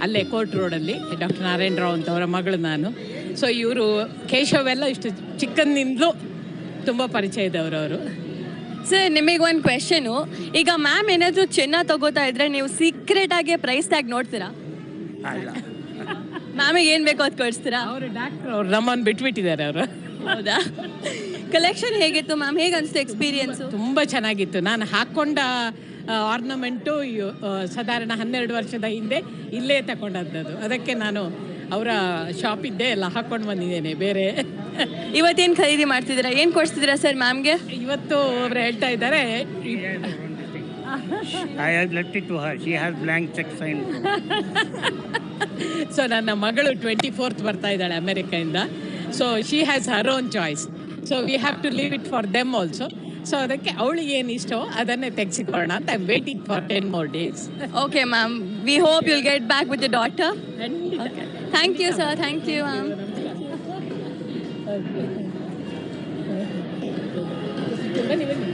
ಅಲ್ಲೇ ಕೋರ್ಟ್ ರೋಡಲ್ಲಿ ಡಾಕ್ಟರ್ ನಾರಾಯಣ ರಾವ್ ಅಂತವರ ಮಗಳು ನಾನು. ಸೊ ಇವರು ಕೇಶವೆಲ್ಲ ಇಷ್ಟು ಚಿಕ್ಕಂದಿನಿಂದಲೂ ತುಂಬ ಪರಿಚಯ ಇದ್ದವರು ಅವರು. ಸರ್ ನಿಮಗೊಂದು ಕ್ವೆಶನು, ಈಗ ಮ್ಯಾಮ್ ಏನಾದರೂ ಚಿನ್ನ ತಗೋತಾ ಇದ್ರೆ ನೀವು ಸೀಕ್ರೆಟಾಗಿ ಪ್ರೈಸ್ ಟ್ಯಾಗ್ ನೋಡ್ತೀರಾ? ಅಲ್ಲ, ಮ್ಯಾಮಿಗೆ ಏನು ಬೇಕೋ ಅದು ಕೊಡಿಸ್ತೀರಾ? ಅವರು ಡಾಕ್ಟ್ರು, ಅವ್ರು ನಮ್ಮನ್ನು ಬಿಟ್ಬಿಟ್ಟಿದ್ದಾರೆ ಅವರು. ಹೌದಾ? ಕಲೆಕ್ಷನ್ ಹೇಗಿತ್ತು ಮ್ಯಾಮ್? ಹೇಗೆ ಅನಿಸ್ತು ಎಕ್ಸ್ಪೀರಿಯನ್ಸು? ತುಂಬ ಚೆನ್ನಾಗಿತ್ತು. ನಾನು ಹಾಕ್ಕೊಂಡ ಆರ್ನಮೆಂಟು ಸಾಧಾರಣ 12 ವರ್ಷದ ಹಿಂದೆ ಇಲ್ಲೇ ತಗೊಂಡದ್ದು. ಅದಕ್ಕೆ ನಾನು ಅವರ ಶಾಪಿದ್ದೆ ಎಲ್ಲ ಹಾಕ್ಕೊಂಡು ಬಂದಿದ್ದೇನೆ. ಬೇರೆ ಇವತ್ತೇನು ಖರೀದಿ ಮಾಡ್ತಿದ್ದೀರಾ? ಏನು ಕೊಡಿಸ್ತಿದ್ದೀರಾ ಸರ್ ಮ್ಯಾಮ್ಗೆ? ಇವತ್ತು ಒಬ್ರು ಹೇಳ್ತಾ ಇದ್ದಾರೆ, I have left it to her. She has blank check signed. So ನನ್ನ ಮಗಳು 24th ಬರ್ತಾ ಇದ್ದಾಳೆ ಅಮೆರಿಕೆಯಿಂದ. So she has her own choice. So we have to leave it for them also. So ಅದಕ್ಕೆ ಅವಳಿಗೆ ಏನು ಇಷ್ಟವೋ ಅದನ್ನೇ ತೆಗೆಸಿಕೊಳ್ಳೋಣ ಅಂತ I am waiting for 10 more days. Okay ma'am, we hope you'll get back with the daughter. Thank you sir, thank you ma'am. ಬನ್ನಿ ಬನ್ನಿ.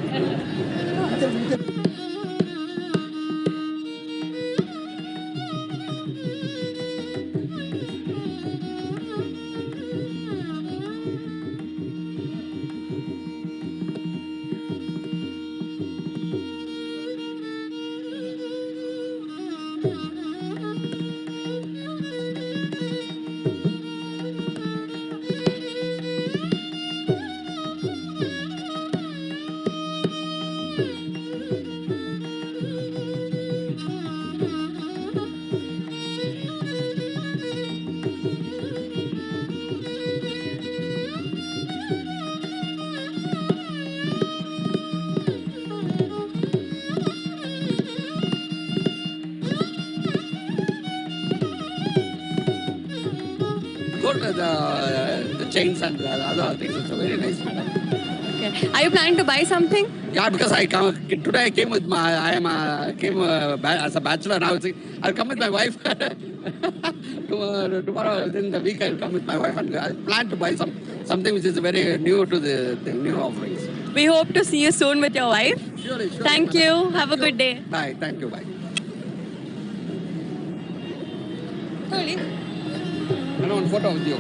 The chains and the other things. It's a very nice matter. Okay. Are you planning to buy something? Yeah, because today I came with my, came as a bachelor. Now I'll come with my wife. Tomorrow, within the week, I'll come with my wife and I plan to buy something which is very new to the new offerings. We hope to see you soon with your wife. Surely. Thank you. Have a good day. Bye. Thank you. Bye. Sorry. I want a photo with you.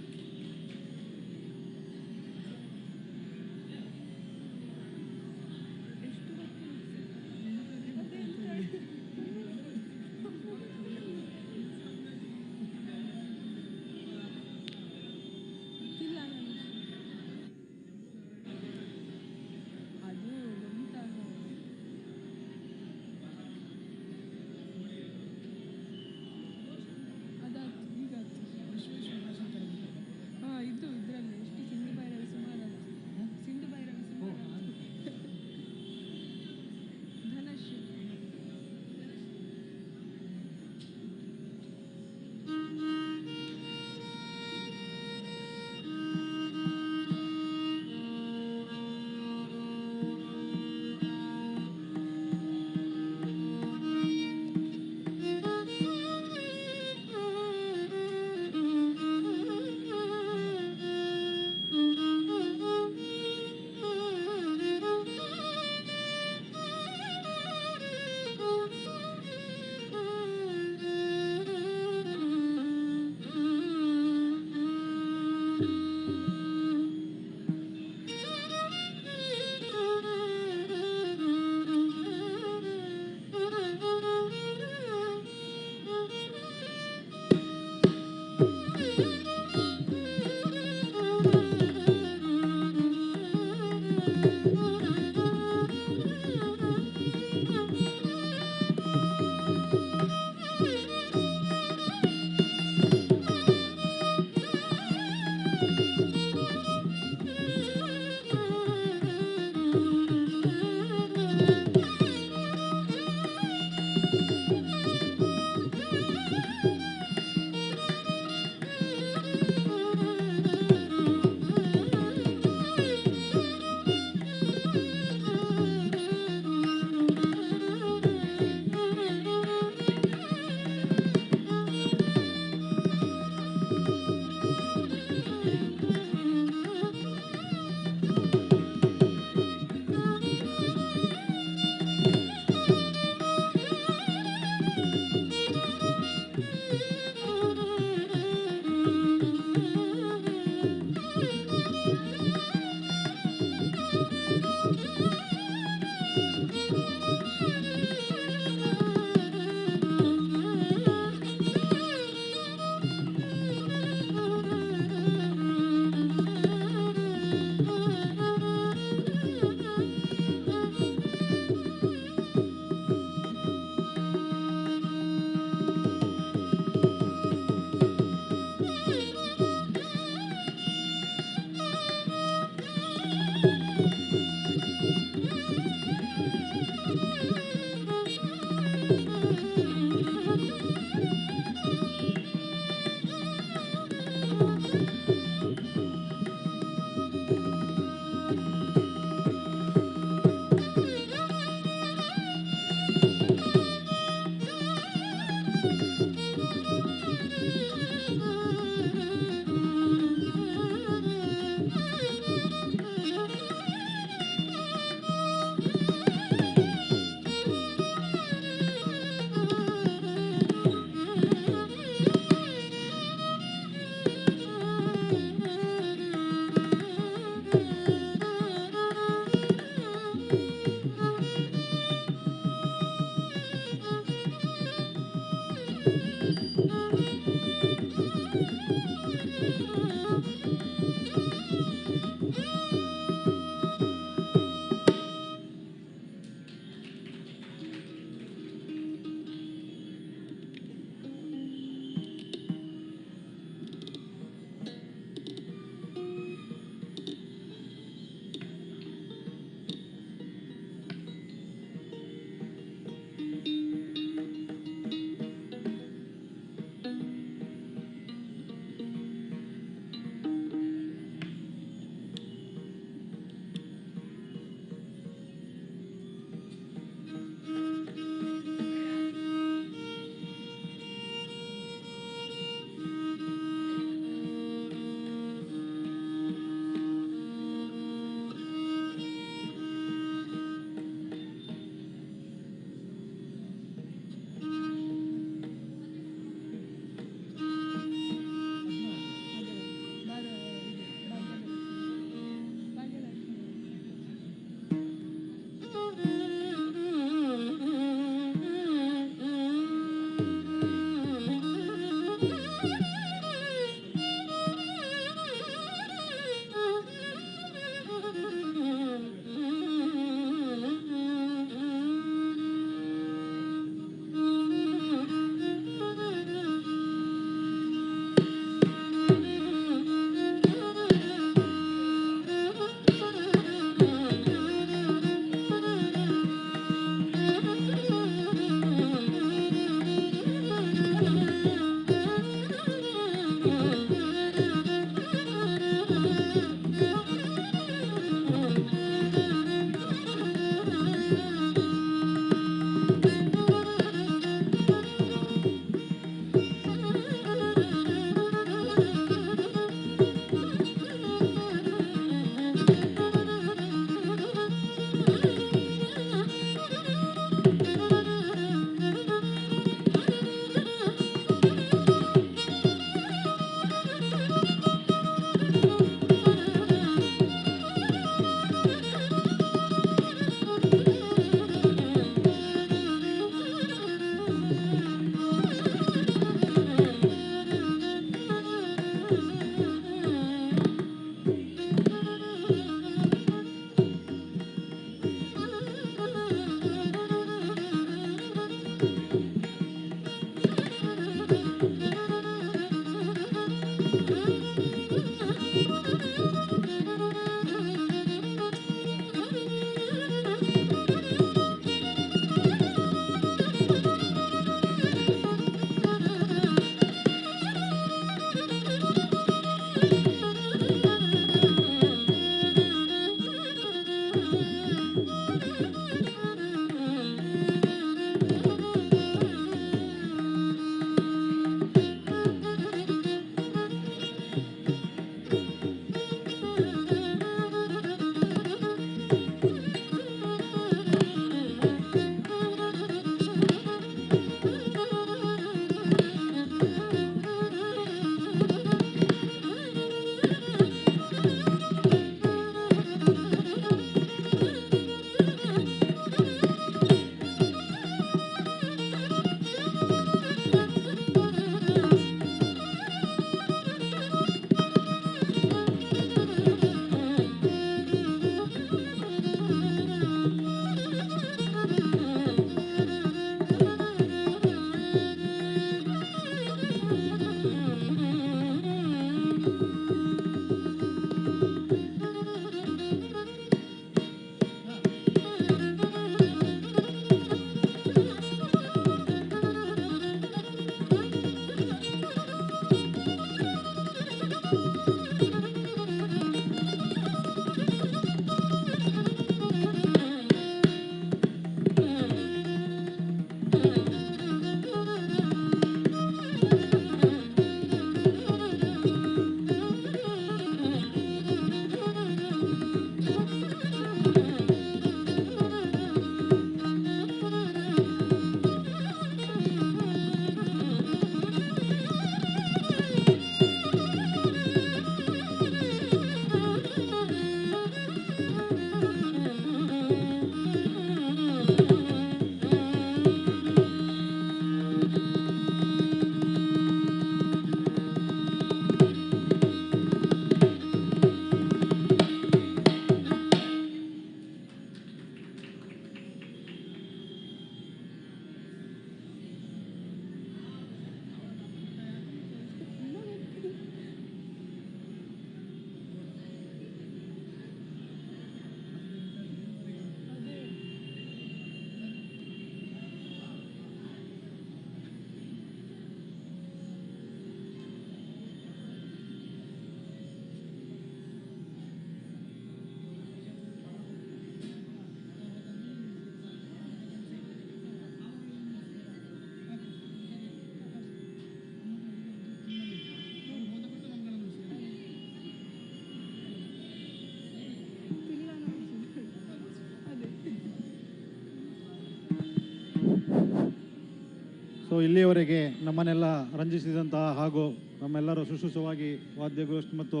ಇಲ್ಲಿಯವರೆಗೆ ನಮ್ಮನ್ನೆಲ್ಲ ರಂಜಿಸಿದಂತಹ ಹಾಗೂ ನಮ್ಮೆಲ್ಲರೂ ಸುಶ್ರೂಷವಾಗಿ ವಾದ್ಯಗೋಷ್ಠಿ ಮತ್ತು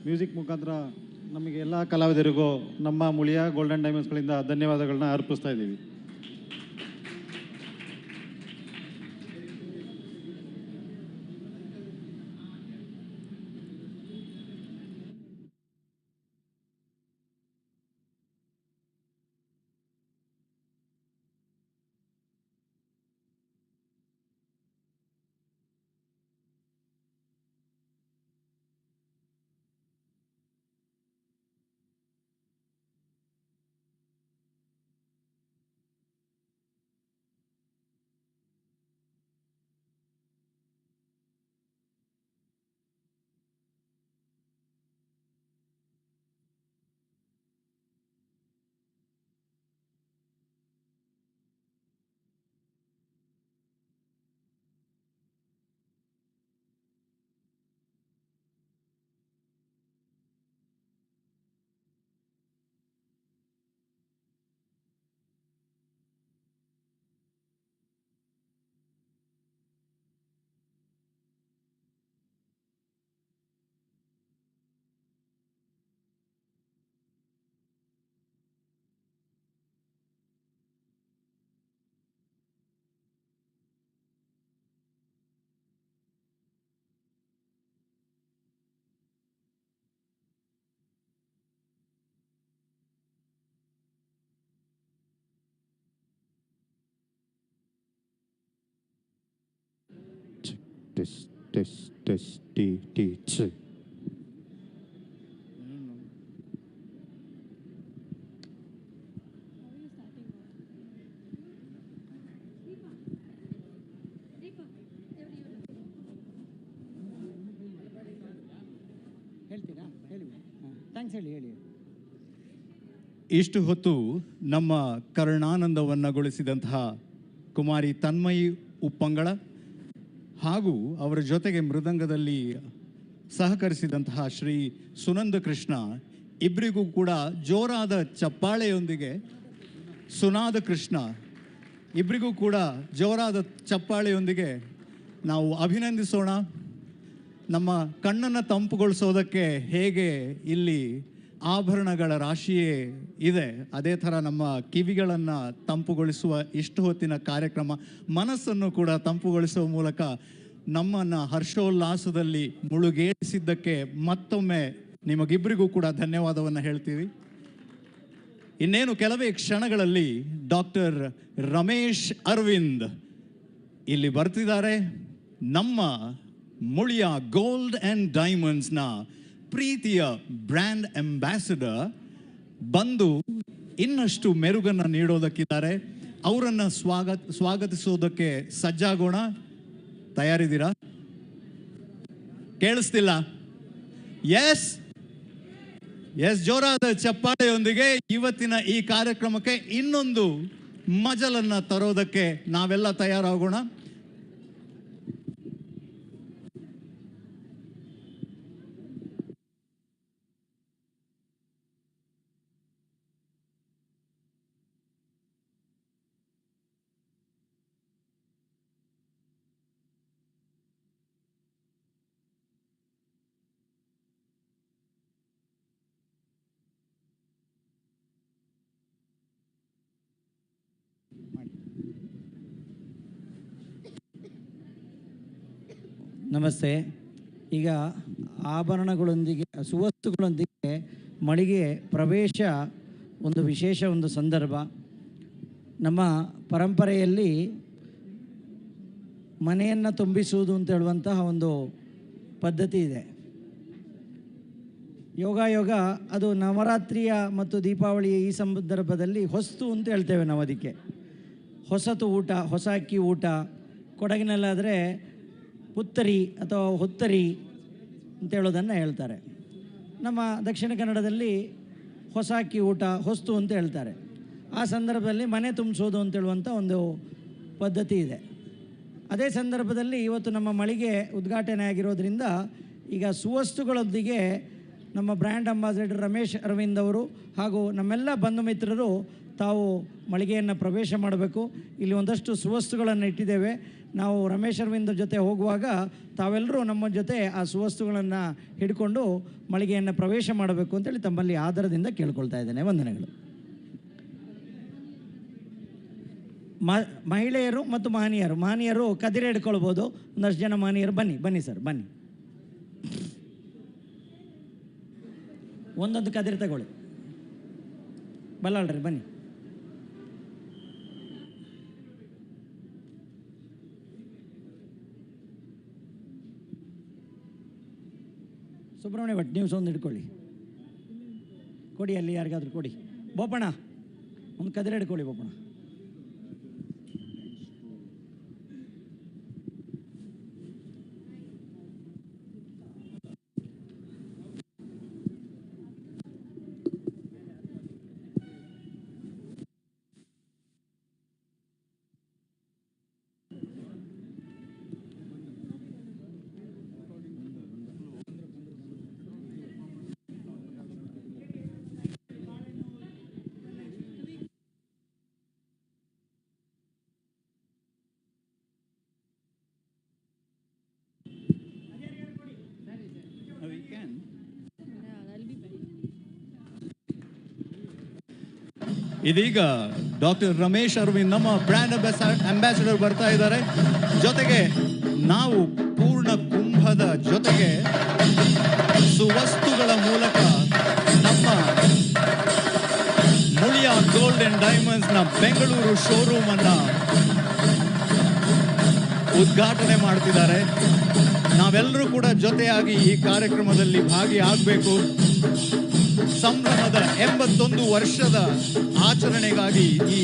music ಮುಖಾಂತರ ನಮಗೆ ಎಲ್ಲ ಕಲಾವಿದರಿಗೂ ನಮ್ಮ Muliya golden ಡೈಮಂಡ್ಸ್ಗಳಿಂದ ಧನ್ಯವಾದಗಳನ್ನ ಅರ್ಪಿಸ್ತಾ ಇದ್ದೀವಿ. Test, T. ಹೇಳ್ತೀರಾ? ಹೇಳಿ. ಥ್ಯಾಂಕ್ಸ್ ಹೇಳಿ. ಇಷ್ಟು ಹೊತ್ತು ನಮ್ಮ ಕರುಣಾನಂದವನ್ನಗೊಳಿಸಿದಂತಹ ಕುಮಾರಿ ತನ್ಮಯಿ ಉಪ್ಪಂಗಳ ಹಾಗೂ ಅವರ ಜೊತೆಗೆ ಮೃದಂಗದಲ್ಲಿ ಸಹಕರಿಸಿದಂತಹ ಶ್ರೀ ಸುನಂದ ಕೃಷ್ಣ ಇಬ್ಬರಿಗೂ ಕೂಡ ಜೋರಾದ ಚಪ್ಪಾಳೆಯೊಂದಿಗೆ ಸುನಾದ ಕೃಷ್ಣ ಇಬ್ಬರಿಗೂ ಕೂಡ ಜೋರಾದ ಚಪ್ಪಾಳೆಯೊಂದಿಗೆ ನಾವು ಅಭಿನಂದಿಸೋಣ. ನಮ್ಮ ಕಣ್ಣನ್ನು ತಂಪುಗೊಳಿಸೋದಕ್ಕೆ ಹೇಗೆ ಇಲ್ಲಿ ಆಭರಣಗಳ ರಾಶಿಯೇ ಇದೆ, ಅದೇ ಥರ ನಮ್ಮ ಕಿವಿಗಳನ್ನು ತಂಪುಗೊಳಿಸುವ ಇಷ್ಟು ಹೊತ್ತಿನ ಕಾರ್ಯಕ್ರಮ ಮನಸ್ಸನ್ನು ಕೂಡ ತಂಪುಗೊಳಿಸುವ ಮೂಲಕ ನಮ್ಮನ್ನು ಹರ್ಷೋಲ್ಲಾಸದಲ್ಲಿ ಮುಳುಗೇರಿಸಿದ್ದಕ್ಕೆ ಮತ್ತೊಮ್ಮೆ ನಿಮಗಿಬ್ಬರಿಗೂ ಕೂಡ ಧನ್ಯವಾದವನ್ನು ಹೇಳ್ತೀವಿ. ಇನ್ನೇನು ಕೆಲವೇ ಕ್ಷಣಗಳಲ್ಲಿ ಡಾಕ್ಟರ್ ರಮೇಶ್ ಅರವಿಂದ್ ಇಲ್ಲಿ ಬರ್ತಿದ್ದಾರೆ. ನಮ್ಮ ಮುಳಿಯ ಗೋಲ್ಡ್ ಆ್ಯಂಡ್ ಡೈಮಂಡ್ಸ್ನ ಪ್ರೀತಿಯ ಬ್ರ್ಯಾಂಡ್ ಅಂಬಾಸಿಡರ್ ಬಂದು ಇನ್ನಷ್ಟು ಮೆರುಗನ್ನು ನೀಡೋದಕ್ಕಿದ್ದಾರೆ. ಅವರನ್ನು ಸ್ವಾಗತಿಸೋದಕ್ಕೆ ಸಜ್ಜಾಗೋಣ. ತಯಾರಿದ್ದೀರಾ? ಕೇಳಿಸ್ತಿಲ್ಲ? ಎಸ್, ಜೋರಾದ ಚಪ್ಪಾಳೆಯೊಂದಿಗೆ ಇವತ್ತಿನ ಈ ಕಾರ್ಯಕ್ರಮಕ್ಕೆ ಇನ್ನೊಂದು ಮಜಲನ್ನು ತರೋದಕ್ಕೆ ನಾವೆಲ್ಲ ತಯಾರಾಗೋಣ. ನಮಸ್ತೆ. ಈಗ ಆಭರಣಗಳೊಂದಿಗೆ ಸುವಸ್ತುಗಳೊಂದಿಗೆ ಮಳಿಗೆ ಪ್ರವೇಶ ಒಂದು ವಿಶೇಷ ಒಂದು ಸಂದರ್ಭ. ನಮ್ಮ ಪರಂಪರೆಯಲ್ಲಿ ಮನೆಯನ್ನು ತುಂಬಿಸುವುದು ಅಂತ ಹೇಳುವಂತಹ ಒಂದು ಪದ್ಧತಿ ಇದೆ. ಯೋಗ ಅದು ನವರಾತ್ರಿಯ ಮತ್ತು ದೀಪಾವಳಿಯ ಈ ಸಂದರ್ಭದಲ್ಲಿ ಹೊಸ್ತು ಅಂತ ಹೇಳ್ತೇವೆ ನಾವು. ಅದಕ್ಕೆ ಹೊಸತು ಊಟ, ಹೊಸ ಅಕ್ಕಿ ಊಟ. ಕೊಡಗಿನಲ್ಲಾದರೆ ಪುತ್ತರಿ ಅಥವಾ ಹೊತ್ತರಿ ಅಂತ ಹೇಳೋದನ್ನು ಹೇಳ್ತಾರೆ. ನಮ್ಮ ದಕ್ಷಿಣ ಕನ್ನಡದಲ್ಲಿ ಹೊಸ ಅಕ್ಕಿ ಊಟ, ಹೊಸ್ತು ಅಂತ ಹೇಳ್ತಾರೆ. ಆ ಸಂದರ್ಭದಲ್ಲಿ ಮನೆ ತುಂಬಿಸೋದು ಅಂತೇಳುವಂಥ ಒಂದು ಪದ್ಧತಿ ಇದೆ. ಅದೇ ಸಂದರ್ಭದಲ್ಲಿ ಇವತ್ತು ನಮ್ಮ ಮಳಿಗೆ ಉದ್ಘಾಟನೆ ಆಗಿರೋದ್ರಿಂದ ಈಗ ಸುವಸ್ತುಗಳೊಂದಿಗೆ ನಮ್ಮ ಬ್ರ್ಯಾಂಡ್ ಅಂಬಾಸಿಡರ್ ರಮೇಶ್ ಅರವಿಂದ್ ಅವರು ಹಾಗೂ ನಮ್ಮೆಲ್ಲ ಬಂಧು ಮಿತ್ರರು ತಾವು ಮಳಿಗೆಯನ್ನು ಪ್ರವೇಶ ಮಾಡಬೇಕು. ಇಲ್ಲಿ ಒಂದಷ್ಟು ಸುವಸ್ತುಗಳನ್ನು ಇಟ್ಟಿದ್ದೇವೆ. ನಾವು ರಮೇಶ್ ಅರವಿಂದ್ ಜೊತೆ ಹೋಗುವಾಗ ತಾವೆಲ್ಲರೂ ನಮ್ಮ ಜೊತೆ ಆ ಸುವಸ್ತುಗಳನ್ನು ಹಿಡ್ಕೊಂಡು ಮಳಿಗೆಯನ್ನು ಪ್ರವೇಶ ಮಾಡಬೇಕು ಅಂತೇಳಿ ತಮ್ಮಲ್ಲಿ ಆದರದಿಂದ ಕೇಳ್ಕೊಳ್ತಾ ಇದ್ದೇನೆ. ವಂದನೆಗಳು. ಮಹಿಳೆಯರು ಮತ್ತು ಮಹನೀಯರು ಕದಿರೆ ಹಿಡ್ಕೊಳ್ಬೋದು. ಒಂದಷ್ಟು ಜನ ಮಹನೀಯರು ಬನ್ನಿ ಸರ್, ಬನ್ನಿ. ಒಂದೊಂದು ಕದಿರೆ ತಗೊಳ್ಳಿ. ಬಲ್ಲಾಳ್ರಿ ಬನ್ನಿ. ಸುಬ್ರಹ್ಮಣ್ಯ ಭಟ್, ನೀವು ಒಂದು ಹಿಡ್ಕೊಳ್ಳಿ. ಕೊಡಿ, ಅಲ್ಲಿ ಯಾರಿಗಾದ್ರೂ ಕೊಡಿ. ಬೋಪಣ್ಣ ಒಂದು ಕದಿರೆ ಹಿಡ್ಕೊಳ್ಳಿ. ಬೋಪಣ್ಣ ಇದೀಗ ಡಾಕ್ಟರ್ ರಮೇಶ್ ಅರವಿಂದ್ ನಮ್ಮ ಬ್ರ್ಯಾಂಡ್ ಅಂಬಾಸಿಡರ್ ಬರ್ತಾ ಇದ್ದಾರೆ. ಜೊತೆಗೆ ನಾವು ಪೂರ್ಣ ಕುಂಭದ ಜೊತೆಗೆ ಸುವಸ್ತುಗಳ ಮೂಲಕ ನಮ್ಮ ಮುಳಿಯ ಗೋಲ್ಡ್ ಅಂಡ್ ಡೈಮಂಡ್ಸ್ ನ ಬೆಂಗಳೂರು ಶೋರೂಮ್ ಅನ್ನ ಉದ್ಘಾಟನೆ ಮಾಡ್ತಿದ್ದಾರೆ. ನಾವೆಲ್ಲರೂ ಕೂಡ ಜೊತೆಯಾಗಿ ಈ ಕಾರ್ಯಕ್ರಮದಲ್ಲಿ ಭಾಗಿಯಾಗಬೇಕು. ಸಂಭ್ರಮದ 81 ವರ್ಷದ ಆಚರಣೆಗಾಗಿ ಈ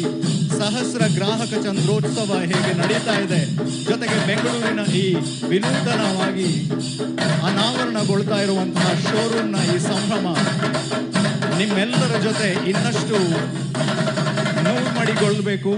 ಸಹಸ್ರ ಗ್ರಾಹಕ ಚಂದ್ರೋತ್ಸವ ಹೇಗೆ ನಡೀತಾ ಇದೆ, ಜೊತೆಗೆ ಬೆಂಗಳೂರಿನ ಈ ವಿನೂತನವಾಗಿ ಅನಾವರಣಗೊಳ್ತಾ ಇರುವಂತಹ ಶೋರೂಮ್ನ ಈ ಸಂಭ್ರಮ ನಿಮ್ಮೆಲ್ಲರ ಜೊತೆ ಇನ್ನಷ್ಟು ನೂರ್ಮಡಿಗೊಳ್ಳಬೇಕು.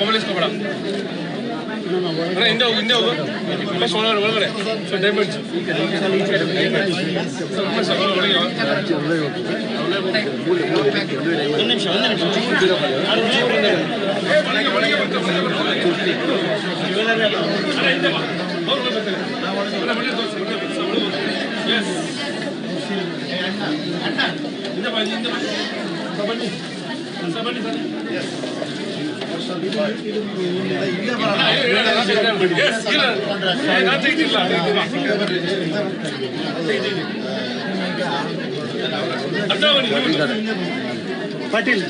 ಮೊಬೈಲ್ ಇಸ್ಕೊಬೇಡ ಹಿಂದೆ ಹೋಗು ಫಸ್ಟ್ ಒಳಗಡೆ ಡೈಮಂಡ್ಸ್ ಪಾಟೀಲ್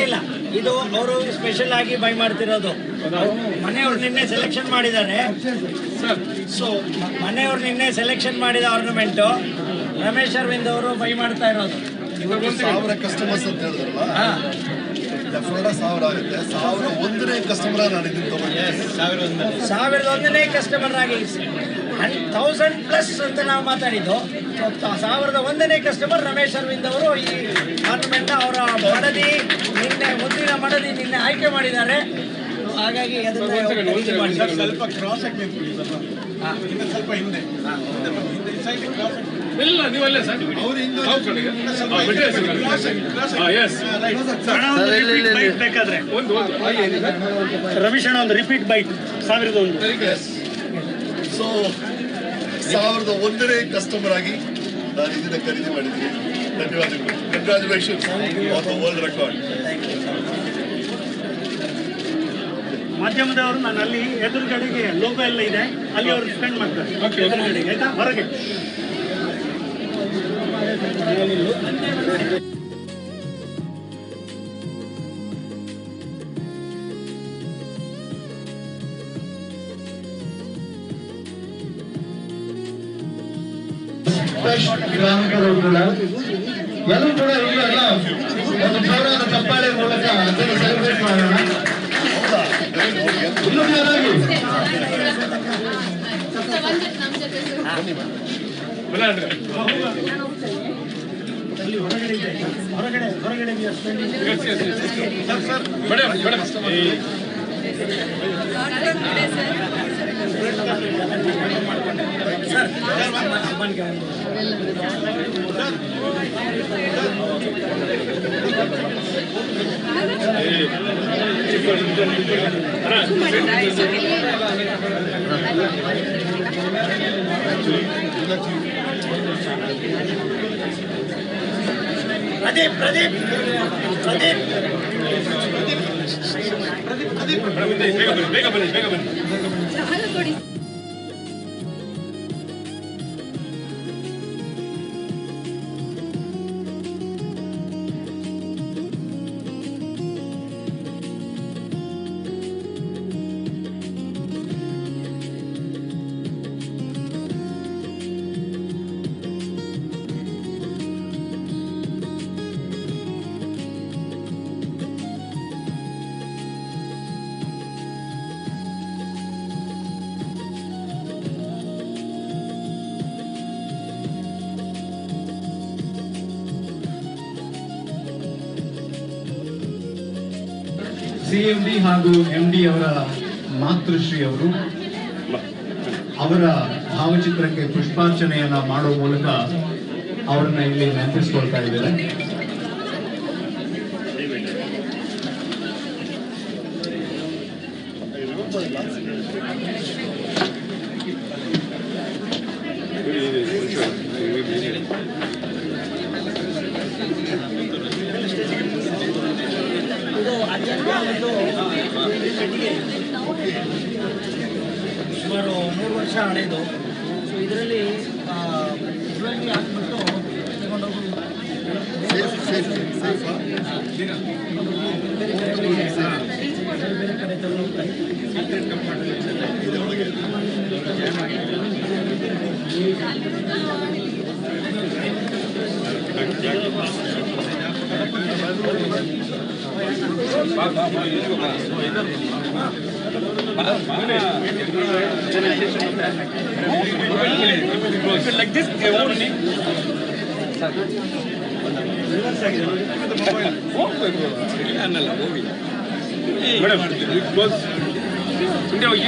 ಇಲ್ಲ, ಇದು ಅವರು ಸ್ಪೆಷಲ್ ಆಗಿ ಬೈ ಮಾಡ್ತಿರೋದು. ಮನೆಯವ್ರು ನಿನ್ನೆ ಸೆಲೆಕ್ಷನ್ ಮಾಡಿದ್ದಾರೆ. ಸೊ ಮನೆಯವ್ರು ನಿನ್ನೆ ಸೆಲೆಕ್ಷನ್ ಮಾಡಿದ ಆರ್ನಮೆಂಟು ರಮೇಶ್ ಅರವಿಂದ್ ಅವರು ಬೈ ಮಾಡ್ತಾ ಇರೋದು. 1000 ಕಸ್ಟಮರ್ಸ್ ಅಂತ ಹೇಳಿದ್ರಲ್ಲ, 1000 ಆಗುತ್ತೆ. 1001ನೇ ಕಸ್ಟಮರ್ ನಾನು ಇದನ್ನು ತಗೊಂಡೆ. 1001ನೇ ಕಸ್ಟಮರ್ ಆಗಿ 1000+ ಅಂತ ನಾವು ಮಾತಾಡಿದ್ದು. 1001ನೇ ಕಸ್ಟಮರ್ ರಮೇಶ್ ಅರವಿಂದ್ ಅವರು ಈ ಟೂರ್ನಮೆಂಟ್ ಅವರ ಮಡದಿ ಮುಂದಿನ ಮಡದಿ ನಿನ್ನೆ ಆಯ್ಕೆ ಮಾಡಿದ್ದಾರೆ. ಹಾಗಾಗಿ ಸ್ವಲ್ಪ ಕ್ರಾಸ್ ಆಗಿ ಸ್ವಲ್ಪ ಹಿಂದೆ ಇಲ್ಲ ನೀವಲ್ಲೇ ಸರ್ ಬೇಕಾದ್ರೆ ರಮೇಶ್ ಅಣ್ಣ ಒಂದು ರಿಪೀಟ್ ಬೈಟ್ 1001. ಸೊ 1001ನೇ ಕಸ್ಟಮರ್ ಆಗಿ ನಾನು ಇದನ್ನ ಖರೀದಿ ಮಾಡಿದ್ದೀನಿ. ಧನ್ಯವಾದಗಳು. Congratulations on the world record. ಮಾಧ್ಯಮದವರು ನಾನು ಅಲ್ಲಿ ಎದುರುಗಡೆಗೆ ಲೋಗೋ ಎಲ್ಲ ಇದೆ, ಅಲ್ಲಿ ಅವರು ಸ್ಪೆಂಡ್ ಮಾಡ್ತಾರೆ ಎದುರುಗಡೆಗೆ, ಆಯ್ತಾ? ಹೊರಗೆ ಗ್ರಾಹಕರು ಕೂಡ ಎಲ್ಲರೂ ಕೂಡ ಇವೆಲ್ಲ ಒಂದು ಜೋರಾದ ಚಪ್ಪಾಳೆ ಮೂಲಕ ಅದನ್ನು ಸೆಲೆಬ್ರೇಟ್ ಮಾಡೋಣ. ಇನ್ನೂ ಜೋರಾಗಿ ಹೊರಗಡೆ ಪ್ರದೀಪ್ ಬೇಗ ಬನ್ನಿ. CMD ಹಾಗೂ MD ಅವರ ಮಾತೃಶ್ರೀ ಅವರು ಅವರ ಭಾವಚಿತ್ರಕ್ಕೆ ಪುಷ್ಪಾರ್ಚನೆಯನ್ನ ಮಾಡುವ ಮೂಲಕ ಅವರನ್ನ ಇಲ್ಲಿ ನೆನಪಿಸಿಕೊಳ್ತಾ ಇದ್ದಾರೆ. ಇದು ಅಜಂತಾ ಒಂದು ಸುಮಾರು 3 ವರ್ಷ ಹಳೆಯದು. ಸೊ ಇದರಲ್ಲಿ ಜ್ಯುವೆಲ್ರಿ ಹಾಕ್ಬಿಟ್ಟು ತಗೊಂಡೋಗಿ ಬೇರೆ ಕಡೆ ತಗೊಂಡೋಗ್ತಾರೆ. Like this, they won't need. Madam, close. India ಹೋಗಿ.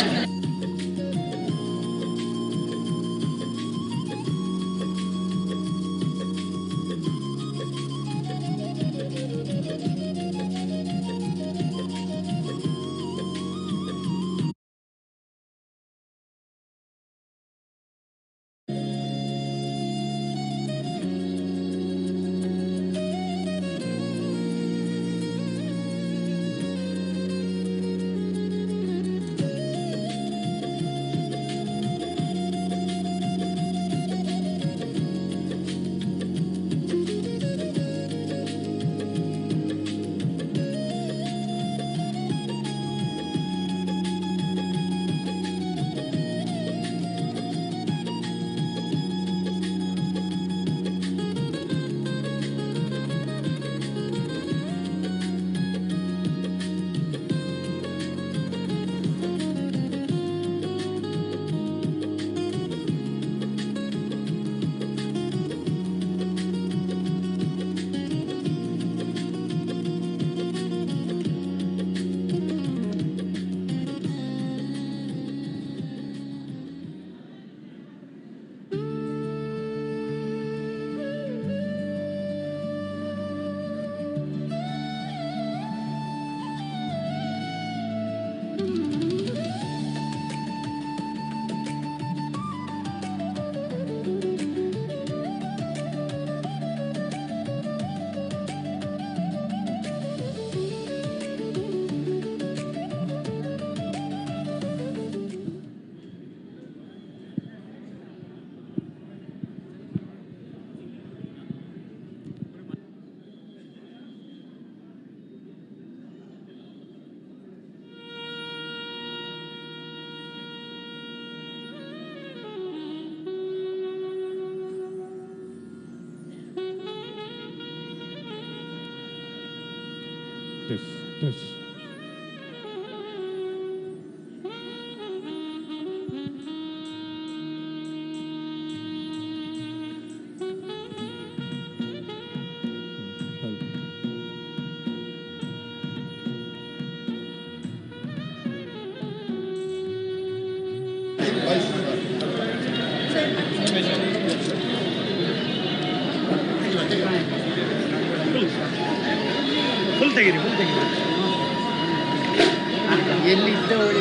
ಫುಲ್ ತೆಗೀರಿ, ಫುಲ್ ತೆಗೀರಿ. ಎಲ್ಲಿದ್ದ ಒಳಗೆ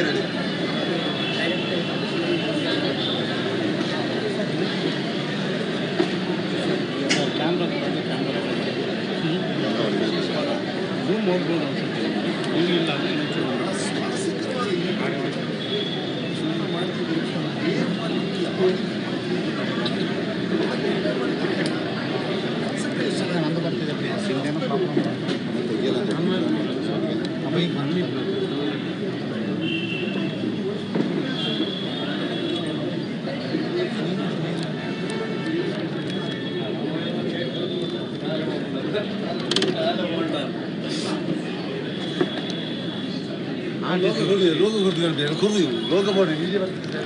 ರೆಡಿ. ಝೂಮ್ ಹೋಗ್ಬೋದು ಅನ್ಸುತ್ತೆ. ಇಲ್ಲ ನಂದು ಬರ್ತಿದೆ ಪ್ಲೀಸ್, ಇನ್ನೇನು ಪ್ರಾಬ್ಲಮ್ ರೋಗ ಮಾಡಿ ನಿಜ ಬರ್ತಿದೆ.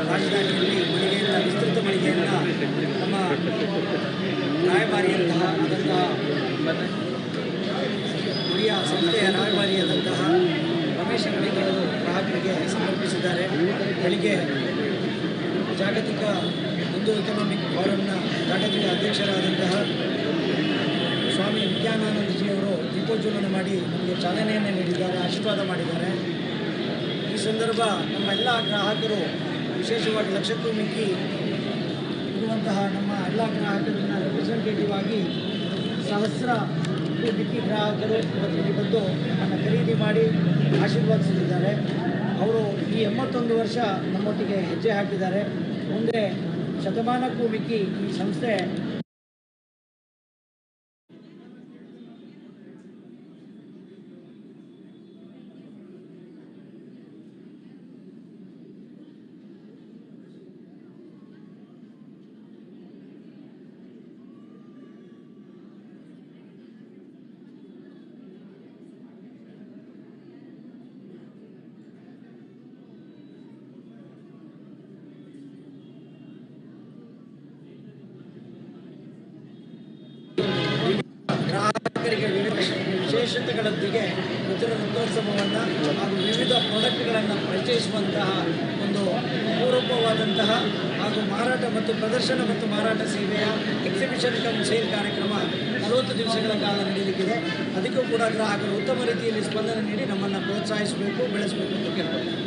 ರಾಜಧಾನಿಯಲ್ಲಿ ಮಳಿಗೆಯಿಂದ ವಿಸ್ತೃತ ಮಳಿಗೆಯಿಂದ ನಮ್ಮ ರಾಯಭಾರಿಯಂತಹ ಹಿರಿಯ ಸಂಸ್ಥೆಯ ರಾಯಭಾರಿಯಾದಂತಹ ರಮೇಶ್ ಅಂಗಡಿಗಳು ಗ್ರಾಹಕರಿಗೆ ಸಮರ್ಪಿಸಿದ್ದಾರೆ. ಬೆಳಿಗ್ಗೆ ಜಾಗತಿಕ ಹಿಂದೂ ಎಕನಾಮಿಕ್ ಫೋರಂನ ಜಾಗತಿಕ ಅಧ್ಯಕ್ಷರಾದಂತಹ ಸ್ವಾಮಿ ವಿದ್ಯಾನಂದಜಿಯವರು ದೀಪೋಜ್ವಲನ ಮಾಡಿ ನಮಗೆ ಚಾಲನೆಯನ್ನು ನೀಡಿದ್ದಾರೆ, ಆಶೀರ್ವಾದ ಮಾಡಿದ್ದಾರೆ. ಈ ಸಂದರ್ಭ ನಮ್ಮೆಲ್ಲ ಗ್ರಾಹಕರು, ವಿಶೇಷವಾಗಿ ಲಕ್ಷಕ್ಕೂ ಮಿಕ್ಕಿ ಇರುವಂತಹ ನಮ್ಮ ಎಲ್ಲ ಗ್ರಾಹಕರನ್ನ ರೆಪ್ರೆಸೆಂಟೇಟಿವ್ ಆಗಿ ಸಹಸ್ರ ಮಿಕ್ಕಿ ಗ್ರಾಹಕರು ಇವತ್ತಿಗೆ ಬಂದು ನಮ್ಮನ್ನು ಖರೀದಿ ಮಾಡಿ ಆಶೀರ್ವಾದಿಸಲಿದ್ದಾರೆ. ಅವರು ಈ 81 ವರ್ಷ ನಮ್ಮೊಟ್ಟಿಗೆ ಹೆಜ್ಜೆ ಹಾಕಿದ್ದಾರೆ. ಮುಂದೆ ಶತಮಾನಕ್ಕೂ ಮಿಕ್ಕಿ ಈ ಸಂಸ್ಥೆ ಗ್ರಾಹಕರಿಗೆ ವಿವಿಧ ವಿಶೇಷತೆಗಳೊಂದಿಗೆ ವಜ್ರೋತ್ಸವವನ್ನು ಹಾಗೂ ವಿವಿಧ ಪ್ರಾಡಕ್ಟ್ಗಳನ್ನು ಪರಿಚಯಿಸುವಂತಹ ಒಂದು ಅಪೂರ್ವವಾದಂತಹ ಹಾಗೂ ಮಾರಾಟ ಮತ್ತು ಪ್ರದರ್ಶನ ಮತ್ತು ಮಾರಾಟ ಸೇವೆಯ ಎಕ್ಸಿಬಿಷನ್ ಕಮ್ ಸೇಲ್ ಕಾರ್ಯಕ್ರಮ 40 ದಿವಸಗಳ ಕಾಲ ನಡೆಯಲಿಕ್ಕಿದೆ. ಅದಕ್ಕೂ ಕೂಡ ಗ್ರಾಹಕರು ಉತ್ತಮ ರೀತಿಯಲ್ಲಿ ಸ್ಪಂದನೆ ನೀಡಿ ನಮ್ಮನ್ನು ಪ್ರೋತ್ಸಾಹಿಸಬೇಕು, ಬೆಳೆಸಬೇಕು ಅಂತ ಕೇಳ್ಕೊಳ್ತಾರೆ.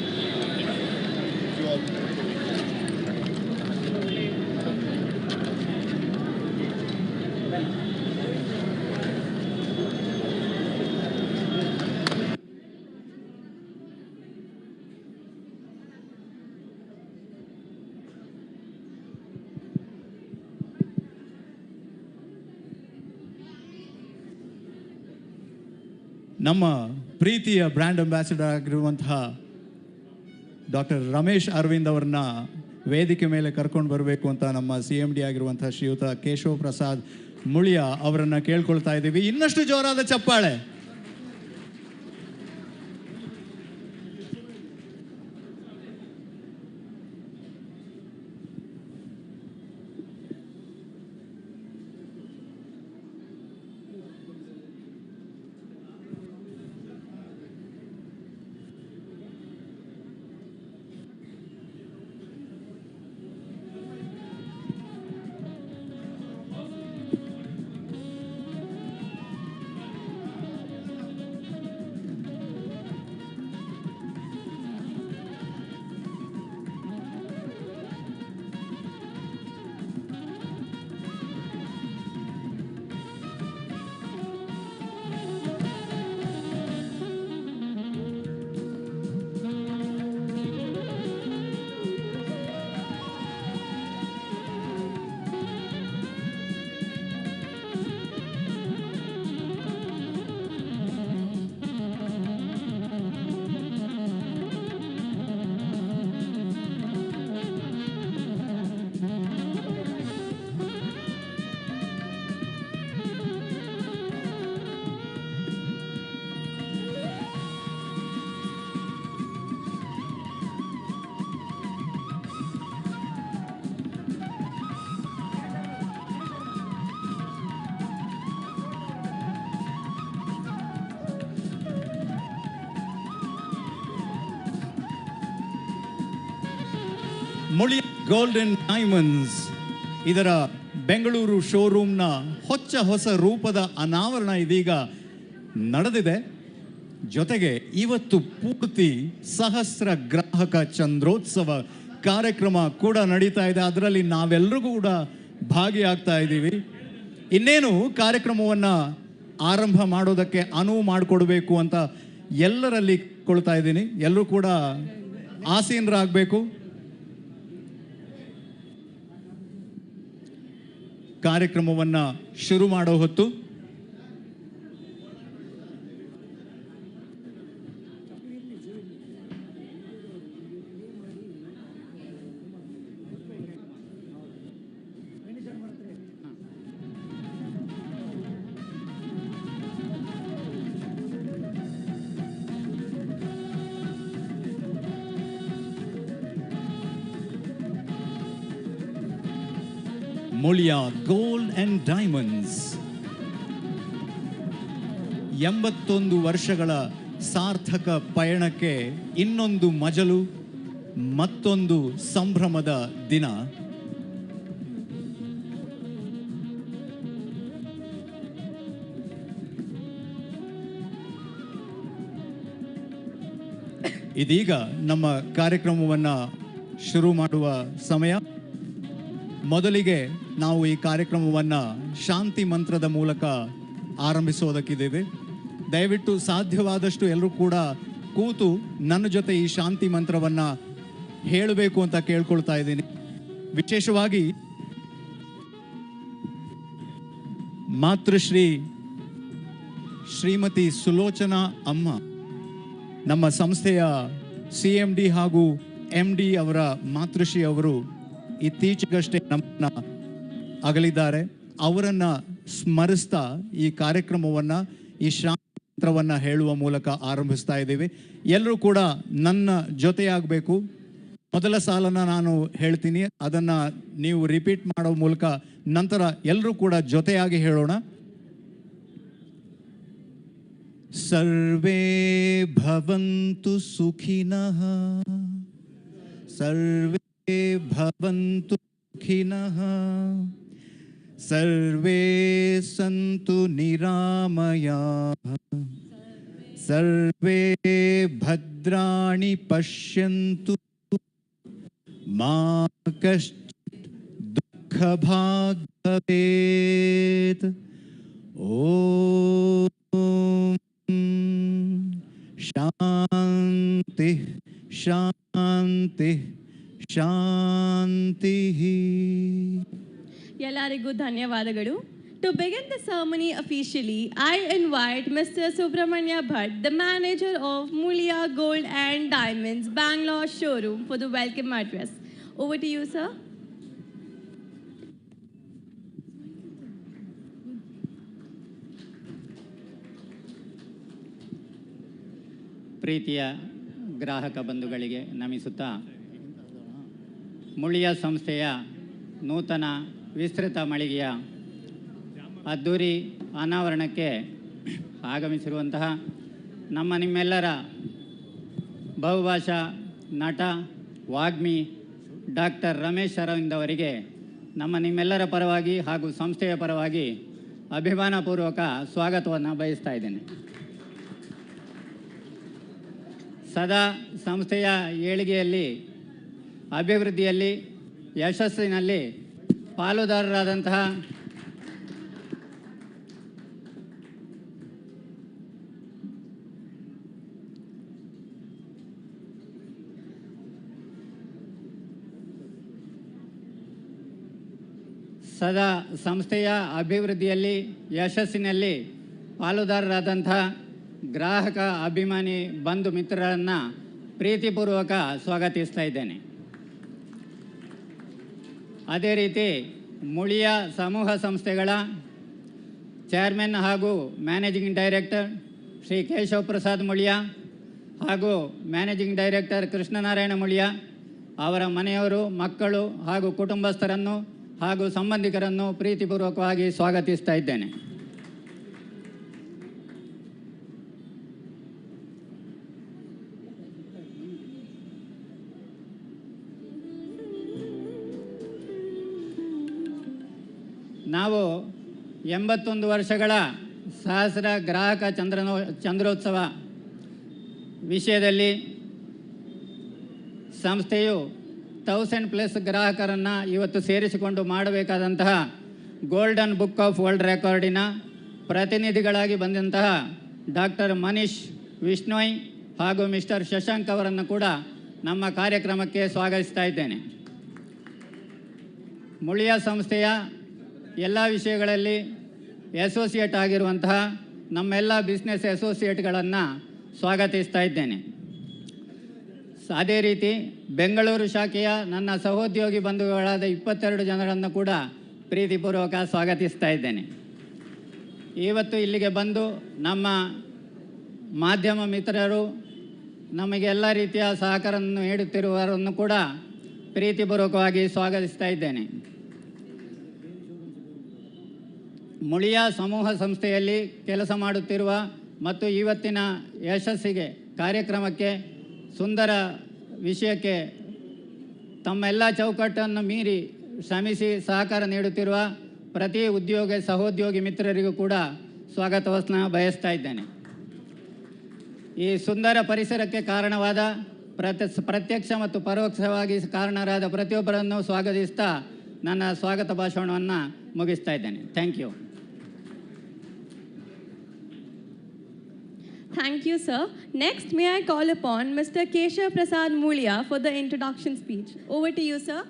ನಮ್ಮ ಪ್ರೀತಿಯ ಬ್ರ್ಯಾಂಡ್ ಅಂಬಾಸಿಡರ್ ಆಗಿರುವಂತಹ ಡಾಕ್ಟರ್ ರಮೇಶ್ ಅರವಿಂದ್ ಅವ್ರನ್ನ ವೇದಿಕೆ ಮೇಲೆ ಕರ್ಕೊಂಡು ಬರಬೇಕು ಅಂತ ನಮ್ಮ CMD ಆಗಿರುವಂಥ ಶ್ರೀಯುತ ಕೇಶವ ಪ್ರಸಾದ್ ಮುಳಿಯ ಅವರನ್ನು ಕೇಳ್ಕೊಳ್ತಾ ಇದ್ದೀವಿ. ಇನ್ನಷ್ಟು ಜೋರಾದ ಚಪ್ಪಾಳೆ. ಮುಳಿಯ ಗೋಲ್ಡನ್ ಡೈಮಂಡ್ಸ್ ಇದರ ಬೆಂಗಳೂರು ಶೋರೂಮ್ನ ಹೊಸ ರೂಪದ ಅನಾವರಣ ಇದೀಗ ನಡೆದಿದೆ. ಜೊತೆಗೆ ಇವತ್ತು ಪೂರ್ತಿ ಸಹಸ್ರ ಗ್ರಾಹಕ ಚಂದ್ರೋತ್ಸವ ಕಾರ್ಯಕ್ರಮ ಕೂಡ ನಡೀತಾ ಇದೆ. ಅದರಲ್ಲಿ ನಾವೆಲ್ಲರೂ ಕೂಡ ಭಾಗಿಯಾಗ್ತಾ ಇದ್ದೀವಿ. ಇನ್ನೇನು ಕಾರ್ಯಕ್ರಮವನ್ನು ಆರಂಭ ಮಾಡೋದಕ್ಕೆ ಅನುವು ಮಾಡಿಕೊಡ್ಬೇಕು ಅಂತ ಎಲ್ಲರಲ್ಲಿ ಕೊಳ್ತಾ ಇದ್ದೀನಿ. ಎಲ್ಲರೂ ಕೂಡ ಆಸೀನರಾಗಬೇಕು. ಕಾರ್ಯಕ್ರಮವನ್ನು ಶುರು ಮಾಡೋ ಹೊತ್ತು ಮುಳಿಯ ಗೋಲ್ಡ್ ಅಂಡ್ ಡೈಮಂಡ್ಸ್ 81 ವರ್ಷಗಳ ಸಾರ್ಥಕ ಪಯಣಕ್ಕೆ ಇನ್ನೊಂದು ಮಜಲು, ಮತ್ತೊಂದು ಸಂಭ್ರಮದ ದಿನ. ಇದೀಗ ನಮ್ಮ ಕಾರ್ಯಕ್ರಮವನ್ನು ಶುರು ಮಾಡುವ ಸಮಯ. ಮೊದಲಿಗೆ ನಾವು ಈ ಕಾರ್ಯಕ್ರಮವನ್ನು ಶಾಂತಿ ಮಂತ್ರದ ಮೂಲಕ ಆರಂಭಿಸೋದಕ್ಕಿದ್ದೇವೆ. ದಯವಿಟ್ಟು ಸಾಧ್ಯವಾದಷ್ಟು ಎಲ್ಲರೂ ಕೂಡ ಕೂತು ನನ್ನ ಜೊತೆ ಈ ಶಾಂತಿ ಮಂತ್ರವನ್ನು ಹೇಳಬೇಕು ಅಂತ ಕೇಳ್ಕೊಳ್ತಾ ಇದ್ದೀನಿ. ವಿಶೇಷವಾಗಿ ಮಾತೃಶ್ರೀ ಶ್ರೀಮತಿ ಸುಲೋಚನಾ ಅಮ್ಮ, ನಮ್ಮ ಸಂಸ್ಥೆಯ CMD ಹಾಗೂ MD ಅವರ ಮಾತೃಶ್ರೀ ಅವರು ಇತ್ತೀಚೆಗಷ್ಟೇ ನಮ್ಮನ್ನ ಅಗಲಿದ್ದಾರೆ. ಅವರನ್ನು ಸ್ಮರಿಸ್ತಾ ಈ ಕಾರ್ಯಕ್ರಮವನ್ನು, ಈ ಶಾಂತ್ರವನ್ನು ಹೇಳುವ ಮೂಲಕ ಆರಂಭಿಸ್ತಾ ಇದ್ದೀವಿ. ಎಲ್ಲರೂ ಕೂಡ ನನ್ನ ಜೊತೆಯಾಗಬೇಕು. ಮೊದಲ ಸಾಲನ್ನು ನಾನು ಹೇಳ್ತೀನಿ, ಅದನ್ನು ನೀವು ರಿಪೀಟ್ ಮಾಡೋ ಮೂಲಕ ನಂತರ ಎಲ್ಲರೂ ಕೂಡ ಜೊತೆಯಾಗಿ ಹೇಳೋಣ. ಸರ್ವೇ ಭವಂತು ಸುಖಿನಃ, ಸರ್ವೇ ಭವಂತು ಸುಖಿನಃ, ಸರ್ವೇ ಸಂತು ನಿರಾಮಯಾಃ, ಸರ್ವೇ ಭದ್ರಾಣಿ ಪಶ್ಯಂತು, ಮಾ ಕಶ್ಚಿತ್ ದುಃಖಭಾಗ್ ಭವೇತ್. ಓಂ ಶಾಂತಿ ಶಾಂತಿ ಶಾಂತಿ. ಎಲ್ಲರಿಗೂ ಧನ್ಯವಾದಗಳು. To begin the ceremony officially, I invite Mr. Subramanya Bhatt, the manager of Mulia Gold and Diamonds, Bangalore showroom, for the welcome address. Over to you, sir. ಪ್ರೀತಿಯ ಗ್ರಾಹಕ ಬಂಧುಗಳಿಗೆ ನಮಿಸುತ್ತಾ ಮುಳಿಯ ಸಂಸ್ಥೆಯ ನೂತನ ವಿಸ್ತೃತ ಮಳಿಗೆಯ ಅದ್ದೂರಿ ಅನಾವರಣಕ್ಕೆ ಆಗಮಿಸಿರುವಂತಹ ನಿಮ್ಮೆಲ್ಲರ ಬಹುಭಾಷಾ ನಟ ವಾಗ್ಮಿ ಡಾಕ್ಟರ್ ರಮೇಶ್ ಅರವಿಂದ್ ಅವರಿಗೆ ನಿಮ್ಮೆಲ್ಲರ ಪರವಾಗಿ ಹಾಗೂ ಸಂಸ್ಥೆಯ ಪರವಾಗಿ ಅಭಿಮಾನಪೂರ್ವಕ ಸ್ವಾಗತವನ್ನು ಬಯಸ್ತಾ ಇದ್ದೇನೆ. ಸದಾ ಸಂಸ್ಥೆಯ ಏಳಿಗೆಯಲ್ಲಿ, ಅಭಿವೃದ್ಧಿಯಲ್ಲಿ, ಯಶಸ್ಸಿನಲ್ಲಿ ಪಾಲುದಾರರಾದಂತಹ ಸದಾ ಸಂಸ್ಥೆಯ ಅಭಿವೃದ್ಧಿಯಲ್ಲಿ, ಯಶಸ್ಸಿನಲ್ಲಿ ಪಾಲುದಾರರಾದಂತಹ ಗ್ರಾಹಕ ಅಭಿಮಾನಿ ಬಂಧು ಮಿತ್ರರನ್ನು ಪ್ರೀತಿಪೂರ್ವಕ ಸ್ವಾಗತಿಸ್ತಾ ಇದ್ದೇನೆ. ಅದೇ ರೀತಿ ಮುಳಿಯ ಸಮೂಹ ಸಂಸ್ಥೆಗಳ ಚೇರ್ಮನ್ ಹಾಗೂ ಮ್ಯಾನೇಜಿಂಗ್ ಡೈರೆಕ್ಟರ್ ಶ್ರೀ ಕೇಶವ ಪ್ರಸಾದ್ ಮುಳಿಯ ಹಾಗೂ ಮ್ಯಾನೇಜಿಂಗ್ ಡೈರೆಕ್ಟರ್ ಕೃಷ್ಣನಾರಾಯಣ ಮುಳಿಯ ಅವರ ಮನೆಯವರು, ಮಕ್ಕಳು ಹಾಗೂ ಕುಟುಂಬಸ್ಥರನ್ನು ಹಾಗೂ ಸಂಬಂಧಿಕರನ್ನು ಪ್ರೀತಿಪೂರ್ವಕವಾಗಿ ಸ್ವಾಗತಿಸ್ತಾ ಇದ್ದೇನೆ. ನಾವು 81 ವರ್ಷಗಳ ಸಹಸ್ರ ಗ್ರಾಹಕ ಚಂದ್ರೋತ್ಸವ ವಿಷಯದಲ್ಲಿ ಸಂಸ್ಥೆಯು 1000+ ಗ್ರಾಹಕರನ್ನು ಇವತ್ತು ಸೇರಿಸಿಕೊಂಡು ಮಾಡಬೇಕಾದಂತಹ ಗೋಲ್ಡನ್ ಬುಕ್ ಆಫ್ ವರ್ಲ್ಡ್ ರೆಕಾರ್ಡಿನ ಪ್ರತಿನಿಧಿಗಳಾಗಿ ಬಂದಂತಹ ಡಾಕ್ಟರ್ ಮನೀಶ್ ವಿಷ್ಣೋಯ್ ಹಾಗೂ ಮಿಸ್ಟರ್ ಶಶಾಂಕ್ ಅವರನ್ನು ಕೂಡ ನಮ್ಮ ಕಾರ್ಯಕ್ರಮಕ್ಕೆ ಸ್ವಾಗತಿಸ್ತಾ ಇದ್ದೇನೆ. ಮುಳಿಯ ಸಂಸ್ಥೆಯ ಎಲ್ಲ ವಿಷಯಗಳಲ್ಲಿ ಅಸೋಸಿಯೇಟ್ ಆಗಿರುವಂತಹ ನಮ್ಮೆಲ್ಲ ಬಿಸ್ನೆಸ್ ಅಸೋಸಿಯೇಟ್ಗಳನ್ನು ಸ್ವಾಗತಿಸ್ತಾ ಇದ್ದೇನೆ. ಅದೇ ರೀತಿ ಬೆಂಗಳೂರು ಶಾಖೆಯ ನನ್ನ ಸಹೋದ್ಯೋಗಿ ಬಂಧುಗಳಾದ 22 ಜನರನ್ನು ಕೂಡ ಪ್ರೀತಿಪೂರ್ವಕ ಸ್ವಾಗತಿಸ್ತಾ ಇದ್ದೇನೆ. ಇವತ್ತು ಇಲ್ಲಿಗೆ ಬಂದು ನಮ್ಮ ಮಾಧ್ಯಮ ಮಿತ್ರರು ನಮಗೆ ಎಲ್ಲ ರೀತಿಯ ಸಹಕಾರವನ್ನು ನೀಡುತ್ತಿರುವವರನ್ನು ಕೂಡ ಪ್ರೀತಿಪೂರ್ವಕವಾಗಿ ಸ್ವಾಗತಿಸ್ತಾ ಇದ್ದೇನೆ. ಮುಳಿಯ ಸಮೂಹ ಸಂಸ್ಥೆಯಲ್ಲಿ ಕೆಲಸ ಮಾಡುತ್ತಿರುವ ಮತ್ತು ಇವತ್ತಿನ ಯಶಸ್ಸಿಗೆ ಕಾರ್ಯಕ್ರಮಕ್ಕೆ ಸುಂದರ ವಿಷಯಕ್ಕೆ ತಮ್ಮೆಲ್ಲ ಚೌಕಟ್ಟನ್ನು ಮೀರಿ ಶ್ರಮಿಸಿ ಸಹಕಾರ ನೀಡುತ್ತಿರುವ ಪ್ರತಿ ಸಹೋದ್ಯೋಗಿ ಮಿತ್ರರಿಗೂ ಕೂಡ ಸ್ವಾಗತವನ್ನು ಬಯಸ್ತಾ ಇದ್ದೇನೆ. ಈ ಸುಂದರ ಪರಿಸರಕ್ಕೆ ಕಾರಣವಾದ ಪ್ರತ್ಯಕ್ಷ ಮತ್ತು ಪರೋಕ್ಷವಾಗಿ ಕಾರಣರಾದ ಪ್ರತಿಯೊಬ್ಬರನ್ನು ಸ್ವಾಗತಿಸ್ತಾ ನನ್ನ ಸ್ವಾಗತ ಭಾಷಣವನ್ನು ಮುಗಿಸ್ತಾ ಇದ್ದೇನೆ. Thank you. Thank you, sir. Next, may I call upon Mr. Keshav Prasad Mulia for the introduction speech. Over to you, sir.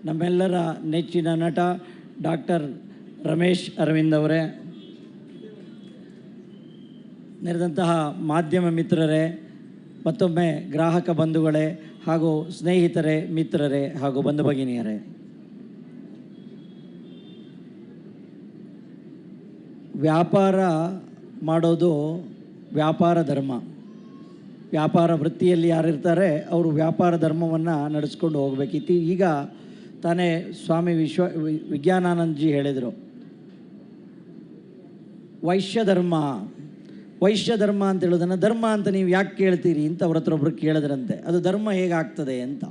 ನಮ್ಮೆಲ್ಲರ ನೆಚ್ಚಿನ ನಟ ಡಾಕ್ಟರ್ ರಮೇಶ್ ಅರವಿಂದ್ ಅವರೇ, ನೆರೆದಂತಹ ಮಾಧ್ಯಮ ಮಿತ್ರರೇ, ಮತ್ತೊಮ್ಮೆ ಗ್ರಾಹಕ ಬಂಧುಗಳೇ ಹಾಗೂ ಸ್ನೇಹಿತರೇ, ಮಿತ್ರರೇ ಹಾಗೂ ಬಂಧು ಭಗಿನಿಯರೇ, ವ್ಯಾಪಾರ ಮಾಡೋದು ವ್ಯಾಪಾರ ಧರ್ಮ. ವ್ಯಾಪಾರ ವೃತ್ತಿಯಲ್ಲಿ ಯಾರಿರ್ತಾರೆ ಅವರು ವ್ಯಾಪಾರ ಧರ್ಮವನ್ನು ನಡೆಸ್ಕೊಂಡು ಹೋಗಬೇಕಿತ್ತು. ಈಗ ತಾನೇ ಸ್ವಾಮಿ ವಿಜ್ಞಾನಾನಂದಜಿ ಹೇಳಿದರು, ವೈಶ್ಯ ಧರ್ಮ ಅಂತ ಹೇಳೋದನ್ನು ಧರ್ಮ ಅಂತ ನೀವು ಯಾಕೆ ಕೇಳ್ತೀರಿ ಅಂತ ಅವ್ರ ಹತ್ರ ಒಬ್ರು ಕೇಳಿದ್ರಂತೆ. ಅದು ಧರ್ಮ ಹೇಗಾಗ್ತದೆ ಅಂತ.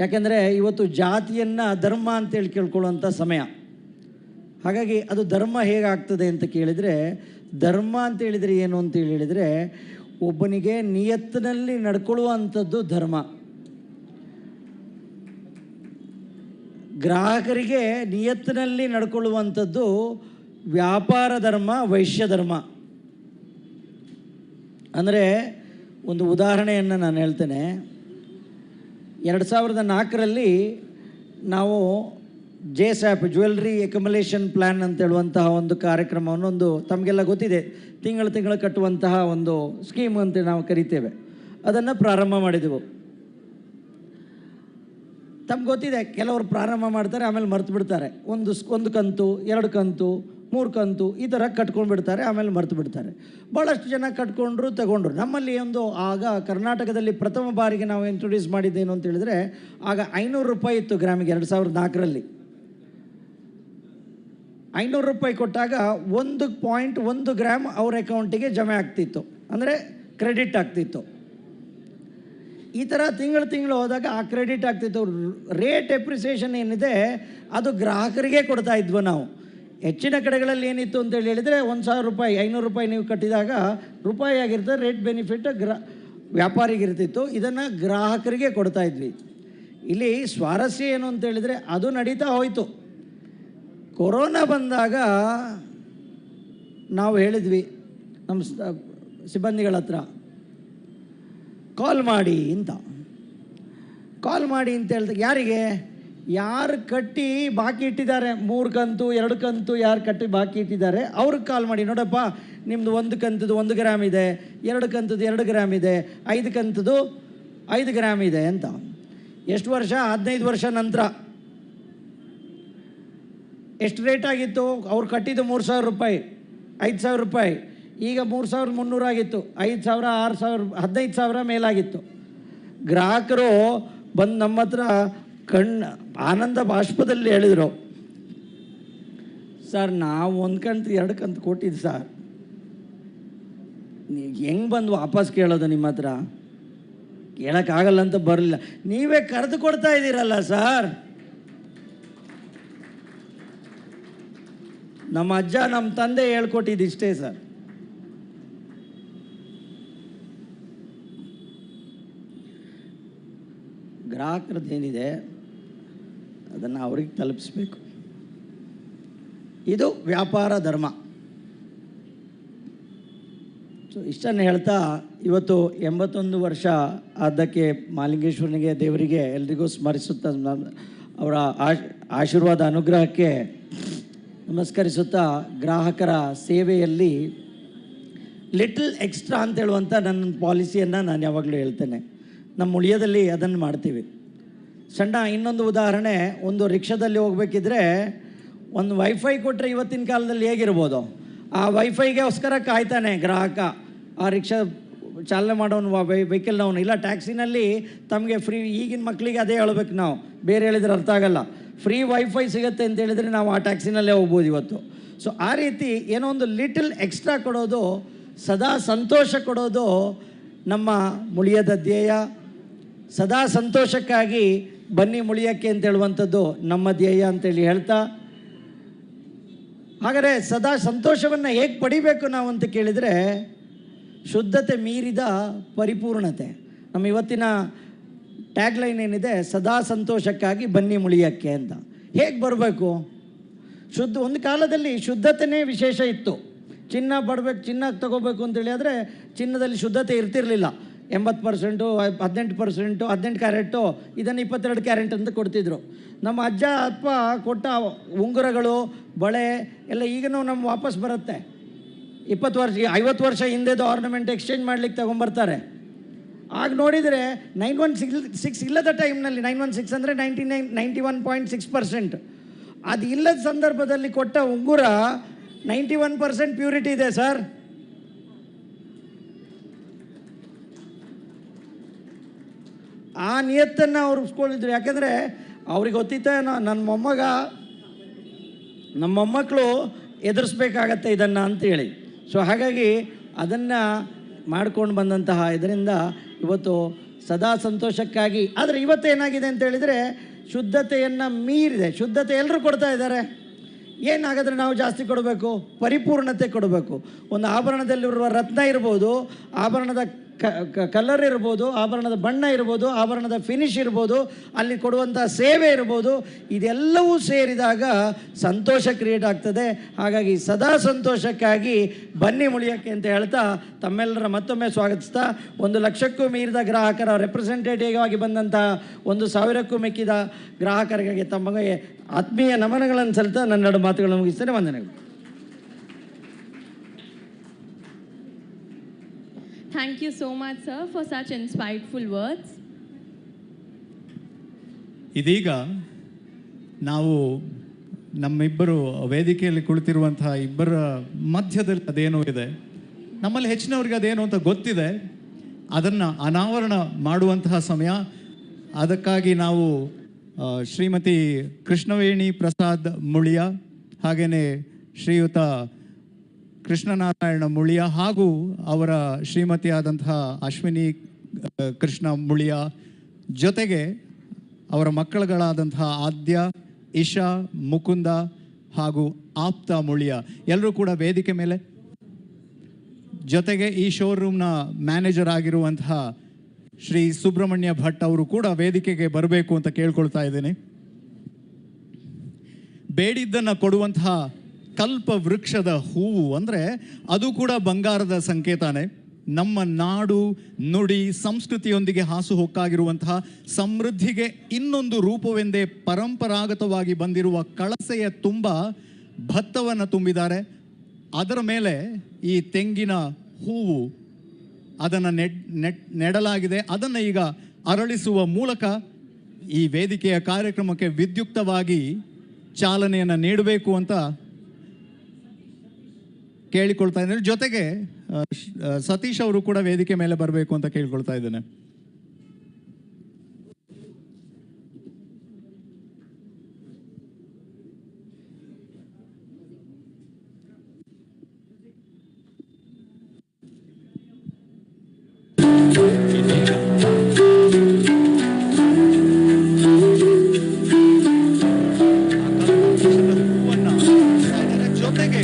ಯಾಕೆಂದರೆ ಇವತ್ತು ಜಾತಿಯನ್ನು ಧರ್ಮ ಅಂತೇಳಿ ಕೇಳ್ಕೊಳ್ಳುವಂಥ ಸಮಯ. ಹಾಗಾಗಿ ಅದು ಧರ್ಮ ಹೇಗಾಗ್ತದೆ ಅಂತ ಕೇಳಿದರೆ, ಧರ್ಮ ಅಂತ ಹೇಳಿದರೆ ಏನು ಅಂತ ಹೇಳಿದರೆ ಒಬ್ಬನಿಗೆ ನಿಯತ್ತಿನಲ್ಲಿ ನಡ್ಕೊಳ್ಳುವಂಥದ್ದು ಧರ್ಮ. ಗ್ರಾಹಕರಿಗೆ ನಿಯತ್ತಿನಲ್ಲಿ ನಡ್ಕೊಳ್ಳುವಂಥದ್ದು ವ್ಯಾಪಾರ ಧರ್ಮ, ವೈಶ್ಯ ಧರ್ಮ. ಅಂದರೆ ಒಂದು ಉದಾಹರಣೆಯನ್ನು ನಾನು ಹೇಳ್ತೇನೆ. 2004ರಲ್ಲಿ ನಾವು JSAP ಜ್ಯುವೆಲ್ರಿ ಅಕ್ಯುಮುಲೇಷನ್ ಪ್ಲ್ಯಾನ್ ಅಂತ ಹೇಳುವಂತಹ ಒಂದು ಕಾರ್ಯಕ್ರಮವನ್ನು, ಒಂದು ತಮಗೆಲ್ಲ ಗೊತ್ತಿದೆ, ತಿಂಗಳು ಕಟ್ಟುವಂತಹ ಒಂದು ಸ್ಕೀಮ್ ಅಂತ ನಾವು ಕರಿತೇವೆ, ಅದನ್ನು ಪ್ರಾರಂಭ ಮಾಡಿದೆವು. ತಮ್ಗೆ ಗೊತ್ತಿದೆ, ಕೆಲವರು ಪ್ರಾರಂಭ ಮಾಡ್ತಾರೆ, ಆಮೇಲೆ ಮರ್ತು ಬಿಡ್ತಾರೆ. ಒಂದು ಕಂತು, 2 ಕಂತು, 3 ಕಂತು ಈ ಥರ ಕಟ್ಕೊಂಡು ಬಿಡ್ತಾರೆ, ಆಮೇಲೆ ಮರ್ತು ಬಿಡ್ತಾರೆ. ಭಾಳಷ್ಟು ಜನ ಕಟ್ಕೊಂಡ್ರು, ತಗೊಂಡ್ರು. ನಮ್ಮಲ್ಲಿ ಆಗ ಕರ್ನಾಟಕದಲ್ಲಿ ಪ್ರಥಮ ಬಾರಿಗೆ ನಾವು ಇಂಟ್ರೊಡ್ಯೂಸ್ ಮಾಡಿದ್ದೇನು ಅಂತ ಹೇಳಿದ್ರೆ, ಆಗ 500 ರೂಪಾಯಿ ಇತ್ತು ಗ್ರಾಮಿಗೆ. 2004ರಲ್ಲಿ 500 ರೂಪಾಯಿ ಕೊಟ್ಟಾಗ 1.1 ಗ್ರಾಮ್ ಅವ್ರ ಅಕೌಂಟಿಗೆ ಜಮೆ ಆಗ್ತಿತ್ತು, ಅಂದರೆ ಕ್ರೆಡಿಟ್ ಆಗ್ತಿತ್ತು. ಈ ಥರ ತಿಂಗಳು ಹೋದಾಗ ಆ ಕ್ರೆಡಿಟ್ ಆಗ್ತಿತ್ತು. ರೇಟ್ ಎಪ್ರಿಸಿಯೇಷನ್ ಏನಿದೆ ಅದು ಗ್ರಾಹಕರಿಗೆ ಕೊಡ್ತಾ ಇದ್ವು ನಾವು. ಹೆಚ್ಚಿನ ಕಡೆಗಳಲ್ಲಿ ಏನಿತ್ತು ಅಂತೇಳಿ ಹೇಳಿದರೆ 1,000 ರೂಪಾಯಿ 500 ರೂಪಾಯಿ ನೀವು ಕಟ್ಟಿದಾಗ ರೂಪಾಯಿ ಆಗಿರ್ತದೆ, ರೇಟ್ ಬೆನಿಫಿಟ್ ವ್ಯಾಪಾರಿಗಿರ್ತಿತ್ತು. ಇದನ್ನು ಗ್ರಾಹಕರಿಗೆ ಕೊಡ್ತಾ ಇದ್ವಿ. ಇಲ್ಲಿ ಸ್ವಾರಸ್ಯ ಏನು ಅಂತ ಹೇಳಿದರೆ ಅದು ನಡೀತಾ ಹೋಯಿತು. ಕೊರೋನಾ ಬಂದಾಗ ನಾವು ಹೇಳಿದ್ವಿ ನಮ್ಮ ಸಿಬ್ಬಂದಿಗಳ ಹತ್ರ, ಕಾಲ್ ಮಾಡಿ ಅಂತ ಹೇಳಿದಾಗ ಯಾರಿಗೆ ಯಾರು ಕಟ್ಟಿ ಬಾಕಿ ಇಟ್ಟಿದ್ದಾರೆ, 3 ಕಂತು 2 ಕಂತು ಯಾರು ಕಟ್ಟಿ ಬಾಕಿ ಇಟ್ಟಿದ್ದಾರೆ ಅವ್ರಿಗೆ ಕಾಲ್ ಮಾಡಿ, ನೋಡಪ್ಪ ನಿಮ್ಮದು 1 ಕಂತದ್ದು 1 ಗ್ರಾಮ್ ಇದೆ, 2 ಕಂತದ್ದು 2 ಗ್ರಾಮ್ ಇದೆ, 5 ಕಂತದ್ದು 5 ಗ್ರಾಮ್ ಇದೆ ಅಂತ. ಎಷ್ಟು ವರ್ಷ? 15 ವರ್ಷ ನಂತರ ಎಷ್ಟು ರೇಟ್ ಆಗಿತ್ತು? ಅವ್ರು ಕಟ್ಟಿದ್ದು 3,000 ರೂಪಾಯಿ, 5,000 ರೂಪಾಯಿ. ಈಗ 3,300 ಆಗಿತ್ತು, 5,000, 6,000, 15,000 ಮೇಲಾಗಿತ್ತು. ಗ್ರಾಹಕರು ಬಂದು ನಮ್ಮ ಹತ್ರ ಆನಂದ ಬಾಷ್ಪದಲ್ಲಿ ಹೇಳಿದರು, ಸರ್ ನಾವು 1 ಕಂತು 2 ಕಂತು ಕೊಟ್ಟಿದ್ದು ಸರ್, ಹೆಂಗೆ ಬಂದು ವಾಪಸ್ ಕೇಳೋದು ನಿಮ್ಮ ಹತ್ರ? ಕೇಳೋಕ್ಕಾಗಲ್ಲ ಅಂತ ಬರಲಿಲ್ಲ, ನೀವೇ ಕರೆದು ಕೊಡ್ತಾ ಇದ್ದೀರಲ್ಲ ಸರ್. ನಮ್ಮ ಅಜ್ಜ ನಮ್ಮ ತಂದೆ ಹೇಳ್ಕೊಟ್ಟಿದ್ದು ಇಷ್ಟೇ ಸರ್. ಗ್ರಾಹಕರದ್ದೇನಿದೆ ಅದನ್ನು ಅವ್ರಿಗೆ ತಲುಪಿಸ್ಬೇಕು. ಇದು ವ್ಯಾಪಾರ ಧರ್ಮ. ಸೊ ಇಷ್ಟನ್ನು ಹೇಳ್ತಾ, ಇವತ್ತು 81 ವರ್ಷ ಅದಕ್ಕೆ ಮಾಲಿಂಗೇಶ್ವರನಿಗೆ, ದೇವರಿಗೆ ಎಲ್ರಿಗೂ ಸ್ಮರಿಸುತ್ತಾ, ಅವರ ಆಶೀರ್ವಾದ ಅನುಗ್ರಹಕ್ಕೆ ನಮಸ್ಕರಿಸುತ್ತಾ, ಗ್ರಾಹಕರ ಸೇವೆಯಲ್ಲಿ ಲಿಟಲ್ ಎಕ್ಸ್ಟ್ರಾ ಅಂತ ಹೇಳುವಂಥ ನನ್ನ ಪಾಲಿಸಿಯನ್ನು ನಾನು ಯಾವಾಗಲೂ ಹೇಳ್ತೇನೆ. ನಮ್ಮ ಉಳಿಯದಲ್ಲಿ ಅದನ್ನು ಮಾಡ್ತೀವಿ. ಸಣ್ಣ ಇನ್ನೊಂದು ಉದಾಹರಣೆ, ಒಂದು ರಿಕ್ಷಾದಲ್ಲಿ ಹೋಗಬೇಕಿದ್ರೆ ಒಂದು ವೈಫೈ ಕೊಟ್ಟರೆ ಇವತ್ತಿನ ಕಾಲದಲ್ಲಿ ಹೇಗಿರ್ಬೋದು? ಆ ವೈಫೈಗೋಸ್ಕರ ಕಾಯ್ತಾನೆ ಗ್ರಾಹಕ. ಆ ರಿಕ್ಷಾ ಚಾಲನೆ ಮಾಡೋನು, ವೆಹಿಕಲ್ನವನು. ಇಲ್ಲ ಟ್ಯಾಕ್ಸಿನಲ್ಲಿ ತಮಗೆ ಫ್ರೀ, ಈಗಿನ ಮಕ್ಕಳಿಗೆ ಅದೇ ಹೇಳ್ಬೇಕು ನಾವು, ಬೇರೆ ಹೇಳಿದ್ರೆ ಅರ್ಥ ಆಗಲ್ಲ. ಫ್ರೀ ವೈಫೈ ಸಿಗುತ್ತೆ ಅಂತ ಹೇಳಿದರೆ ನಾವು ಆ ಟ್ಯಾಕ್ಸಿನಲ್ಲೇ ಹೋಗ್ಬೋದು ಇವತ್ತು. ಸೊ ಆ ರೀತಿ ಏನೋ ಒಂದು ಲಿಟಲ್ ಎಕ್ಸ್ಟ್ರಾ ಕೊಡೋದು, ಸದಾ ಸಂತೋಷ ಕೊಡೋದು ನಮ್ಮ ಮುಳಿಯದ ಧ್ಯೇಯ. ಸದಾ ಸಂತೋಷಕ್ಕಾಗಿ ಬನ್ನಿ ಮುಳಿಯಕ್ಕೆ ಅಂತ ಹೇಳುವಂಥದ್ದು ನಮ್ಮ ಧ್ಯೇಯ ಅಂತೇಳಿ ಹೇಳ್ತಾ, ಹಾಗಾದರೆ ಸದಾ ಸಂತೋಷವನ್ನು ಹೇಗೆ ಪಡಿಬೇಕು ನಾವು ಅಂತ ಕೇಳಿದರೆ, ಶುದ್ಧತೆ ಮೀರಿದ ಪರಿಪೂರ್ಣತೆ. ನಮ್ಮ ಇವತ್ತಿನ ಟ್ಯಾಗ್ಲೈನ್ ಏನಿದೆ, ಸದಾ ಸಂತೋಷಕ್ಕಾಗಿ ಬನ್ನಿ ಮುಳಿಯಕ್ಕೆ ಅಂತ. ಹೇಗೆ ಬರಬೇಕು? ಒಂದು ಕಾಲದಲ್ಲಿ ಶುದ್ಧತೆಯೇ ವಿಶೇಷ ಇತ್ತು. ಚಿನ್ನ ಚಿನ್ನ ತಗೋಬೇಕು ಅಂತೇಳಿ ಆದರೆ ಚಿನ್ನದಲ್ಲಿ ಶುದ್ಧತೆ ಇರ್ತಿರಲಿಲ್ಲ. 80%, 18%, 18 ಕ್ಯಾರೆಟು, ಇದನ್ನು 22 ಕ್ಯಾರೆಟ್ ಅಂತ ಕೊಡ್ತಿದ್ರು. ನಮ್ಮ ಅಜ್ಜ ಅಪ್ಪ ಕೊಟ್ಟ ಉಂಗುರಗಳು, ಬಳೆ ಎಲ್ಲ ಈಗನೂ ನಮ್ಮ ವಾಪಸ್ ಬರುತ್ತೆ. 20 ವರ್ಷ 50 ವರ್ಷ ಹಿಂದೆದು ಆರ್ನಮೆಂಟ್ ಎಕ್ಸ್ಚೇಂಜ್ ಮಾಡ್ಲಿಕ್ಕೆ ತಗೊಂಬರ್ತಾರೆ. ಆಗ ನೋಡಿದರೆ 916 ಇಲ್ಲದ ಟೈಮ್ನಲ್ಲಿ, 916 ಅಂದರೆ 91.6%. ಅದು ಇಲ್ಲದ ಸಂದರ್ಭದಲ್ಲಿ ಕೊಟ್ಟ ಉಂಗುರ 91% ಪ್ಯೂರಿಟಿ ಇದೆ ಸರ್. ಆ ನಿಯತ್ತನ್ನು ಅವ್ರು ಉಳಿಸ್ಕೊಂಡಿದ್ರು. ಯಾಕೆಂದರೆ ಅವ್ರಿಗೆ ಗೊತ್ತಿತ್ತ ನಮ್ಮ ಮೊಮ್ಮಕ್ಕಳು ಎದುರಿಸ್ಬೇಕಾಗತ್ತೆ ಇದನ್ನು ಅಂತೇಳಿ. ಸೊ ಹಾಗಾಗಿ ಅದನ್ನು ಮಾಡ್ಕೊಂಡು ಬಂದಂತಹ ಇದರಿಂದ ಇವತ್ತು ಸದಾ ಸಂತೋಷಕ್ಕಾಗಿ. ಆದರೆ ಇವತ್ತೇನಾಗಿದೆ ಅಂತ ಹೇಳಿದರೆ ಶುದ್ಧತೆಯನ್ನು ಮೀರಿದೆ. ಶುದ್ಧತೆ ಎಲ್ಲರೂ ಕೊಡ್ತಾ ಇದ್ದಾರೆ. ಏನಾಗಾದರೆ ನಾವು ಜಾಸ್ತಿ ಕೊಡಬೇಕು, ಪರಿಪೂರ್ಣತೆ ಕೊಡಬೇಕು. ಒಂದು ಆಭರಣದಲ್ಲಿರುವ ರತ್ನ ಇರ್ಬೋದು, ಆಭರಣದ ಕಲರ್ ಇರ್ಬೋದು, ಆಭರಣದ ಬಣ್ಣ ಇರ್ಬೋದು, ಆಭರಣದ ಫಿನಿಶ್ ಇರ್ಬೋದು, ಅಲ್ಲಿ ಕೊಡುವಂಥ ಸೇವೆ ಇರ್ಬೋದು, ಇದೆಲ್ಲವೂ ಸೇರಿದಾಗ ಸಂತೋಷ ಕ್ರಿಯೇಟ್ ಆಗ್ತದೆ. ಹಾಗಾಗಿ ಸದಾ ಸಂತೋಷಕ್ಕಾಗಿ ಬನ್ನಿ ಮುಳಿಯೋಕ್ಕೆ ಅಂತ ಹೇಳ್ತಾ ತಮ್ಮೆಲ್ಲರ ಮತ್ತೊಮ್ಮೆ ಸ್ವಾಗತಿಸ್ತಾ, 1,00,000ಕ್ಕೂ ಮೀರಿದ ಗ್ರಾಹಕರ ರೆಪ್ರೆಸೆಂಟೇಟಿವ್ ಆಗಿ ಬಂದಂಥ 1,000ಕ್ಕೂ ಮಿಕ್ಕಿದ ಗ್ರಾಹಕರಿಗೆ ತಮಗೆ ಆತ್ಮೀಯ ನಮನಗಳನ್ನು ಸಲ್ಲಿಸ್ತಾ ನನ್ನ 2 ಮಾತುಗಳನ್ನು ಮುಗಿಸ್ತೇನೆ. ವಂದನೆಗಳು. Thank you so much, sir, for such insightful words. ಇದೀಗ ನಾವು ನಮ್ಮಿಬ್ಬರು ವೇದಿಕೆಯಲ್ಲಿ ಕುಳಿತಿರುವಂತಹ ಇಬ್ಬರ ಮಧ್ಯದಲ್ಲಿ ಅದೇನೋ ಇದೆ. ನಮ್ಮಲ್ಲಿ ಹೆಚ್ಚಿನವ್ರಿಗೆ ಅದೇನು ಅಂತ ಗೊತ್ತಿದೆ. ಅದನ್ನು ಅನಾವರಣ ಮಾಡುವಂತಹ ಸಮಯ. ಅದಕ್ಕಾಗಿ ನಾವು ಶ್ರೀಮತಿ ಕೃಷ್ಣವೇಣಿ ಪ್ರಸಾದ್ ಮುಳಿಯ, ಹಾಗೆಯೇ ಶ್ರೀಯುತ ಕೃಷ್ಣನಾರಾಯಣ ಮುಳಿಯ ಹಾಗೂ ಅವರ ಶ್ರೀಮತಿಯಾದಂತಹ ಅಶ್ವಿನಿ ಕೃಷ್ಣ ಮುಳಿಯ ಜೊತೆಗೆ ಅವರ ಮಕ್ಕಳುಗಳಾದಂತಹ ಆದ್ಯ, ಇಶಾ, ಮುಕುಂದ ಹಾಗೂ ಆಪ್ತ ಮುಳಿಯ ಎಲ್ಲರೂ ಕೂಡ ವೇದಿಕೆ ಮೇಲೆ. ಜೊತೆಗೆ ಈ ಶೋರೂಮ್ನ ಮ್ಯಾನೇಜರ್ ಆಗಿರುವಂತಹ ಶ್ರೀ ಸುಬ್ರಹ್ಮಣ್ಯ ಭಟ್ ಅವರು ಕೂಡ ವೇದಿಕೆಗೆ ಬರಬೇಕು ಅಂತ ಕೇಳ್ಕೊಳ್ತಾ ಇದ್ದೀನಿ. ಬೇಡಿದ್ದನ್ನು ಕೊಡುವಂತಹ ಕಲ್ಪ ವೃಕ್ಷದ ಹೂವು ಅಂದರೆ ಅದು ಕೂಡ ಬಂಗಾರದ ಸಂಕೇತನೇ. ನಮ್ಮ ನಾಡು ನುಡಿ ಸಂಸ್ಕೃತಿಯೊಂದಿಗೆ ಹಾಸುಹೊಕ್ಕಾಗಿರುವಂತಹ ಸಮೃದ್ಧಿಗೆ ಇನ್ನೊಂದು ರೂಪವೆಂದೇ ಪರಂಪರಾಗತವಾಗಿ ಬಂದಿರುವ ಕಳಸೆಯ ತುಂಬ ಭತ್ತವನ್ನು ತುಂಬಿದ್ದಾರೆ. ಅದರ ಮೇಲೆ ಈ ತೆಂಗಿನ ಹೂವು ಅದನ್ನು ನೆಡಲಾಗಿದೆ. ಅದನ್ನು ಈಗ ಅರಳಿಸುವ ಮೂಲಕ ಈ ವೇದಿಕೆಯ ಕಾರ್ಯಕ್ರಮಕ್ಕೆ ವಿದ್ಯುಕ್ತವಾಗಿ ಚಾಲನೆಯನ್ನು ನೀಡಬೇಕು ಅಂತ ಕೇಳಿಕೊಳ್ತಾ ಇದ್ದೇನೆ. ಜೊತೆಗೆ ಸತೀಶ್ ಅವರು ಕೂಡ ವೇದಿಕೆ ಮೇಲೆ ಬರಬೇಕು ಅಂತ ಕೇಳಿಕೊಳ್ತಾ ಇದ್ದೇನೆ. ಜೊತೆಗೆ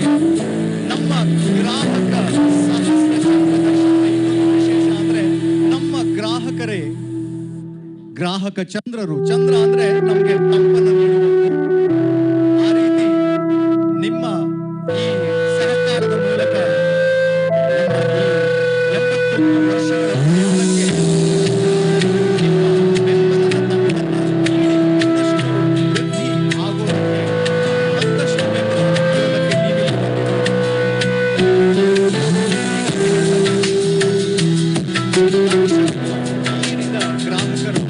ನಮ್ಮ ಗ್ರಾಹಕ ವಿಶೇಷ ಅಂದ್ರೆ ನಮ್ಮ ಗ್ರಾಹಕರೇ ಗ್ರಾಹಕ ಚಂದ್ರರು. ಚಂದ್ರ ಅಂದ್ರೆ ನಮಗೆ ತಂಪನ್ನು ನೀಡುವ. ಆ ರೀತಿ ನಿಮ್ಮ ಈ ಸಹಕಾರದ ಮೂಲಕ ನಮ್ಮ ಈ 70 ವರ್ಷಗಳ ಜೀವನಕ್ಕೆ ನಿಮ್ಮ ಬೆಂಬಲದ ತಂಪನ್ನು ನೀಡಿ ಇನ್ನಷ್ಟು ವೃದ್ಧಿ ಆಗೋದಕ್ಕೆ ಮತ್ತಷ್ಟು ಬೆಂಬಲ ನೀಡೋದಕ್ಕೆ ನೀವಿಲ್ಲಿ ನೀಡಿದ ಗ್ರಾಹಕರು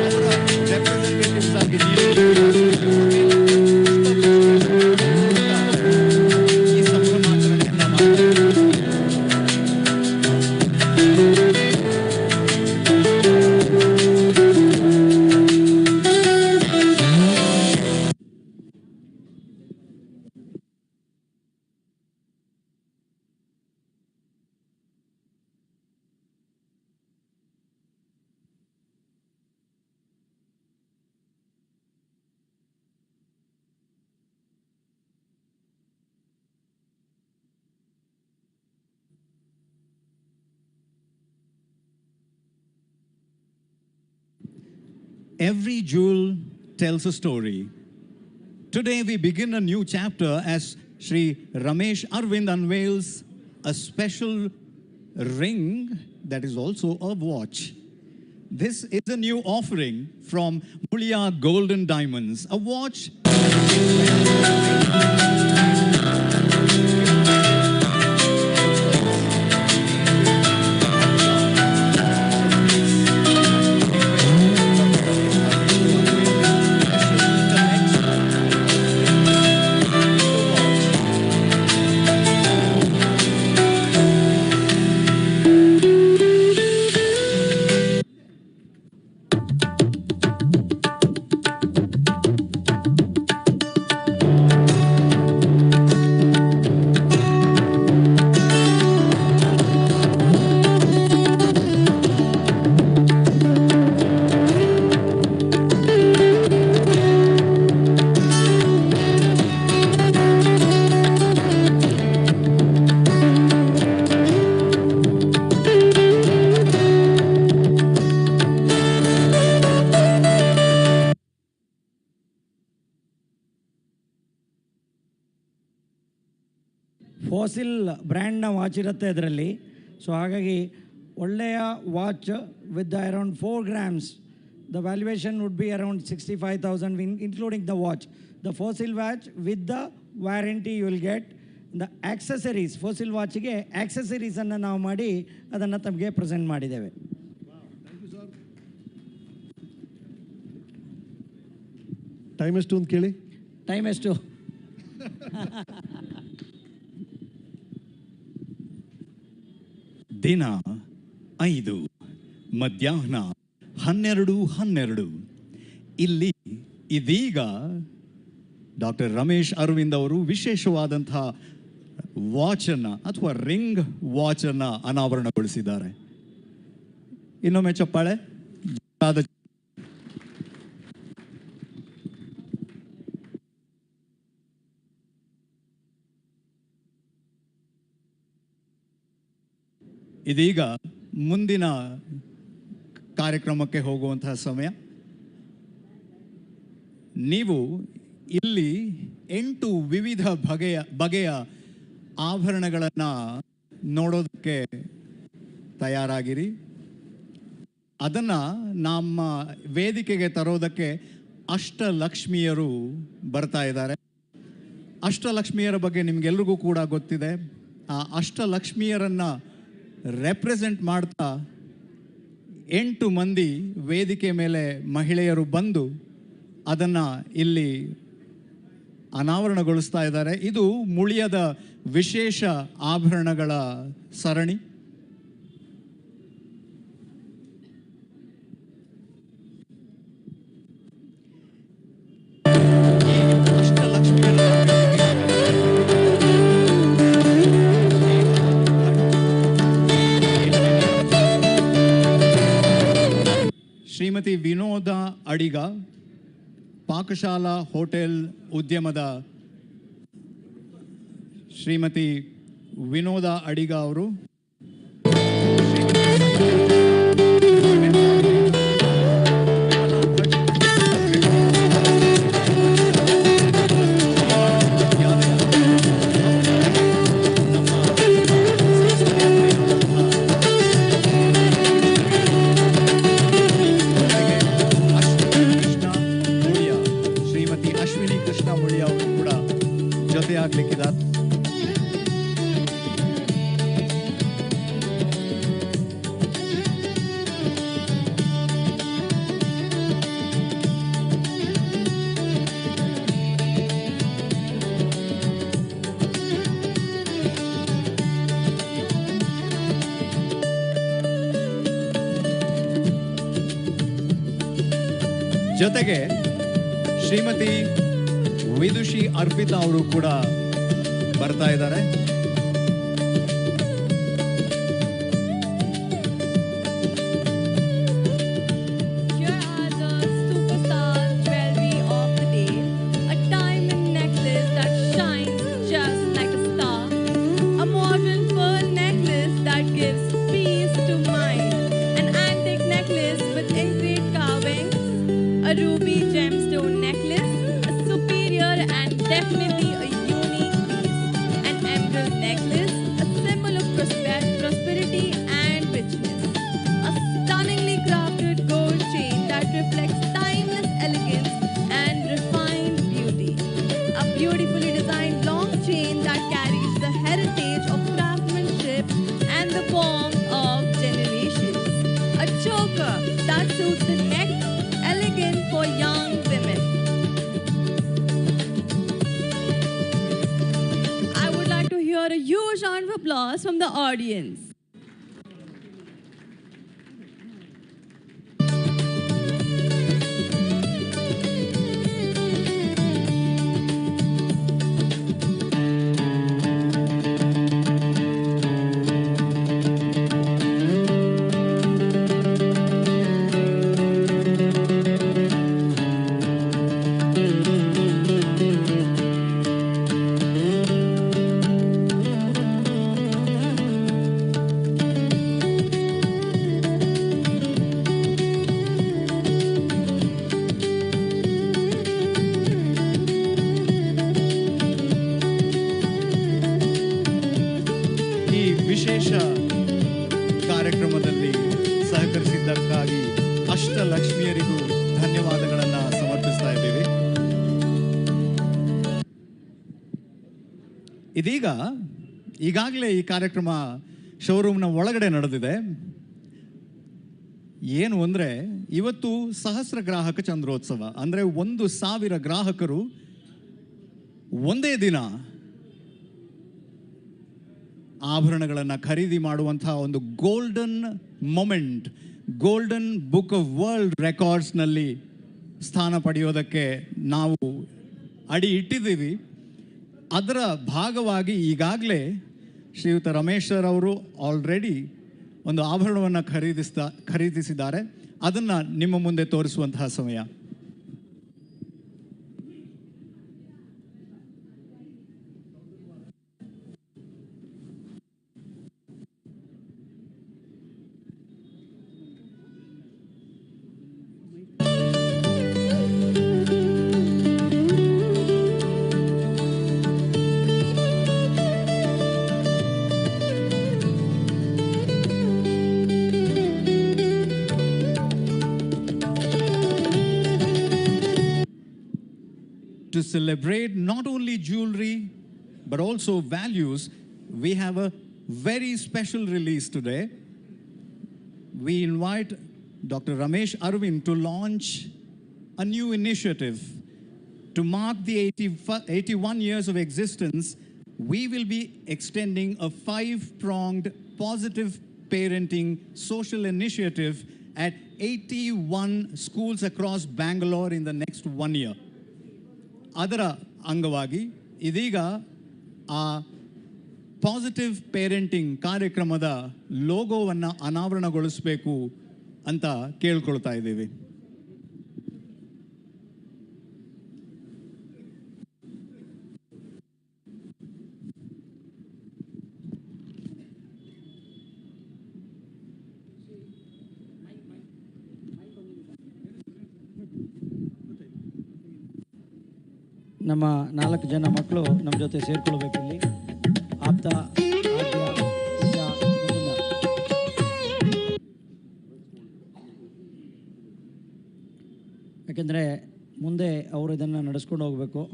ಅವರ ರೆಪ್ರೆಸೆಂಟೇಟಿವ್ಸ್ ಆಗಿ ಈ ಸಂಭ್ರಮಾಚರಣೆಯನ್ನ ಮಾಡ್ತಾರೆ. Every jewel tells a story. Today we begin a new chapter as Sri Ramesh Arvind unveils a special ring that is also a watch. This is a new offering from Mulia Gold and Diamonds, a watch fossil ಬ್ರ್ಯಾಂಡ್ನ watch ಇರುತ್ತೆ ಅದರಲ್ಲಿ. So ಹಾಗಾಗಿ ಒಳ್ಳೆಯ watch with around 4 grams. The valuation would be around 65,000 including the watch. The fossil watch with the warranty you will get. The accessories, fossil watchಗೆ ಆಕ್ಸೆಸರೀಸನ್ನು ನಾವು ಮಾಡಿ ಅದನ್ನು ತಮಗೆ present ಮಾಡಿದ್ದೇವೆ. ಟೈಮ್ ಎಷ್ಟು ಅಂತ ಕೇಳಿ. ಟೈಮ್ ಎಷ್ಟು? ದಿನ 5 ಮಧ್ಯಾಹ್ನ 12:12 ಇಲ್ಲಿ ಇದೀಗ ಡಾಕ್ಟರ್ ರಮೇಶ್ ಅರವಿಂದ್ ಅವರು ವಿಶೇಷವಾದಂತಹ ವಾಚನ್ನು ಅಥವಾ ರಿಂಗ್ ವಾಚನ್ನು ಅನಾವರಣಗೊಳಿಸಿದ್ದಾರೆ. ಇನ್ನೊಮ್ಮೆ ಚಪ್ಪಾಳೆ. ಇದೀಗ ಮುಂದಿನ ಕಾರ್ಯಕ್ರಮಕ್ಕೆ ಹೋಗುವಂತಹ ಸಮಯ. ನೀವು ಇಲ್ಲಿ 8 ವಿವಿಧ ಬಗೆಯ ಆಭರಣಗಳನ್ನು ನೋಡೋದಕ್ಕೆ ತಯಾರಾಗಿರಿ. ಅದನ್ನು ನಮ್ಮ ವೇದಿಕೆಗೆ ತರೋದಕ್ಕೆ ಅಷ್ಟಲಕ್ಷ್ಮಿಯರು ಬರ್ತಾ ಇದ್ದಾರೆ. ಅಷ್ಟಲಕ್ಷ್ಮಿಯರ ಬಗ್ಗೆ ನಿಮಗೆಲ್ರಿಗೂ ಕೂಡ ಗೊತ್ತಿದೆ. ಆ ಅಷ್ಟಲಕ್ಷ್ಮಿಯರನ್ನು ರೆಪ್ರೆಸೆಂಟ್ ಮಾಡ್ತಾ 8 ಮಂದಿ ವೇದಿಕೆ ಮೇಲೆ ಮಹಿಳೆಯರು ಬಂದು ಅದನ್ನು ಇಲ್ಲಿ ಅನಾವರಣಗೊಳಿಸ್ತಾ ಇದ್ದಾರೆ. ಇದು ಮುಳಿಯದ ವಿಶೇಷ ಆಭರಣಗಳ ಸರಣಿ. ಶ್ರೀಮತಿ ವಿನೋದ ಅಡಿಗ, ಪಾಕಶಾಲಾ ಹೋಟೆಲ್ ಉದ್ಯಮದ ಶ್ರೀಮತಿ ವಿನೋದ ಅಡಿಗ ಅವರು ಜೊತೆಯಾಗಲಿಕ್ಕಿದ್ದಾರೆ. ಜೊತೆಗೆ ಶ್ರೀಮತಿ ವಿದುಷಿ ಅರ್ಪಿತಾ ಅವರು ಕೂಡ ಬರ್ತಾ ಇದ್ದಾರೆ. A huge round of applause from the audience. ವಿಶೇಷ ಕಾರ್ಯಕ್ರಮದಲ್ಲಿ ಸಹಕರಿಸಿದ್ದಕ್ಕಾಗಿ ಅಷ್ಟಲಕ್ಷ್ಮಿಯರಿಗೂ ಧನ್ಯವಾದಗಳನ್ನು ಸಮರ್ಪಿಸ್ತಾ ಇದ್ದೀವಿ. ಇದೀಗ ಈಗಾಗಲೇ ಈ ಕಾರ್ಯಕ್ರಮ ಶೋರೂಮ್ನ ಒಳಗಡೆ ನಡೆದಿದೆ. ಏನು ಅಂದರೆ ಇವತ್ತು ಸಹಸ್ರ ಗ್ರಾಹಕ ಚಂದ್ರೋತ್ಸವ, ಅಂದರೆ 1,000 ಗ್ರಾಹಕರು ಒಂದೇ ದಿನ ಆಭರಣಗಳನ್ನು ಖರೀದಿ ಮಾಡುವಂತಹ ಒಂದು golden moment, golden book of world ರೆಕಾರ್ಡ್ಸ್ನಲ್ಲಿ ಸ್ಥಾನ ಪಡೆಯೋದಕ್ಕೆ ನಾವು ಅಡಿ ಇಟ್ಟಿದ್ದೀವಿ. ಅದರ ಭಾಗವಾಗಿ ಈಗಾಗಲೇ ಶ್ರೀಯುತ ರಮೇಶ್ ಸರ್ ಅವರು ಆಲ್ರೆಡಿ ಒಂದು ಆಭರಣವನ್ನು ಖರೀದಿಸಿದ್ದಾರೆ. ಅದನ್ನು ನಿಮ್ಮ ಮುಂದೆ ತೋರಿಸುವಂತಹ ಸಮಯ. To celebrate not only jewelry but also values, we have a very special release today. We invite Dr. Ramesh Arvind to launch a new initiative. To mark the 81 years of existence, we will be extending a 5-pronged positive parenting social initiative at 81 schools across Bangalore in the next 1 year. ಅದರ ಅಂಗವಾಗಿ ಇದೀಗ ಆ positive parenting ಕಾರ್ಯಕ್ರಮದ ಲೋಗೋವನ್ನು ಅನಾವರಣಗೊಳಿಸಬೇಕು ಅಂತ ಕೇಳ್ಕೊಳ್ತಾ ಇದ್ದೀವಿ. ನಮ್ಮ 4 ಜನ ಮಕ್ಕಳು ನಮ್ಮ ಜೊತೆ ಸೇರ್ಕೊಳ್ಬೇಕು. ಇಲ್ಲಿ ಆಪ್ತ, ಆದ್ಯ, ಪೂಜಾ, ಮುಕುಂದ. ಯಾಕೆಂದರೆ ಮುಂದೆ ಅವರು ಇದನ್ನು ನಡೆಸ್ಕೊಂಡು ಹೋಗಬೇಕು.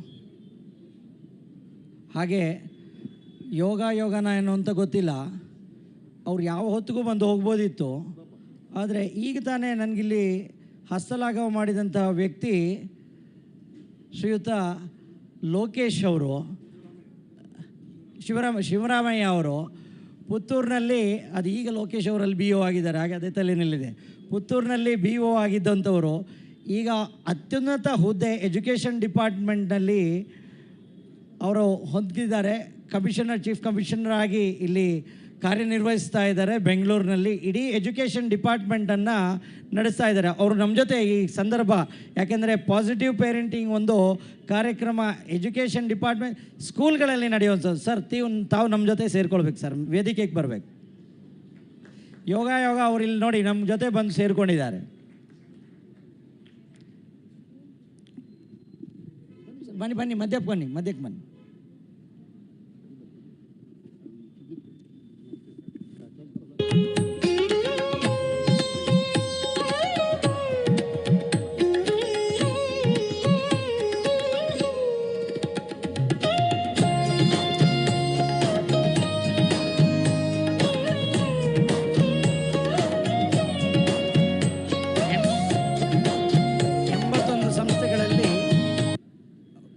ಹಾಗೆ ಯೋಗನ ಏನು ಅಂತ ಗೊತ್ತಿಲ್ಲ, ಅವ್ರು ಯಾವ ಹೊತ್ತಿಗೂ ಬಂದು ಹೋಗ್ಬೋದಿತ್ತು. ಆದರೆ ಈಗ ತಾನೇ ನನಗಿಲ್ಲಿ ಹಸ್ತಲಾಘವ ಮಾಡಿದಂತಹ ವ್ಯಕ್ತಿ ಶ್ರೀಯುತ ಲೋಕೇಶ್ ಅವರು, ಶಿವರಾಮಯ್ಯ ಅವರು ಪುತ್ತೂರಿನಲ್ಲಿ, ಅದು ಈಗ ಲೋಕೇಶ್ ಅವರಲ್ಲಿ BO ಆಗಿದ್ದಾರೆ, ಹಾಗೆ ಅದೇ ತಲೆಯಲ್ಲಿದೆ. ಪುತ್ತೂರಿನಲ್ಲಿ BO ಆಗಿದ್ದಂಥವರು ಈಗ ಅತ್ಯುನ್ನತ ಹುದ್ದೆ ಎಜುಕೇಷನ್ ಡಿಪಾರ್ಟ್ಮೆಂಟ್ನಲ್ಲಿ ಅವರು ಹೊಂದಿದ್ದಾರೆ. ಚೀಫ್ ಕಮಿಷನರ್ ಆಗಿ ಇಲ್ಲಿ ಕಾರ್ಯನಿರ್ವಹಿಸ್ತಾ ಇದ್ದಾರೆ ಬೆಂಗಳೂರಿನಲ್ಲಿ. ಇಡೀ ಎಜುಕೇಷನ್ ಡಿಪಾರ್ಟ್ಮೆಂಟನ್ನು ನಡೆಸ್ತಾ ಇದ್ದಾರೆ. ಅವರು ನಮ್ಮ ಜೊತೆ ಈ ಸಂದರ್ಭ, ಯಾಕೆಂದರೆ ಪಾಸಿಟಿವ್ ಪೇರೆಂಟಿಂಗ್ ಒಂದು ಕಾರ್ಯಕ್ರಮ ಎಜುಕೇಷನ್ ಡಿಪಾರ್ಟ್ಮೆಂಟ್ ಸ್ಕೂಲ್ಗಳಲ್ಲಿ ನಡೆಯುವಂಥದ್ದು. ಸರ್ ತಾವು ನಮ್ಮ ಜೊತೆ ಸೇರ್ಕೊಳ್ಬೇಕು ಸರ್, ವೇದಿಕೆಗೆ ಬರಬೇಕು. ಯೋಗ ಅವ್ರು ಇಲ್ಲಿ ನೋಡಿ ನಮ್ಮ ಜೊತೆ ಬಂದು ಸೇರ್ಕೊಂಡಿದ್ದಾರೆ. ಬನ್ನಿ ಮಧ್ಯಕ್ಕೆ ಬನ್ನಿ.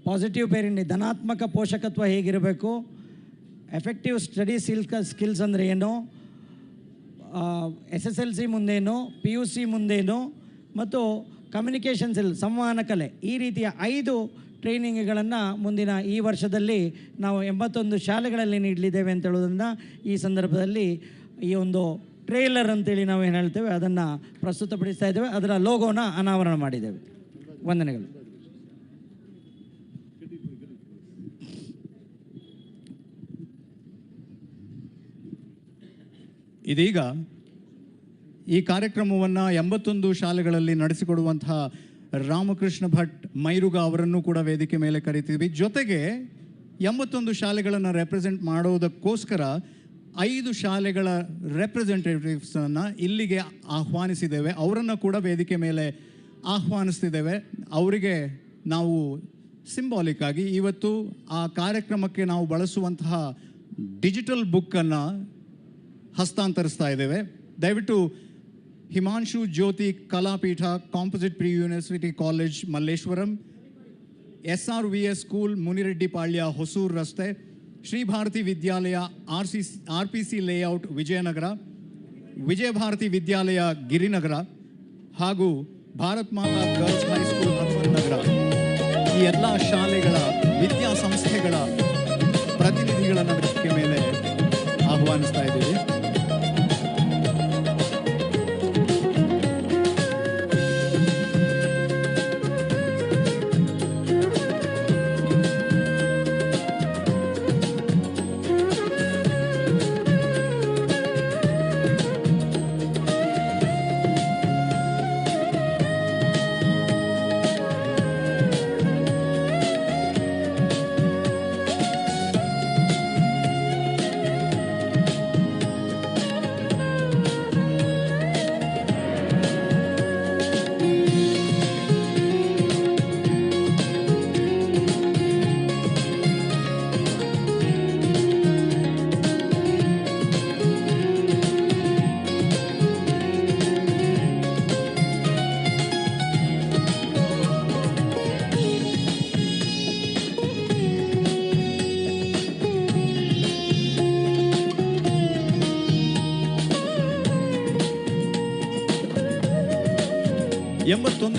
ಪಾಸಿಟಿವ್ ಪೇರೆಂಟಿಂಗ್, ಧನಾತ್ಮಕ ಪೋಷಕತ್ವ ಹೇಗಿರಬೇಕು, ಎಫೆಕ್ಟಿವ್ ಸ್ಟಡಿ ಸ್ಕಿಲ್ಸ್ ಅಂದರೆ ಏನು, SSLC ಮುಂದೇನು, PUC ಮುಂದೇನು, ಮತ್ತು ಕಮ್ಯುನಿಕೇಷನ್ ಸಂವಹನ ಕಲೆ, ಈ ರೀತಿಯ 5 ಟ್ರೈನಿಂಗ್ಗಳನ್ನು ಮುಂದಿನ ಈ ವರ್ಷದಲ್ಲಿ ನಾವು 81 ಶಾಲೆಗಳಲ್ಲಿ ನೀಡಲಿದ್ದೇವೆ ಅಂತ ಹೇಳೋದನ್ನು ಈ ಸಂದರ್ಭದಲ್ಲಿ ಈ ಒಂದು ಟ್ರೇಲರ್ ಅಂತೇಳಿ ನಾವು ಏನು ಹೇಳ್ತೇವೆ ಅದನ್ನು ಪ್ರಸ್ತುತಪಡಿಸ್ತಾ ಇದ್ದೇವೆ. ಅದರ ಲೋಗೋನ ಅನಾವರಣ ಮಾಡಿದ್ದೇವೆ. ವಂದನೆಗಳು. ಇದೀಗ ಈ ಕಾರ್ಯಕ್ರಮವನ್ನು 81 ಶಾಲೆಗಳಲ್ಲಿ ನಡೆಸಿಕೊಡುವಂತಹ ರಾಮಕೃಷ್ಣ ಭಟ್ ಮೈರುಗ ಅವರನ್ನು ಕೂಡ ವೇದಿಕೆ ಮೇಲೆ ಕರಿತೀವಿ. ಜೊತೆಗೆ 81 ಶಾಲೆಗಳನ್ನು ರೆಪ್ರೆಸೆಂಟ್ ಮಾಡೋದಕ್ಕೋಸ್ಕರ 5 ಶಾಲೆಗಳ ರೆಪ್ರೆಸೆಂಟೇಟಿವ್ಸನ್ನು ಇಲ್ಲಿಗೆ ಆಹ್ವಾನಿಸಿದ್ದೇವೆ. ಅವರನ್ನು ಕೂಡ ವೇದಿಕೆ ಮೇಲೆ ಆಹ್ವಾನಿಸ್ತಿದ್ದೇವೆ. ಅವರಿಗೆ ನಾವು ಸಿಂಬಾಲಿಕ್ ಆಗಿ ಇವತ್ತು ಆ ಕಾರ್ಯಕ್ರಮಕ್ಕೆ ನಾವು ಬಳಸುವಂತಹ ಡಿಜಿಟಲ್ ಬುಕ್ಕನ್ನು ಹಸ್ತಾಂತರಿಸ್ತಾ ಇದ್ದೇವೆ. ದಯವಿಟ್ಟು Himanshu Jyoti Kalapeetha, composite pre university college Malleshwaram, SRVS school Munireddypalya Hosur ರಸ್ತೆ, ಶ್ರೀ ಭಾರತಿ ವಿದ್ಯಾಲಯ RPC ಲೇಔಟ್ ವಿಜಯನಗರ, ವಿಜಯ ಭಾರತಿ ವಿದ್ಯಾಲಯ ಗಿರಿನಗರ ಹಾಗೂ ಭಾರತ್ ಮಾತಾ ಗರ್ಲ್ಸ್ ಹೈಸ್ಕೂಲ್ ಹನುಮಂತನಗರ, ಈ ಎಲ್ಲ ಶಾಲೆಗಳ ವಿದ್ಯಾಸಂಸ್ಥೆಗಳ ಪ್ರತಿನಿಧಿಗಳನ್ನು ವೇದಿಕೆ ಮೇಲೆ ಆಹ್ವಾನಿಸ್ತಾ ಇದ್ದೀವಿ.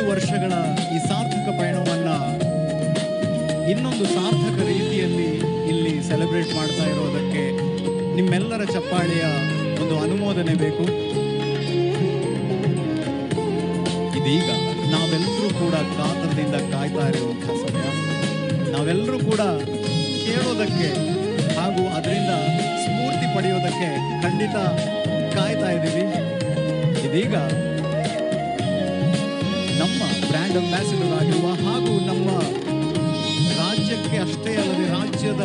ವರ್ಷಗಳ ಈ ಸಾರ್ಥಕ ಪಯಣವನ್ನು ಇನ್ನೊಂದು ಸಾರ್ಥಕ ರೀತಿಯಲ್ಲಿ ಇಲ್ಲಿ ಸೆಲೆಬ್ರೇಟ್ ಮಾಡ್ತಾ ಇರೋದಕ್ಕೆ ನಿಮ್ಮೆಲ್ಲರ ಚಪ್ಪಾಳೆಯ ಒಂದು ಅನುಮೋದನೆ ಬೇಕು. ಇದೀಗ ನಾವೆಲ್ಲರೂ ಕೂಡ ಕಾತರದಿಂದ ಕಾಯ್ತಾ ಇರುವಂತಹ ಸಮಯ. ನಾವೆಲ್ಲರೂ ಕೂಡ ಕೇಳೋದಕ್ಕೆ ಹಾಗೂ ಅದರಿಂದ ಸ್ಫೂರ್ತಿ ಪಡೆಯೋದಕ್ಕೆ ಖಂಡಿತ ಕಾಯ್ತಾ ಇದ್ದೀವಿ. ಇದೀಗ ನಮ್ಮ ಬ್ರ್ಯಾಂಡ್ ಅಂಬಾಸಿಡರ್ ಆಗಿರುವ ಹಾಗೂ ನಮ್ಮ ರಾಜ್ಯಕ್ಕೆ ಅಷ್ಟೇ ಅಲ್ಲದೆ ರಾಜ್ಯದ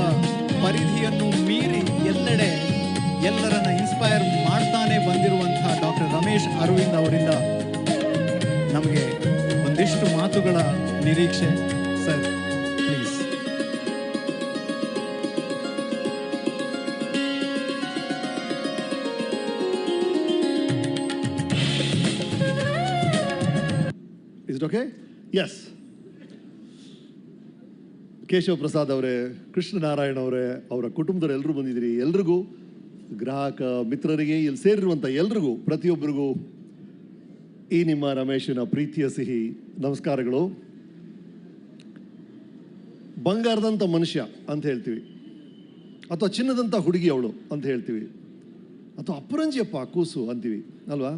ಪರಿಧಿಯನ್ನು ಮೀರಿ ಎಲ್ಲೆಡೆ ಎಲ್ಲರನ್ನ ಇನ್ಸ್ಪೈರ್ ಮಾಡ್ತಾನೆ ಬಂದಿರುವಂತಹ ಡಾಕ್ಟರ್ ರಮೇಶ್ ಅರವಿಂದ್ ಅವರಿಂದ ನಮಗೆ ಒಂದಿಷ್ಟು ಮಾತುಗಳ ನಿರೀಕ್ಷೆ. Sir please. Okay, S. Keshava Prasad ಅವರೇ, ಕೃಷ್ಣನಾರಾಯಣ ಅವರೇ, ಅವರ ಕುಟುಂಬದವರು ಎಲ್ಲರೂ ಬಂದಿದ್ದೀರಿ. ಎಲ್ರಿಗೂ, ಗ್ರಾಹಕ ಮಿತ್ರರಿಗೆ, ಇಲ್ಲಿ ಸೇರಿರುವಂಥ ಎಲ್ರಿಗೂ, ಪ್ರತಿಯೊಬ್ಬರಿಗೂ ಈ ನಿಮ್ಮ ರಮೇಶನ ಪ್ರೀತಿಯ ಸಿಹಿ ನಮಸ್ಕಾರಗಳು. ಬಂಗಾರದಂಥ ಮನುಷ್ಯ ಅಂತ ಹೇಳ್ತೀವಿ, ಅಥವಾ ಚಿನ್ನದಂಥ ಹುಡುಗಿ ಅವಳು ಅಂತ ಹೇಳ್ತೀವಿ, ಅಥವಾ ಅಪರಂಜಿಯಪ್ಪ ಕೂಸು ಅಂತೀವಿ ಅಲ್ವಾ.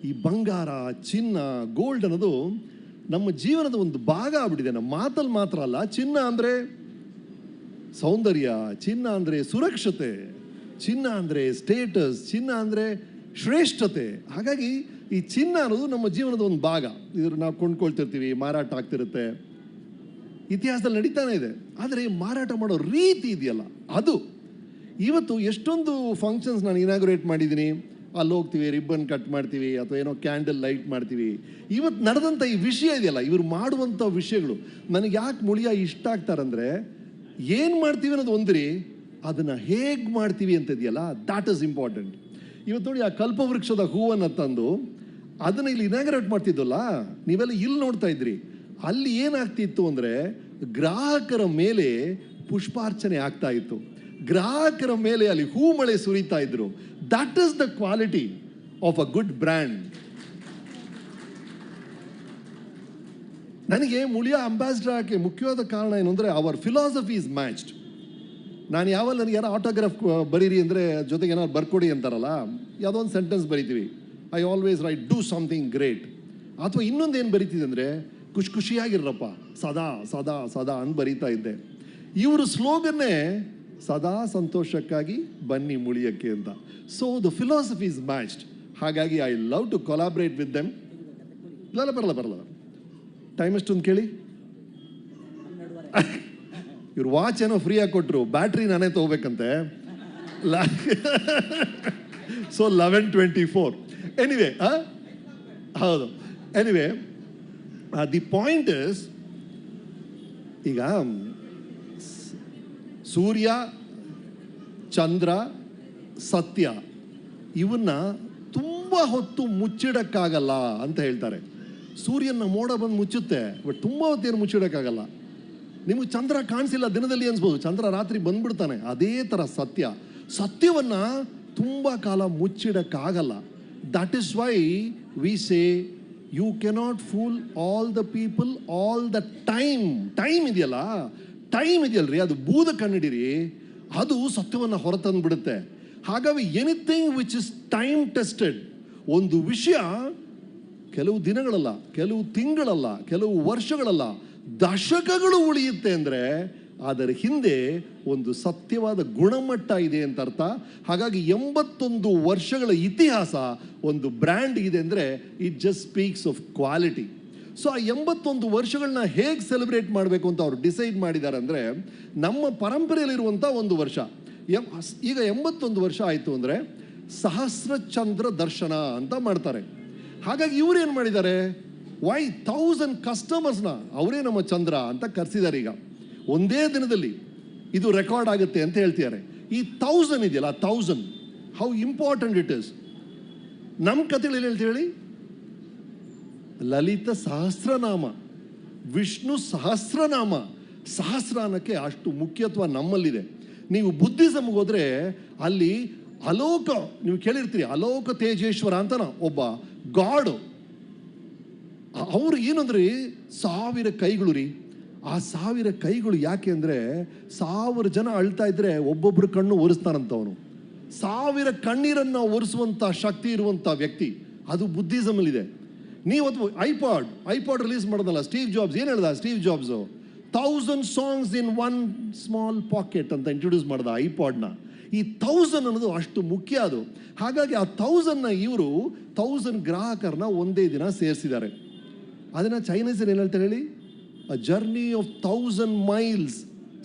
ಈ ಬಂಗಾರ, ಚಿನ್ನ, ಗೋಲ್ಡ್ ಅನ್ನೋದು ನಮ್ಮ ಜೀವನದ ಒಂದು ಭಾಗ ಆಗ್ಬಿಟ್ಟಿದೆ. ನಮ್ಮ ಮಾತಲ್ಲಿ ಮಾತ್ರ ಅಲ್ಲ. ಚಿನ್ನ ಅಂದರೆ ಸೌಂದರ್ಯ, ಚಿನ್ನ ಅಂದರೆ ಸುರಕ್ಷತೆ, ಚಿನ್ನ ಅಂದರೆ ಸ್ಟೇಟಸ್, ಚಿನ್ನ ಅಂದರೆ ಶ್ರೇಷ್ಠತೆ. ಹಾಗಾಗಿ ಈ ಚಿನ್ನ ಅನ್ನೋದು ನಮ್ಮ ಜೀವನದ ಒಂದು ಭಾಗ. ಇದ್ರ ನಾವು ಕೊಂಡ್ಕೊಳ್ತಿರ್ತೀವಿ, ಮಾರಾಟ ಆಗ್ತಿರುತ್ತೆ, ಇತಿಹಾಸದಲ್ಲಿ ನಡೀತಾನೆ ಇದೆ. ಆದರೆ ಮಾರಾಟ ಮಾಡೋ ರೀತಿ ಇದೆಯಲ್ಲ, ಅದು ಇವತ್ತು ಎಷ್ಟೊಂದು ಫಂಕ್ಷನ್ಸ್ ನಾನು ಇನಾಗ್ರೇಟ್ ಮಾಡಿದ್ದೀನಿ. ಅಲ್ಲಿ ಹೋಗ್ತೀವಿ, ರಿಬ್ಬನ್ ಕಟ್ ಮಾಡ್ತೀವಿ, ಅಥವಾ ಏನೋ ಕ್ಯಾಂಡಲ್ ಲೈಟ್ ಮಾಡ್ತೀವಿ. ಇವತ್ತು ನಡೆದಂಥ ಈ ವಿಷಯ ಇದೆಯಲ್ಲ, ಇವರು ಮಾಡುವಂಥ ವಿಷಯಗಳು ನನಗೆ ಯಾಕೆ ಮುಳಿಯ ಇಷ್ಟ ಆಗ್ತಾರಂದರೆ, ಏನು ಮಾಡ್ತೀವಿ ಅನ್ನೋದು ಒಂದ್ರಿ, ಅದನ್ನು ಹೇಗೆ ಮಾಡ್ತೀವಿ ಅಂತಿದೆಯಲ್ಲ, ದಾಟ್ ಈಸ್ ಇಂಪಾರ್ಟೆಂಟ್. ಇವತ್ತು ನೋಡಿ, ಆ ಕಲ್ಪವೃಕ್ಷದ ಹೂವನ್ನು ತಂದು ಅದನ್ನು ಇಲ್ಲಿ ಇನಾಗ್ರೇಟ್ ಮಾಡ್ತಿದ್ದಲ್ಲ, ನೀವೆಲ್ಲ ಇಲ್ಲಿ ನೋಡ್ತಾ ಇದ್ರಿ. ಅಲ್ಲಿ ಏನಾಗ್ತಿತ್ತು ಅಂದರೆ, ಗ್ರಾಹಕರ ಮೇಲೆ ಪುಷ್ಪಾರ್ಚನೆ ಆಗ್ತಾ ಇತ್ತು, ಗ್ರಾಹಕರ ಮೇಲೆ ಅಲ್ಲಿ ಹೂ ಮಳೆ ಸುರಿತಾ ಇದ್ರು. That is the quality of a good brand. ನನಗೆ ಮುಳಿಯ ಅಂಬಾಸಿಡರ್ ಆಗಿ ಮುಖ್ಯವಾದ ಕಾರಣ ಏನು ಅಂದರೆ, ಅವರ್ ಫಿಲಾಸಫಿ ಇಸ್ ಮ್ಯಾಚ್ಡ್. ನಾನು ಯಾವಾಗ ನನಗೆ ಯಾರೋ ಆಟೋಗ್ರಾಫ್ ಬರೀರಿ ಅಂದರೆ, ಜೊತೆಗೆ ಏನಾದ್ರು ಬರ್ಕೊಡಿ ಅಂತಾರಲ್ಲ, ಯಾವುದೋ ಒಂದು ಸೆಂಟೆನ್ಸ್ ಬರಿತೀವಿ, I always write do something great. ಅಥವಾ ಇನ್ನೊಂದು ಏನು ಬರೀತಿದೆ ಅಂದರೆ, ಖುಷಿಯಾಗಿರಪ್ಪ, ಸದಾ ಸದಾ ಸದಾ ಅಂತ ಬರೀತಾ ಇದ್ದೆ. ಇವರು ಸ್ಲೋಗನ್ನೇ ಸದಾ ಸಂತೋಷಕ್ಕಾಗಿ ಬನ್ನಿ ಮುಳಿಯಕ್ಕೆ ಅಂತ. So the philosophy is matched. ಹಾಗಾಗಿ I love to collaborate with them. ಬರಲ್ಲ ಟೈಮ್ ಎಷ್ಟು ಅಂತ ಕೇಳಿ. ಇವ್ರು ವಾಚ್ ಏನೋ ಫ್ರೀಯಾಗಿ ಕೊಟ್ಟರು, ಬ್ಯಾಟ್ರಿ ನಾನೇ ತೊಗೋಬೇಕಂತೆ. ಸೊ 11:24. ಎನಿವೆ ಹೌದು, ಎನಿವೆ ದಿ ಪಾಯಿಂಟ್ ಇಸ್, ಈಗ ಸೂರ್ಯ, ಚಂದ್ರ, ಸತ್ಯ ಇವನ್ನ ತುಂಬ ಹೊತ್ತು ಮುಚ್ಚಿಡಕ್ಕಾಗಲ್ಲ ಅಂತ ಹೇಳ್ತಾರೆ. ಸೂರ್ಯನ ಮೋಡ ಬಂದು ಮುಚ್ಚುತ್ತೆ, ಬಟ್ ತುಂಬ ಹೊತ್ತೇನು ಮುಚ್ಚಿಡಕ್ಕಾಗಲ್ಲ. ನಿಮಗೆ ಚಂದ್ರ ಕಾಣಿಸಿಲ್ಲ ದಿನದಲ್ಲಿ ಅನ್ಸ್ಬೋದು, ಚಂದ್ರ ರಾತ್ರಿ ಬಂದ್ಬಿಡ್ತಾನೆ. ಅದೇ ಥರ ಸತ್ಯವನ್ನು ತುಂಬ ಕಾಲ ಮುಚ್ಚಿಡಕ್ಕಾಗಲ್ಲ. That is why we say you cannot fool all the people all the time ಇದೆಯಲ್ರಿ, ಅದು ಬೂದ ಕಣ್ಣಿಡಿರಿ, ಅದು ಸತ್ಯವನ್ನು ಹೊರತಂದುಬಿಡುತ್ತೆ. ಹಾಗಾಗಿ anything which is time tested, ಒಂದು ವಿಷಯ ಕೆಲವು ದಿನಗಳಲ್ಲ, ಕೆಲವು ತಿಂಗಳಲ್ಲ, ಕೆಲವು ವರ್ಷಗಳಲ್ಲ, ದಶಕಗಳು ಉಳಿಯುತ್ತೆ ಅಂದರೆ ಅದರ ಹಿಂದೆ ಒಂದು ಸತ್ಯವಾದ ಗುಣಮಟ್ಟ ಇದೆ ಅಂತ ಅರ್ಥ. ಹಾಗಾಗಿ 81 ವರ್ಷಗಳ ಇತಿಹಾಸ ಒಂದು ಬ್ರ್ಯಾಂಡ್ ಇದೆ ಅಂದರೆ it just speaks of quality. So ಆ 81 ವರ್ಷಗಳನ್ನ ಹೇಗೆ ಸೆಲೆಬ್ರೇಟ್ ಮಾಡಬೇಕು ಅಂತ ಅವರು ಡಿಸೈಡ್ ಮಾಡಿದ್ದಾರೆ ಅಂದರೆ, ನಮ್ಮ ಪರಂಪರೆಯಲ್ಲಿರುವಂಥ ಒಂದು ವರ್ಷ, ಈಗ 81 ವರ್ಷ ಆಯಿತು ಅಂದರೆ ಸಹಸ್ರ ಚಂದ್ರ ದರ್ಶನ ಅಂತ ಮಾಡ್ತಾರೆ. ಹಾಗಾಗಿ ಇವ್ರು ಏನು ಮಾಡಿದ್ದಾರೆ, 1000 ಕಸ್ಟಮರ್ಸ್ನ ಅವರೇ ನಮ್ಮ ಚಂದ್ರ ಅಂತ ಕರೆಸಿದ್ದಾರೆ. ಈಗ ಒಂದೇ ದಿನದಲ್ಲಿ ಇದು ರೆಕಾರ್ಡ್ ಆಗುತ್ತೆ ಅಂತ ಹೇಳ್ತಿದ್ದಾರೆ. ಈ 1000 ಇದೆಯಲ್ಲ, 1000 ಹೌ ಇಂಪಾರ್ಟೆಂಟ್ ಇಟ್ ಇಸ್. ನಮ್ಮ ಕಥೆಗಳು ಏನು ಹೇಳ್ತೀವಿ ಹೇಳಿ, ಲಲಿತ ಸಹಸ್ರನಾಮ, ವಿಷ್ಣು ಸಹಸ್ರನಾಮಕ್ಕೆ ಅಷ್ಟು ಮುಖ್ಯತ್ವ ನಮ್ಮಲ್ಲಿದೆ. ನೀವು ಬುದ್ಧಿಸಮ್ಗೆ ಹೋದರೆ ಅಲ್ಲಿ ಅಲೋಕ, ನೀವು ಕೇಳಿರ್ತೀರಿ, ಅಲೋಕ ತೇಜೇಶ್ವರ ಅಂತನ ಒಬ್ಬ ಗಾಡು. ಅವ್ರು ಏನಂದ್ರೆ 1000 ಕೈಗಳು ರೀ. ಆ 1000 ಕೈಗಳು ಯಾಕೆ ಅಂದರೆ 1000 ಜನ ಅಳ್ತಾ ಇದ್ರೆ ಒಬ್ಬೊಬ್ರು ಕಣ್ಣು ಒರೆಸ್ತಾನಂತವನು. 1000 ಕಣ್ಣೀರನ್ನು ಒರೆಸುವಂಥ ಶಕ್ತಿ ಇರುವಂಥ ವ್ಯಕ್ತಿ, ಅದು ಬುದ್ಧಿಸಮಲ್ಲಿದೆ. ನೀವತ್ತು ಐಪಾಡ್ ರಿಲೀಸ್ ಮಾಡೋದಲ್ಲ, ಸ್ಟೀವ್ ಜಾಬ್ಸ್ ಏನು ಹೇಳ್ದ, Steve Jobs 1000 songs in 1 small pocket ಅಂತ ಇಂಟ್ರೊಡ್ಯೂಸ್ ಮಾಡ್ದ ಐಪಾಡ್ನ. ಈ 1000 ಅನ್ನೋದು ಅಷ್ಟು ಮುಖ್ಯ ಅದು. ಹಾಗಾಗಿ ಆ 1000ನ ಇವರು 1000 ಗ್ರಾಹಕರನ್ನ ಒಂದೇ ದಿನ ಸೇರಿಸಿದ್ದಾರೆ. ಅದನ್ನು ಚೈನೀಸಲ್ಲಿ ಏನು ಹೇಳ್ತಾರೆ ಹೇಳಿ, a journey of 1000 miles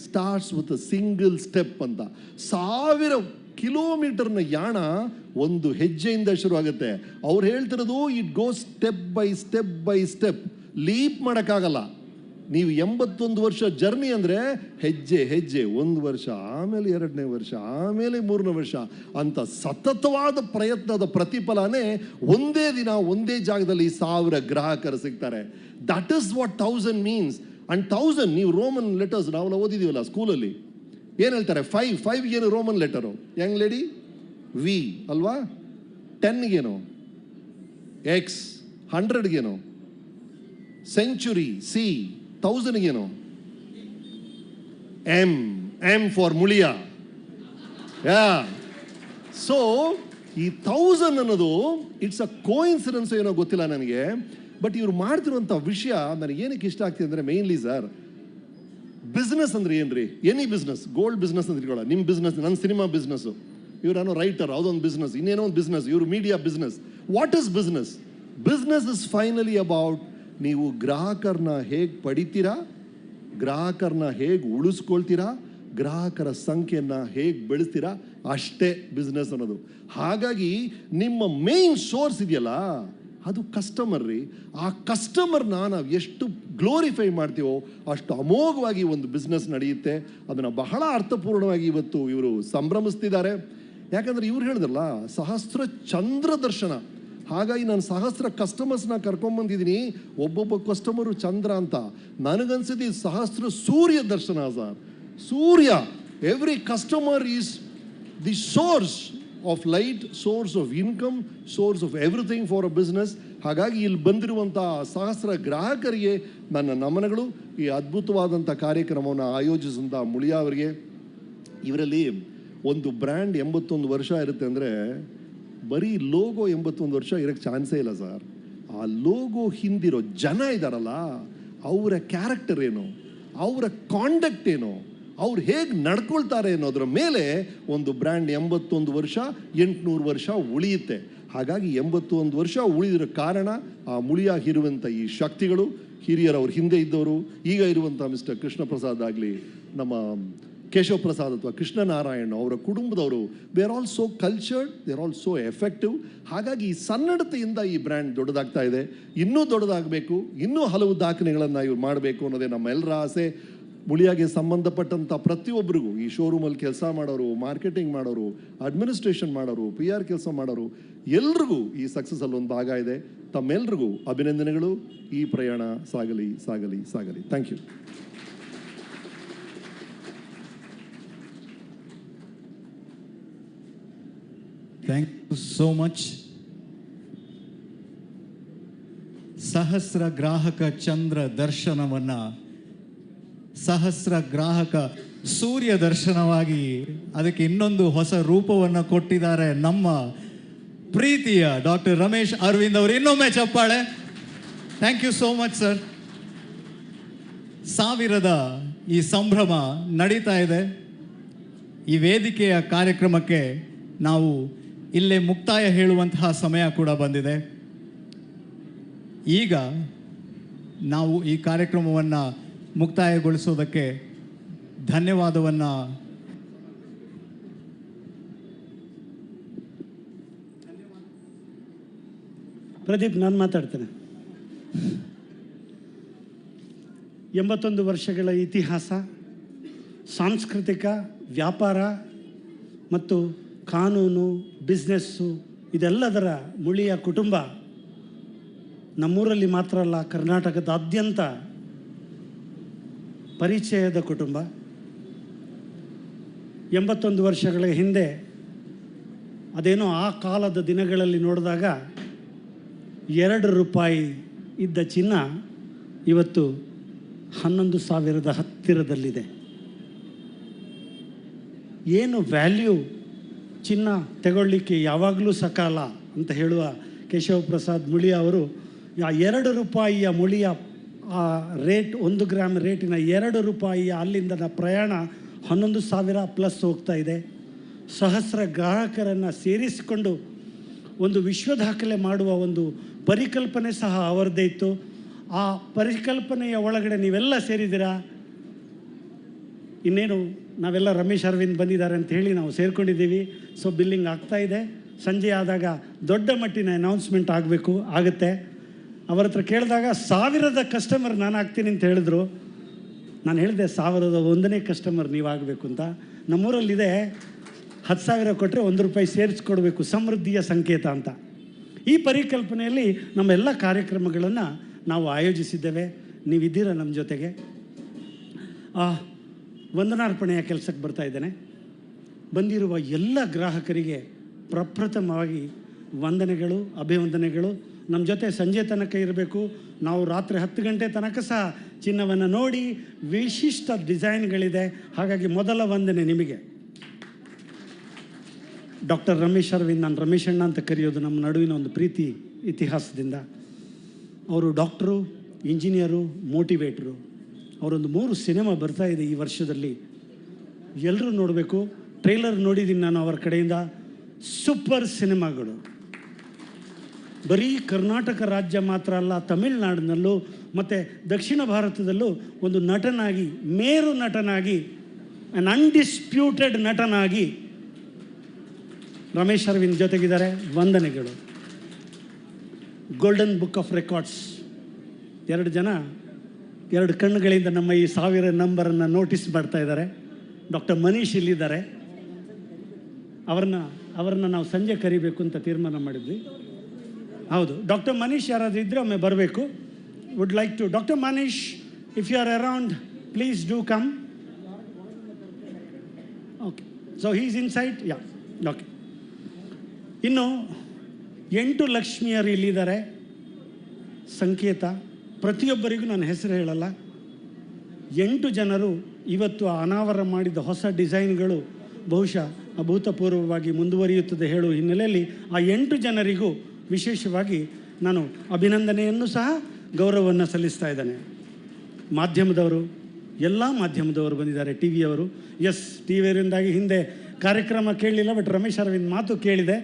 starts with a single step ಅಂತ. 1000 ಕಿಲೋಮೀಟರ್ನ ಯಾಣ ಒಂದು ಹೆಜ್ಜೆಯಿಂದ ಶುರುವಾಗುತ್ತೆ. ಅವ್ರು ಹೇಳ್ತಿರೋದು it goes step by step, leap ಮಾಡೋಕ್ಕಾಗಲ್ಲ. ನೀವು 81 ವರ್ಷ ಜರ್ನಿ ಅಂದರೆ ಹೆಜ್ಜೆ 1 ವರ್ಷ, ಆಮೇಲೆ 2ನೇ ವರ್ಷ, ಆಮೇಲೆ 3ನೇ ವರ್ಷ ಅಂತ ಸತತವಾದ ಪ್ರಯತ್ನದ ಪ್ರತಿಫಲನೇ ಒಂದೇ ದಿನ ಒಂದೇ ಜಾಗದಲ್ಲಿ 1000 ಗ್ರಾಹಕರು ಸಿಗ್ತಾರೆ. That is what 1000 means. And 1000 ನೀವು ರೋಮನ್ ಲೆಟರ್ಸ್ ನಾವೆಲ್ಲ ಓದಿದ್ದೀವಲ್ಲ ಸ್ಕೂಲಲ್ಲಿ, ಏನು ಹೇಳ್ತಾರೆ, 5 ಏನು Roman letter, young lady V ಅಲ್ವಾ, 10ಗೇನು ಎಕ್ಸ್, 100ಗೇನು ಸೆಂಚುರಿ ಸಿ, 1000ಗೇನು ಎಂ ಫಾರ್ ಮುಳಿಯ. ಸೊ ಈ 1000 ಅನ್ನೋದು ಇಟ್ಸ್ ಅ ಕೋಇನ್ಸಿಡೆನ್ಸ್ ಏನೋ ಗೊತ್ತಿಲ್ಲ ನನಗೆ, ಬಟ್ ಇವ್ರು ಮಾಡ್ತಿರುವಂಥ ವಿಷಯ ನನಗೆ ಏನಕ್ಕೆ ಇಷ್ಟ ಆಗ್ತಿದೆ ಅಂದರೆ, ಮೇನ್ಲಿ ಸರ್ ಬಿಸ್ನೆಸ್ ಅಂದರೆ ಏನ್ರಿ, ಎನಿ ಬಿಸ್ನೆಸ್, ಗೋಲ್ಡ್ ಬಿಸ್ನೆಸ್ ಅಂತ ಇಟ್ಕೊಳ್ಳ, ನಿಮ್ಮ ಬಿಸ್ನೆಸ್, ನನ್ನ ಸಿನಿಮಾ ಬಿಸ್ನೆಸ್ಸು, ಇವರೇನೋ ರೈಟರ್, ಯಾವುದೊಂದು ಬಿಸ್ನೆಸ್, ಇನ್ನೇನೋ ಒಂದು ಬಿಸ್ನೆಸ್, ಇವರು media business. What is business? Business is finally about ನೀವು ಗ್ರಾಹಕರನ್ನ ಹೇಗೆ ಪಡಿತೀರಾ, ಗ್ರಾಹಕರನ್ನ ಹೇಗೆ ಉಳಿಸ್ಕೊಳ್ತೀರಾ, ಗ್ರಾಹಕರ ಸಂಖ್ಯೆಯನ್ನು ಹೇಗೆ ಬೆಳೆಸ್ತೀರಾ, ಅಷ್ಟೇ ಬಿಸ್ನೆಸ್ ಅನ್ನೋದು. ಹಾಗಾಗಿ ನಿಮ್ಮ ಮೇನ್ ಸೋರ್ಸ್ ಇದೆಯಲ್ಲ ಅದು ಕಸ್ಟಮರ್ ರೀ. ಆ ಕಸ್ಟಮರ್ನ ನಾವು ಎಷ್ಟು ಗ್ಲೋರಿಫೈ ಮಾಡ್ತೀವೋ ಅಷ್ಟು ಅಮೋಘವಾಗಿ ಒಂದು ಬಿಸ್ನೆಸ್ ನಡೆಯುತ್ತೆ. ಅದನ್ನು ಬಹಳ ಅರ್ಥಪೂರ್ಣವಾಗಿ ಇವತ್ತು ಇವರು ಸಂಭ್ರಮಿಸ್ತಿದ್ದಾರೆ. ಯಾಕಂದರೆ ಇವ್ರು ಹೇಳಿದ್ರಲ್ಲ ಸಹಸ್ರ ಚಂದ್ರ ದರ್ಶನ, ಹಾಗಾಗಿ ನಾನು 1000 ಕಸ್ಟಮರ್ಸ್ನ ಕರ್ಕೊಂಬಂದಿದ್ದೀನಿ, ಒಬ್ಬೊಬ್ಬ ಕಸ್ಟಮರು ಚಂದ್ರ ಅಂತ. ನನಗನ್ಸಿದ್ದು ಸಹಸ್ರ ಸೂರ್ಯ ದರ್ಶನ sir. Surya, every customer is the source of light, source of income, source of everything for a business. ಹಾಗಾಗಿ ಇಲ್ಲಿ ಬಂದಿರುವಂಥ 1000 ಗ್ರಾಹಕರಿಗೆ ನನ್ನ ನಮನಗಳು. ಈ ಅದ್ಭುತವಾದಂಥ ಕಾರ್ಯಕ್ರಮವನ್ನು ಆಯೋಜಿಸಿದಂಥ ಮುಳಿಯಾ ಅವರಿಗೆ. ಇವರಲ್ಲಿ ಒಂದು ಬ್ರ್ಯಾಂಡ್ 81 ವರ್ಷ ಇರುತ್ತೆ ಅಂದರೆ ಬರೀ ಲೋಗೋ 81 ವರ್ಷ ಇರೋಕ್ಕೆ ಚಾನ್ಸೇ ಇಲ್ಲ ಸರ್. ಆ ಲೋಗೋ ಹಿಂದಿರೋ ಜನ ಇದ್ದಾರಲ್ಲ, ಅವರ ಕ್ಯಾರೆಕ್ಟರ್ ಏನು, ಅವರ ಕಾಂಡಕ್ಟ್ ಏನು, ಅವ್ರು ಹೇಗೆ ನಡ್ಕೊಳ್ತಾರೆ ಅನ್ನೋದ್ರ ಮೇಲೆ ಒಂದು ಬ್ರ್ಯಾಂಡ್ 81 ವರ್ಷ 800 ವರ್ಷ ಉಳಿಯುತ್ತೆ. ಹಾಗಾಗಿ 81 ವರ್ಷ ಉಳಿದಿರೋ ಕಾರಣ ಆ ಮುಳಿಯಾಗಿರುವಂಥ ಈ ಶಕ್ತಿಗಳು, ಹಿರಿಯರು, ಅವ್ರ ಹಿಂದೆ ಇದ್ದವರು, ಈಗ ಇರುವಂಥ ಮಿಸ್ಟರ್ ಕೃಷ್ಣ ಪ್ರಸಾದ್ ಆಗಲಿ, ನಮ್ಮ ಕೇಶವ ಪ್ರಸಾದ್ ಅಥವಾ ಕೃಷ್ಣನಾರಾಯಣ್ ಅವರ ಕುಟುಂಬದವರು, they are all so cultured, they are all so effective. ಹಾಗಾಗಿ ಈ ಸನ್ನಡತೆಯಿಂದ ಈ ಬ್ರ್ಯಾಂಡ್ ದೊಡ್ಡದಾಗ್ತಾ ಇದೆ. ಇನ್ನೂ ದೊಡ್ಡದಾಗಬೇಕು, ಇನ್ನೂ ಹಲವು ದಾಖಲೆಗಳನ್ನು ಇವ್ರು ಮಾಡಬೇಕು ಅನ್ನೋದೇ ನಮ್ಮೆಲ್ಲರ ಆಸೆ. ಮುಳಿಯಾಗೆ ಸಂಬಂಧಪಟ್ಟಂಥ ಪ್ರತಿಯೊಬ್ಬರಿಗೂ, ಈ ಶೋರೂಮಲ್ಲಿ ಕೆಲಸ ಮಾಡೋರು, ಮಾರ್ಕೆಟಿಂಗ್ ಮಾಡೋರು, ಅಡ್ಮಿನಿಸ್ಟ್ರೇಷನ್ ಮಾಡೋರು, PR ಕೆಲಸ ಮಾಡೋರು, ಎಲ್ರಿಗೂ ಈ ಸಕ್ಸಸ್ಸಲ್ಲಿ ಒಂದು ಭಾಗ ಇದೆ. ತಮ್ಮೆಲ್ರಿಗೂ ಅಭಿನಂದನೆಗಳು. ಈ ಪ್ರಯಾಣ ಸಾಗಲಿ ಸಾಗಲಿ ಸಾಗಲಿ. Thank you. Thank you so much. ಸಹಸ್ರ ಗ್ರಾಹಕ ಚಂದ್ರ ದರ್ಶನವನ್ನು ಸಹಸ್ರ ಗ್ರಾಹಕ ಸೂರ್ಯ ದರ್ಶನವಾಗಿ ಅದಕ್ಕೆ ಇನ್ನೊಂದು ಹೊಸ ರೂಪವನ್ನು ಕೊಟ್ಟಿದ್ದಾರೆ ನಮ್ಮ ಪ್ರೀತಿಯ ಡಾಕ್ಟರ್ ರಮೇಶ್ ಅರವಿಂದ್ ಅವರು. ಇನ್ನೊಮ್ಮೆ ಚಪ್ಪಾಳೆ. Thank you so much sir. 1000ದ ಈ ಸಂಭ್ರಮ ನಡೀತಾ ಇದೆ. ಈ ವೇದಿಕೆಯ ಕಾರ್ಯಕ್ರಮಕ್ಕೆ ನಾವು ಇಲ್ಲೇ ಮುಕ್ತಾಯ ಹೇಳುವಂತಹ ಸಮಯ ಕೂಡ ಬಂದಿದೆ. ಈಗ ನಾವು ಈ ಕಾರ್ಯಕ್ರಮವನ್ನು ಮುಕ್ತಾಯಗೊಳಿಸೋದಕ್ಕೆ ಧನ್ಯವಾದವನ್ನು ಪ್ರದೀಪ್, ನಾನು ಮಾತಾಡ್ತೇನೆ. 81 ವರ್ಷಗಳ ಇತಿಹಾಸ, ಸಾಂಸ್ಕೃತಿಕ, ವ್ಯಾಪಾರ ಮತ್ತು ಕಾನೂನು, ಬಿಸ್ನೆಸ್ಸು, ಇದೆಲ್ಲದರ ಮುಳಿಯ ಕುಟುಂಬ ನಮ್ಮೂರಲ್ಲಿ ಮಾತ್ರ ಅಲ್ಲ, ಕರ್ನಾಟಕದಾದ್ಯಂತ ಪರಿಚಯದ ಕುಟುಂಬ. 81 ವರ್ಷಗಳ ಹಿಂದೆ ಅದೇನೋ ಆ ಕಾಲದ ದಿನಗಳಲ್ಲಿ ನೋಡಿದಾಗ 2 ರೂಪಾಯಿ ಇದ್ದ ಚಿನ್ನ ಇವತ್ತು 11,000 ಹತ್ತಿರದಲ್ಲಿದೆ. ಏನು ವ್ಯಾಲ್ಯೂ ಚಿನ್ನ ತಗೊಳ್ಳಿಕ್ಕೆ ಯಾವಾಗಲೂ ಸಕಾಲ ಅಂತ ಹೇಳುವ ಕೇಶವ ಪ್ರಸಾದ್ ಮುಳಿಯ ಅವರು 2 ರೂಪಾಯಿಯ ಮುಳಿಯ ಆ ರೇಟ್, 1 ಗ್ರಾಮ್ ರೇಟಿನ 2 ರೂಪಾಯಿಯ ಅಲ್ಲಿಂದ ಪ್ರಯಾಣ 11,000 ಪ್ಲಸ್ ಹೋಗ್ತಾ ಇದೆ. ಸಹಸ್ರ ಗ್ರಾಹಕರನ್ನು ಸೇರಿಸಿಕೊಂಡು ಒಂದು ವಿಶ್ವ ದಾಖಲೆ ಮಾಡುವ ಒಂದು ಪರಿಕಲ್ಪನೆ ಸಹ ಅವರದ್ದೇ ಇತ್ತು. ಆ ಪರಿಕಲ್ಪನೆಯ ಒಳಗಡೆ ನೀವೆಲ್ಲ ಸೇರಿದ್ದೀರಾ. ಇನ್ನೇನು ನಾವೆಲ್ಲ ರಮೇಶ್ ಅರವಿಂದ್ ಬಂದಿದ್ದಾರೆ ಅಂತ ಹೇಳಿ ನಾವು ಸೇರಿಕೊಂಡಿದ್ದೀವಿ. ಸೊ ಬಿಲ್ಲಿಂಗ್ ಆಗ್ತಾ ಇದೆ. ಸಂಜೆ ಆದಾಗ ದೊಡ್ಡ ಮಟ್ಟಿನ ಅನೌನ್ಸ್ಮೆಂಟ್ ಆಗುತ್ತೆ. ಅವರ ಹತ್ರ ಕೇಳಿದಾಗ 1000ದ ಕಸ್ಟಮರ್ ನಾನು ಆಗ್ತೀನಿ ಅಂತ ಹೇಳಿದ್ರು. ನಾನು ಹೇಳಿದೆ 1001ನೇ ಕಸ್ಟಮರ್ ನೀವಾಗಬೇಕು ಅಂತ. ನಮ್ಮೂರಲ್ಲಿದೆ 10,000 ಕೊಟ್ಟರೆ 1 ರೂಪಾಯಿ ಸೇರಿಸ್ಕೊಡ್ಬೇಕು, ಸಮೃದ್ಧಿಯ ಸಂಕೇತ ಅಂತ. ಈ ಪರಿಕಲ್ಪನೆಯಲ್ಲಿ ನಮ್ಮೆಲ್ಲ ಕಾರ್ಯಕ್ರಮಗಳನ್ನು ನಾವು ಆಯೋಜಿಸಿದ್ದೇವೆ. ನೀವಿದ್ದೀರಾ ನಮ್ಮ ಜೊತೆಗೆ. ವಂದನಾರ್ಪಣೆಯ ಕೆಲಸಕ್ಕೆ ಬರ್ತಾ ಇದ್ದೇನೆ. ಬಂದಿರುವ ಎಲ್ಲ ಗ್ರಾಹಕರಿಗೆ ಪ್ರಪ್ರಥಮವಾಗಿ ವಂದನೆಗಳು, ಅಭಿವಂದನೆಗಳು. ನಮ್ಮ ಜೊತೆ ಸಂಜೆ ತನಕ ಇರಬೇಕು. ನಾವು ರಾತ್ರಿ 10 ಗಂಟೆ ತನಕ ಸಹ ಚಿನ್ನವನ್ನು ನೋಡಿ, ವಿಶಿಷ್ಟ ಡಿಸೈನ್ಗಳಿದೆ. ಹಾಗಾಗಿ ಮೊದಲ ವಂದನೆ ನಿಮಗೆ. ಡಾಕ್ಟರ್ ರಮೇಶ್ ಅರವಿಂದ್, ನಾನು ರಮೇಶ್ ಅಣ್ಣ ಅಂತ ಕರೆಯೋದು ನಮ್ಮ ನಡುವಿನ ಒಂದು ಪ್ರೀತಿ ಇತಿಹಾಸದಿಂದ. ಅವರು ಡಾಕ್ಟ್ರು, ಇಂಜಿನಿಯರು, ಮೋಟಿವೇಟ್ರು. ಅವರೊಂದು 3 ಸಿನಿಮಾ ಬರ್ತಾ ಇದೆ ಈ ವರ್ಷದಲ್ಲಿ. ಎಲ್ಲರೂ ನೋಡಬೇಕು. ಟ್ರೈಲರ್ ನೋಡಿದ್ದೀನಿ ನಾನು ಅವರ ಕಡೆಯಿಂದ. ಸೂಪರ್ ಸಿನಿಮಾಗಳು. ಬರೀ ಕರ್ನಾಟಕ ರಾಜ್ಯ ಮಾತ್ರ ಅಲ್ಲ, ತಮಿಳುನಾಡಿನಲ್ಲೂ ಮತ್ತು ದಕ್ಷಿಣ ಭಾರತದಲ್ಲೂ ಒಂದು ನಟನಾಗಿ, ಮೇರು ನಟನಾಗಿ, ಆ್ಯನ್ ಅನ್ಡಿಸ್ಪ್ಯೂಟೆಡ್ ನಟನಾಗಿ ರಮೇಶ್ ಅರವಿಂದ್ ಜೊತೆಗಿದ್ದಾರೆ. ವಂದನೆಗಳು. ಗೋಲ್ಡನ್ ಬುಕ್ ಆಫ್ ರೆಕಾರ್ಡ್ಸ್ 2 ಜನ 2 ಕಣ್ಣುಗಳಿಂದ ನಮ್ಮ ಈ 1000 ನಂಬರನ್ನು ನೋಟಿಸ್ ಮಾಡ್ತಾ ಇದ್ದಾರೆ. ಡಾಕ್ಟರ್ ಮನೀಶ್ ಇಲ್ಲಿದ್ದಾರೆ. ಅವರನ್ನು ನಾವು ಸಂಜೆ ಕರಿಬೇಕು ಅಂತ ತೀರ್ಮಾನ ಮಾಡಿದ್ವಿ. ಹೌದು, ಡಾಕ್ಟರ್ ಮನೀಶ್ ಯಾರಾದರೂ ಇದ್ದರೆ ಒಮ್ಮೆ ಬರಬೇಕು. Would like to doctor Manish, if you are around please do come. Okay, so he is inside. Yeah, okay. ಇನ್ನು 8 ಲಕ್ಷ್ಮಿಯರು ಇಲ್ಲಿದ್ದಾರೆ. ಸಂಕೇತ ಪ್ರತಿಯೊಬ್ಬರಿಗೂ ನಾನು ಹೆಸರು ಹೇಳಲ್ಲ. 8 ಜನರು ಇವತ್ತು ಅನಾವರಣ ಮಾಡಿದ ಹೊಸ ಡಿಸೈನ್ಗಳು ಬಹುಶಃ ಅಭೂತಪೂರ್ವವಾಗಿ ಮುಂದುವರಿಯುತ್ತದೆ ಹೇಳುವ ಹಿನ್ನೆಲೆಯಲ್ಲಿ ಆ 8 ಜನರಿಗೂ ವಿಶೇಷವಾಗಿ ನಾನು ಅಭಿನಂದನೆಯನ್ನು ಸಹ ಗೌರವವನ್ನು ಸಲ್ಲಿಸ್ತಾ ಇದ್ದೇನೆ. ಮಾಧ್ಯಮದವರು, ಎಲ್ಲ ಮಾಧ್ಯಮದವರು ಬಂದಿದ್ದಾರೆ. ಟಿ ವಿಯವರು. ಎಸ್, ಟಿ ವಿಯವರಿಂದಾಗಿ ಹಿಂದೆ ಕಾರ್ಯಕ್ರಮ ಕೇಳಲಿಲ್ಲ, ಬಟ್ ರಮೇಶ್ ಅರವಿಂದ್ ಮಾತು ಕೇಳಿದೆ.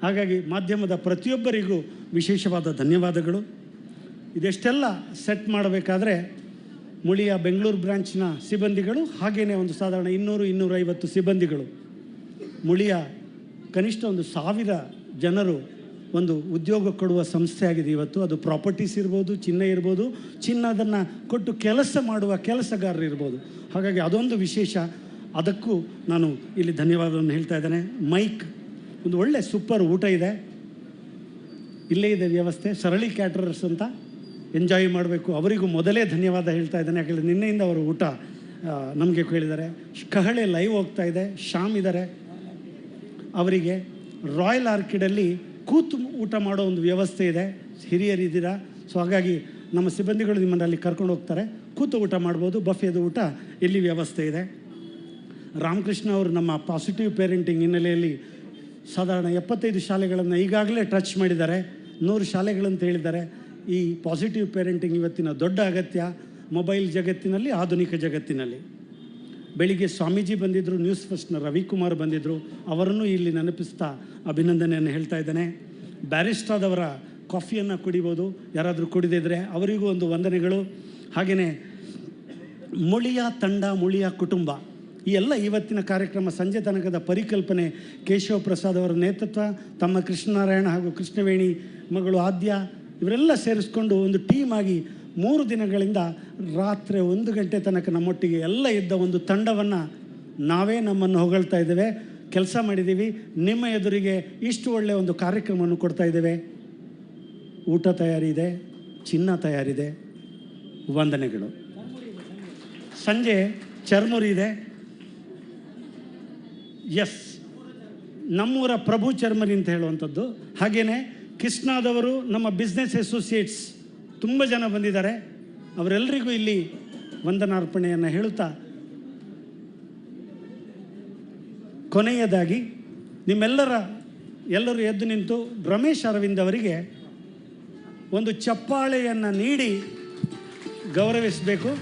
ಹಾಗಾಗಿ ಮಾಧ್ಯಮದ ಪ್ರತಿಯೊಬ್ಬರಿಗೂ ವಿಶೇಷವಾದ ಧನ್ಯವಾದಗಳು. ಇದೆಷ್ಟೆಲ್ಲ ಸೆಟ್ ಮಾಡಬೇಕಾದ್ರೆ ಮುಳಿಯ ಬೆಂಗಳೂರು ಬ್ರಾಂಚ್ನ ಸಿಬ್ಬಂದಿಗಳು, ಹಾಗೆಯೇ ಒಂದು ಸಾಧಾರಣ 200-250 ಸಿಬ್ಬಂದಿಗಳು. ಮುಳಿಯ ಕನಿಷ್ಠ 1,000 ಜನರು ಒಂದು ಉದ್ಯೋಗ ಕೊಡುವ ಸಂಸ್ಥೆ ಆಗಿದೆ ಇವತ್ತು. ಅದು ಪ್ರಾಪರ್ಟೀಸ್ ಇರ್ಬೋದು, ಚಿನ್ನ ಇರ್ಬೋದು, ಚಿನ್ನದನ್ನು ಕೊಟ್ಟು ಕೆಲಸ ಮಾಡುವ ಕೆಲಸಗಾರರು ಇರ್ಬೋದು. ಹಾಗಾಗಿ ಅದೊಂದು ವಿಶೇಷ. ಅದಕ್ಕೂ ನಾನು ಇಲ್ಲಿ ಧನ್ಯವಾದವನ್ನು ಹೇಳ್ತಾ ಇದ್ದೇನೆ. ಮೈಕ್, ಒಂದು ಒಳ್ಳೆ ಸೂಪರ್ ಊಟ ಇದೆ, ಇಲ್ಲೇ ಇದೆ ವ್ಯವಸ್ಥೆ. ಸರಳಿ ಕ್ಯಾಟರರ್ಸ್ ಅಂತ ಎಂಜಾಯ್ ಮಾಡಬೇಕು, ಅವರಿಗೂ ಮೊದಲೇ ಧನ್ಯವಾದ ಹೇಳ್ತಾ ಇದ್ದೇನೆ. ಯಾಕೆಂದರೆ ನಿನ್ನೆಯಿಂದ ಅವರು ಊಟ ನಮಗೆ ಕೇಳಿದ್ದಾರೆ. ಕಹಳೆ ಲೈವ್ ಹೋಗ್ತಾ ಇದೆ, ಶ್ಯಾಮ್ ಇದ್ದಾರೆ, ಅವರಿಗೆ ರಾಯಲ್ ಆರ್ಕಿಡಲ್ಲಿ ಕೂತು ಊಟ ಮಾಡೋ ಒಂದು ವ್ಯವಸ್ಥೆ ಇದೆ. ಹಿರಿಯರಿದ್ದೀರಾ, ಸೊ ಹಾಗಾಗಿ ನಮ್ಮ ಸಿಬ್ಬಂದಿಗಳು ನಿಮ್ಮನ್ನು ಅಲ್ಲಿ ಕರ್ಕೊಂಡು ಹೋಗ್ತಾರೆ, ಕೂತು ಊಟ ಮಾಡ್ಬೋದು. ಬಫೆದು ಊಟ ಇಲ್ಲಿ ವ್ಯವಸ್ಥೆ ಇದೆ. ರಾಮಕೃಷ್ಣ ಅವರು ನಮ್ಮ ಪಾಸಿಟಿವ್ ಪೇರೆಂಟಿಂಗ್ ಹಿನ್ನೆಲೆಯಲ್ಲಿ ಸಾಧಾರಣ 75 ಶಾಲೆಗಳನ್ನು ಈಗಾಗಲೇ ಟಚ್ ಮಾಡಿದ್ದಾರೆ, 100 ಶಾಲೆಗಳಂತ ಹೇಳಿದ್ದಾರೆ. ಈ ಪಾಸಿಟಿವ್ ಪೇರೆಂಟಿಂಗ್ ಇವತ್ತಿನ ದೊಡ್ಡ ಅಗತ್ಯ ಮೊಬೈಲ್ ಜಗತ್ತಿನಲ್ಲಿ, ಆಧುನಿಕ ಜಗತ್ತಿನಲ್ಲಿ. ಬೆಳಿಗ್ಗೆ ಸ್ವಾಮೀಜಿ ಬಂದಿದ್ದರು, ನ್ಯೂಸ್ ಫಸ್ಟ್ನ ರವಿಕುಮಾರ್ ಬಂದಿದ್ದರು, ಅವರನ್ನು ಇಲ್ಲಿ ನೆನಪಿಸ್ತಾ ಅಭಿನಂದನೆಯನ್ನು ಹೇಳ್ತಾ ಇದ್ದೇನೆ. ಬ್ಯಾರಿಸ್ಟಾದವರ ಕಾಫಿಯನ್ನು ಕುಡಿಬೋದು, ಯಾರಾದರೂ ಕುಡಿದಿದ್ದರೆ ಅವರಿಗೂ ಒಂದು ವಂದನೆಗಳು. ಹಾಗೆಯೇ ಮುಳಿಯ ತಂಡ, ಮುಳಿಯ ಕುಟುಂಬ, ಈ ಎಲ್ಲ ಇವತ್ತಿನ ಕಾರ್ಯಕ್ರಮ ಸಂಜೆ ತನಕದ ಪರಿಕಲ್ಪನೆ ಕೇಶವ ಪ್ರಸಾದ್ ಅವರ ನೇತೃತ್ವ, ತಮ್ಮ ಕೃಷ್ಣನಾರಾಯಣ ಹಾಗೂ ಕೃಷ್ಣವೇಣಿ ಮಗಳು ಆದ್ಯ, ಇವರೆಲ್ಲ ಸೇರಿಸ್ಕೊಂಡು ಒಂದು ಟೀಮ್ ಆಗಿ 3 ದಿನಗಳಿಂದ ರಾತ್ರಿ 1 ಗಂಟೆ ತನಕ ನಮ್ಮೊಟ್ಟಿಗೆ ಎಲ್ಲ ಇದ್ದ ಒಂದು ತಂಡವನ್ನು ನಾವೇ ನಮ್ಮನ್ನು ಹೊಗಳ್ತಾ ಇದ್ದೇವೆ. ಕೆಲಸ ಮಾಡಿದ್ದೀವಿ, ನಿಮ್ಮ ಎದುರಿಗೆ ಇಷ್ಟು ಒಳ್ಳೆಯ ಒಂದು ಕಾರ್ಯಕ್ರಮವನ್ನು ಕೊಡ್ತಾ ಇದ್ದೇವೆ. ಊಟ ತಯಾರಿದೆ, ಚಿನ್ನ ತಯಾರಿದೆ, ವಂದನೆಗಳು. ಸಂಜೆ ಚರ್ಮುರಿ ಇದೆ. ಎಸ್, ನಮ್ಮೂರ ಪ್ರಭು ಚರ್ಮರಿ ಅಂತ ಹೇಳುವಂಥದ್ದು. ಹಾಗೆಯೇ ಕೃಷ್ಣಾದವರು, ನಮ್ಮ ಬಿಸ್ನೆಸ್ ಅಸೋಸಿಯೇಟ್ಸ್ ತುಂಬ ಜನ ಬಂದಿದ್ದಾರೆ, ಅವರೆಲ್ಲರಿಗೂ ಇಲ್ಲಿ ವಂದನಾರ್ಪಣೆಯನ್ನು ಹೇಳುತ್ತಾ, ಕೊನೆಯದಾಗಿ ಎಲ್ಲರೂ ಎದ್ದು ನಿಂತು ರಮೇಶ್ ಅರವಿಂದ್ ಅವರಿಗೆ ಒಂದು ಚಪ್ಪಾಳೆಯನ್ನು ನೀಡಿ ಗೌರವಿಸಬೇಕು.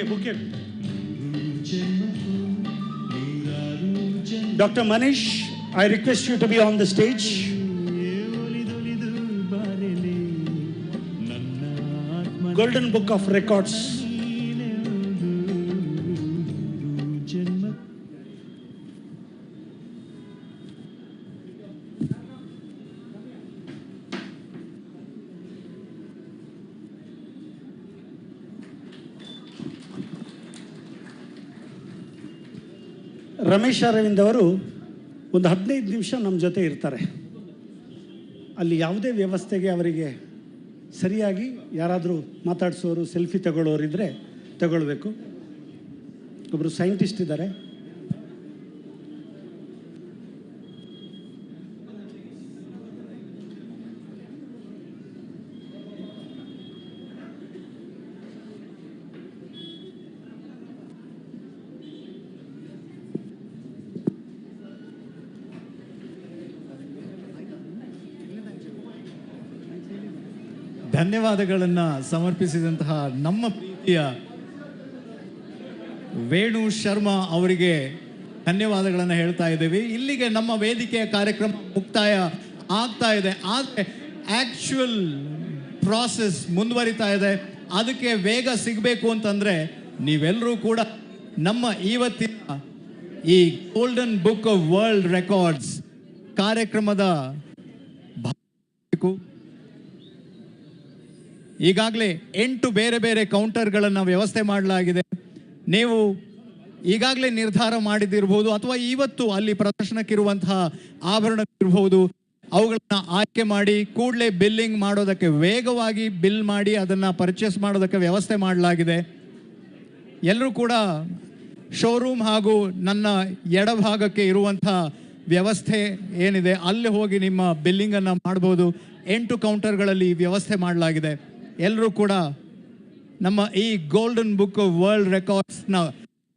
ಬುಕೆ Dr. Manish, I request you to be on the stage. Golden Book of Records. Ramesh Arvind ಅವರು ಒಂದು 15 ನಿಮಿಷ ನಮ್ಮ ಜೊತೆ ಇರ್ತಾರೆ. ಅಲ್ಲಿ ಯಾವುದೇ ವ್ಯವಸ್ಥೆಗೆ ಅವರಿಗೆ ಸರಿಯಾಗಿ ಯಾರಾದರೂ ಮಾತಾಡಿಸೋರು, ಸೆಲ್ಫಿ ತಗೊಳ್ಳೋರಿದ್ದರೆ ತಗೊಳ್ಬೇಕು. ಒಬ್ಬರು ಸೈಂಟಿಸ್ಟ್ ಇದ್ದಾರೆ, ಧನ್ಯವಾದಗಳನ್ನು ಸಮರ್ಪಿಸಿದಂತಹ ನಮ್ಮ ಪ್ರೀತಿಯ ವೇಣು ಶರ್ಮಾ ಅವರಿಗೆ ಧನ್ಯವಾದಗಳನ್ನು ಹೇಳ್ತಾ ಇದ್ದೀವಿ. ಇಲ್ಲಿಗೆ ನಮ್ಮ ವೇದಿಕೆಯ ಕಾರ್ಯಕ್ರಮ ಮುಕ್ತಾಯ ಆಗ್ತಾ ಇದೆ. ಆದರೆ ಆ್ಯಕ್ಚುಯಲ್ ಪ್ರಾಸೆಸ್ ಮುಂದುವರಿತಾ ಇದೆ. ಅದಕ್ಕೆ ವೇಗ ಸಿಗಬೇಕು ಅಂತಂದರೆ ನೀವೆಲ್ಲರೂ ಕೂಡ ನಮ್ಮ ಇವತ್ತಿನ ಈ golden book of world records ಕಾರ್ಯಕ್ರಮದ ಭಾಗವಹಿಸಬೇಕು. ಈಗಾಗಲೇ 8 ಬೇರೆ ಬೇರೆ ಕೌಂಟರ್ಗಳನ್ನು ವ್ಯವಸ್ಥೆ ಮಾಡಲಾಗಿದೆ. ನೀವು ಈಗಾಗಲೇ ನಿರ್ಧಾರ ಮಾಡಿದಿರ್ಬೋದು, ಅಥವಾ ಇವತ್ತು ಅಲ್ಲಿ ಪ್ರದರ್ಶನಕ್ಕಿರುವಂತಹ ಆಭರಣಗಳಿರ್ಬೋದು, ಅವುಗಳನ್ನು ಆಯ್ಕೆ ಮಾಡಿ ಕೂಡಲೇ ಬಿಲ್ಲಿಂಗ್ ಮಾಡೋದಕ್ಕೆ, ವೇಗವಾಗಿ ಬಿಲ್ ಮಾಡಿ ಅದನ್ನು ಪರ್ಚೇಸ್ ಮಾಡೋದಕ್ಕೆ ವ್ಯವಸ್ಥೆ ಮಾಡಲಾಗಿದೆ. ಎಲ್ಲರೂ ಕೂಡ ಶೋರೂಮ್ ಹಾಗೂ ನನ್ನ ಎಡಭಾಗಕ್ಕೆ ಇರುವಂಥ ವ್ಯವಸ್ಥೆ ಏನಿದೆ ಅಲ್ಲಿ ಹೋಗಿ ನಿಮ್ಮ ಬಿಲ್ಲಿಂಗನ್ನು ಮಾಡ್ಬೋದು. 8 ಕೌಂಟರ್ಗಳಲ್ಲಿ ವ್ಯವಸ್ಥೆ ಮಾಡಲಾಗಿದೆ. ಎಲ್ಲರೂ ಕೂಡ ನಮ್ಮ ಈ ಗೋಲ್ಡನ್ ಬುಕ್ ಆಫ್ ವರ್ಲ್ಡ್ ರೆಕಾರ್ಡ್ಸ್ನ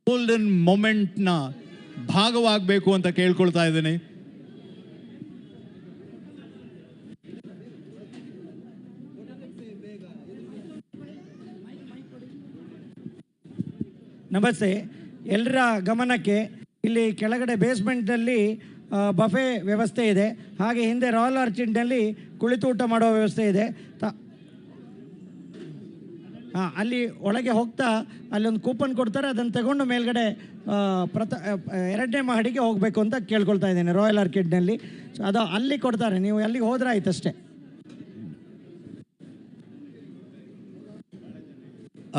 ಗೋಲ್ಡನ್ ಮೊಮೆಂಟ್ನ ಭಾಗವಾಗಬೇಕು ಅಂತ ಕೇಳ್ಕೊಳ್ತಾ ಇದ್ದೀನಿ. ನಮಸ್ತೆ. ಎಲ್ಲರ ಗಮನಕ್ಕೆ, ಇಲ್ಲಿ ಕೆಳಗಡೆ ಬೇಸ್ಮೆಂಟಲ್ಲಿ ಬಫೆ ವ್ಯವಸ್ಥೆ ಇದೆ, ಹಾಗೆ ಹಿಂದೆ ರಾಯಲ್ ಆರ್ಚಿಡ್ನಲ್ಲಿ ಕುಳಿತು ಊಟ ಮಾಡೋ ವ್ಯವಸ್ಥೆ ಇದೆ. ಅಲ್ಲಿ ಒಳಗೆ ಹೋಗ್ತಾ ಅಲ್ಲೊಂದು ಕೂಪನ್ ಕೊಡ್ತಾರೆ, ಅದನ್ನು ತಗೊಂಡು ಮೇಲ್ಗಡೆ 2ನೇ ಮಹಡಿಗೆ ಹೋಗಬೇಕು ಅಂತ ಕೇಳ್ಕೊಳ್ತಾ ಇದ್ದೇನೆ ರಾಯಲ್ ಆರ್ಕಿಡ್ನಲ್ಲಿ. ಸೊ ಅದು ಅಲ್ಲಿ ಕೊಡ್ತಾರೆ, ನೀವು ಅಲ್ಲಿಗೆ ಹೋದ್ರೆ ಆಯ್ತಷ್ಟೇ.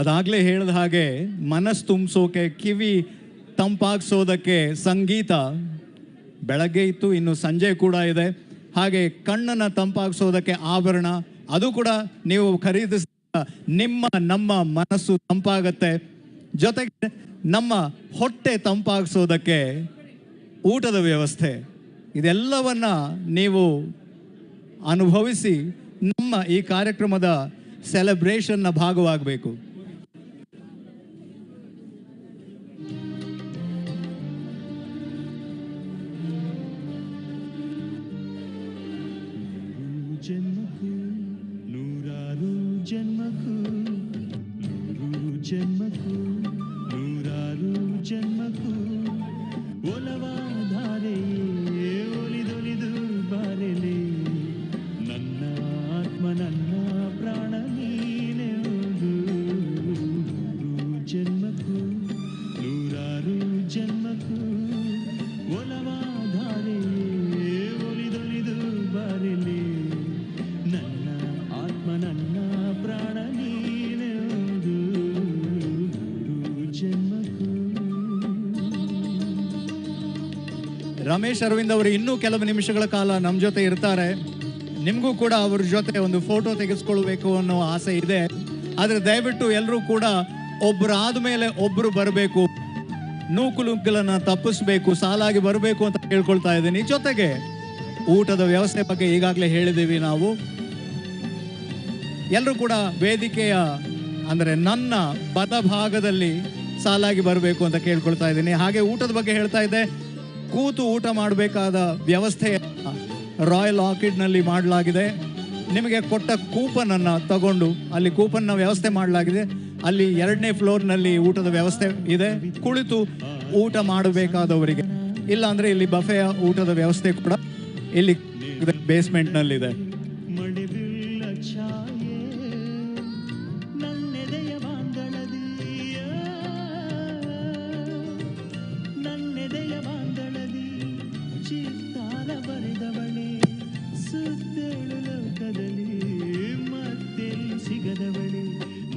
ಅದಾಗಲೇ ಹೇಳಿದ ಹಾಗೆ ಮನಸ್ಸು ತುಂಬಿಸೋಕೆ, ಕಿವಿ ತಂಪಾಗಿಸೋದಕ್ಕೆ ಸಂಗೀತ ಬೆಳಗ್ಗೆ ಇತ್ತು, ಇನ್ನು ಸಂಜೆ ಕೂಡ ಇದೆ. ಹಾಗೆ ಕಣ್ಣನ್ನು ತಂಪಾಗಿಸೋದಕ್ಕೆ ಆಭರಣ, ಅದು ಕೂಡ ನೀವು ಖರೀದಿಸಿದ ನಮ್ಮ ಮನಸ್ಸು ತಂಪಾಗತ್ತೆ. ಜೊತೆಗೆ ನಮ್ಮ ಹೊಟ್ಟೆ ತಂಪಾಗಿಸೋದಕ್ಕೆ ಊಟದ ವ್ಯವಸ್ಥೆ, ಇದೆಲ್ಲವನ್ನ ನೀವು ಅನುಭವಿಸಿ ನಮ್ಮ ಈ ಕಾರ್ಯಕ್ರಮದ ಸೆಲೆಬ್ರೇಷನ್ನ ಭಾಗವಾಗಬೇಕು. ಜನ್ಮಕ್ಕೂ ನೂರಾರು ಜನ್ಮಕ್ಕೂ, ನೂರು ಜನ್ಮಕ್ಕೂ ನೂರಾರು ಜನ್ಮಕ್ಕೂ ಒಲವಾಧಾರೆಯೇ ಒಲಿದೊಲಿದು ಬಾರೆಲೆ, ನನ್ನ ಆತ್ಮ ನನ್ನ ಪ್ರಾಣ ನೀನೆಂದು. ನೂರು ಜನ್ಮಕ್ಕೂ ನೂರಾರು ಜನ್ಮಕ್ಕೂ ಒಲವಾಧಾರೆಯೇ ಒಲಿದೊಲಿದು ಬಾರೆಲೆ, ನನ್ನ ಆತ್ಮ ನನ್ನ ಪ್ರಾಣ ನೀನೆಂದು. ನೂರು ಜನ್ಮಕ್ಕೂ. ರಮೇಶ್ ಅರವಿಂದ್ ಅವರು ಇನ್ನೂ ಕೆಲವು ನಿಮಿಷಗಳ ಕಾಲ ನಮ್ಮ ಜೊತೆ ಇರ್ತಾರೆ. ನಿಮಗೂ ಕೂಡ ಅವ್ರ ಜೊತೆ ಒಂದು ಫೋಟೋ ತೆಗೆಸ್ಕೊಳ್ಬೇಕು ಅನ್ನೋ ಆಸೆ ಇದೆ. ಆದರೆ ದಯವಿಟ್ಟು ಎಲ್ಲರೂ ಕೂಡ ಒಬ್ಬರಾದ ಮೇಲೆ ಒಬ್ಬರು ಬರಬೇಕು, ನೂಕುನುಗ್ಗಲನ್ನು ತಪ್ಪಿಸ್ಬೇಕು, ಸಾಲಾಗಿ ಬರಬೇಕು ಅಂತ ಕೇಳ್ಕೊಳ್ತಾ ಇದ್ದೀನಿ. ಜೊತೆಗೆ ಊಟದ ವ್ಯವಸ್ಥೆ ಬಗ್ಗೆ ಈಗಾಗಲೇ ಹೇಳಿದ್ದೀವಿ ನಾವು. ಎಲ್ಲರೂ ಕೂಡ ವೇದಿಕೆಯ ಅಂದರೆ ನನ್ನ ಬಲಭಾಗದಲ್ಲಿ ಸಾಲಾಗಿ ಬರಬೇಕು ಅಂತ ಕೇಳ್ಕೊಳ್ತಾ ಇದ್ದೀನಿ. ಹಾಗೆ ಊಟದ ಬಗ್ಗೆ ಹೇಳ್ತಾ ಇದ್ದೆ, ಕೂತು ಊಟ ಮಾಡಬೇಕಾದ ವ್ಯವಸ್ಥೆ ರಾಯಲ್ ಆರ್ಕಿಡ್ನಲ್ಲಿ ಮಾಡಲಾಗಿದೆ. ನಿಮಗೆ ಕೊಟ್ಟ ಕೂಪನನ್ನು ತಗೊಂಡು ಅಲ್ಲಿ ಕೂಪನ್ನ ವ್ಯವಸ್ಥೆ ಮಾಡಲಾಗಿದೆ. ಅಲ್ಲಿ 2ನೇ ಫ್ಲೋರ್ನಲ್ಲಿ ಊಟದ ವ್ಯವಸ್ಥೆ ಇದೆ, ಕುಳಿತು ಊಟ ಮಾಡಬೇಕಾದವರಿಗೆ. ಇಲ್ಲ ಅಂದರೆ ಇಲ್ಲಿ ಬಫೆಯ ಊಟದ ವ್ಯವಸ್ಥೆ ಕೂಡ ಇಲ್ಲಿ ಬೇಸ್ಮೆಂಟ್ನಲ್ಲಿದೆ.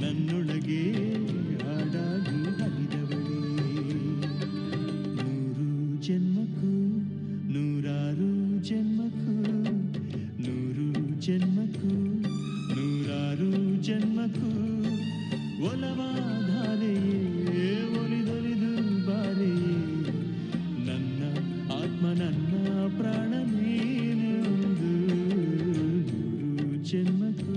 ನನ್ನೊಳಗೆ ಹಾಡಾಗಿ ಹರಿದವಳೇ, ನೂರು ಜನ್ಮಕ್ಕೂ ನೂರಾರು ಜನ್ಮಕ್ಕೂ, ನೂರು ಜನ್ಮಕ್ಕೂ ನೂರಾರು ಜನ್ಮಕ್ಕೂ ಒಲವಾಧಾರೆಯೇ ಒಲಿದೊಲಿದು ಬಾರೆಯೇ, ನನ್ನ ಆತ್ಮ ನನ್ನ ಪ್ರಾಣ ನೀನೆಂದು. ನೂರು ಜನ್ಮಕ್ಕೂ.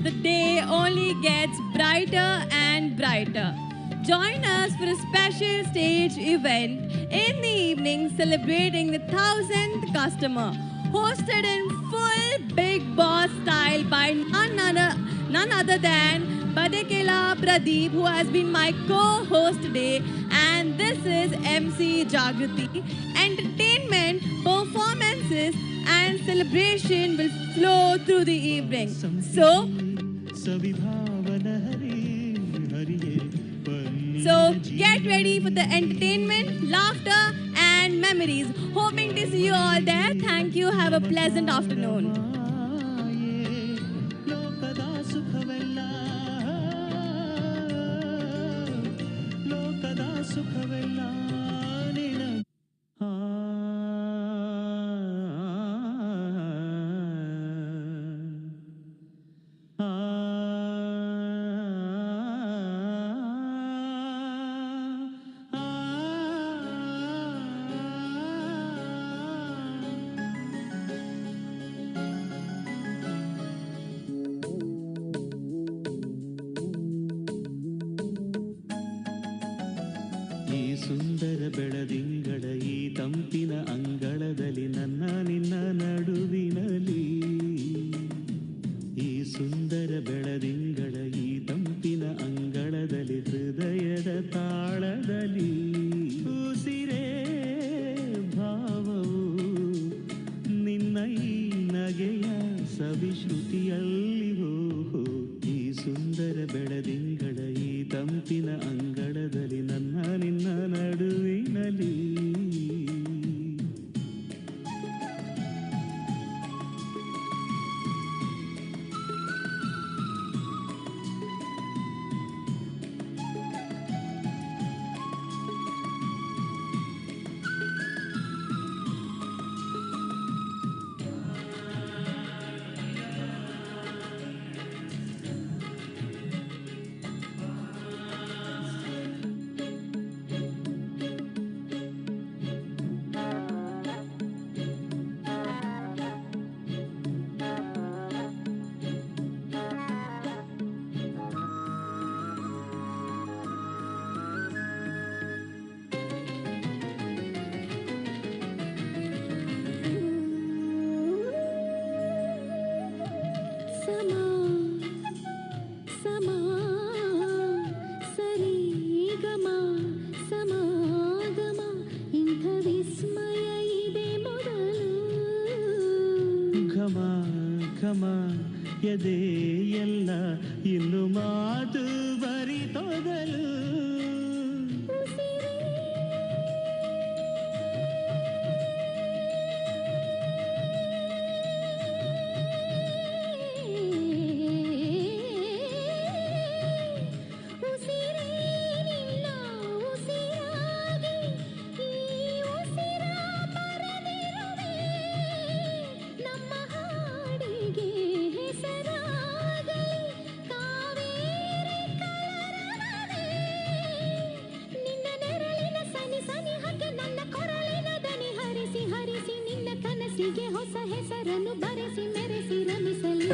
The day only gets brighter and brighter. Join us for a special stage event in the evening celebrating the 1000th customer, hosted in full Big Boss style by none other than Badekela Pradeep, who has been my co-host today, and this is MC Jagriti. Entertainment, performances and celebration will flow through the evening. So get ready for the entertainment, laughter and memories. Hoping to see you all there. Thank you. Have a pleasant afternoon. ಸುಂದರ ಬೆಳದಿಂಗಳ ಈ ತಂಪಿನ ಅಂಗಳದಲ್ಲಿ ನನ್ನ ನಿನ್ನ ನಡು ಘಮ ಘಮ ಎದೆ ಎಲ್ಲ ಇನ್ನು ಮಾತು ಬರಿತೋದಲು. ಹೊಸ ಹೆಸರನ್ನು ಬರೆಸಿ ಮೆರೆಸಿ ರಮಿಸಲಿ.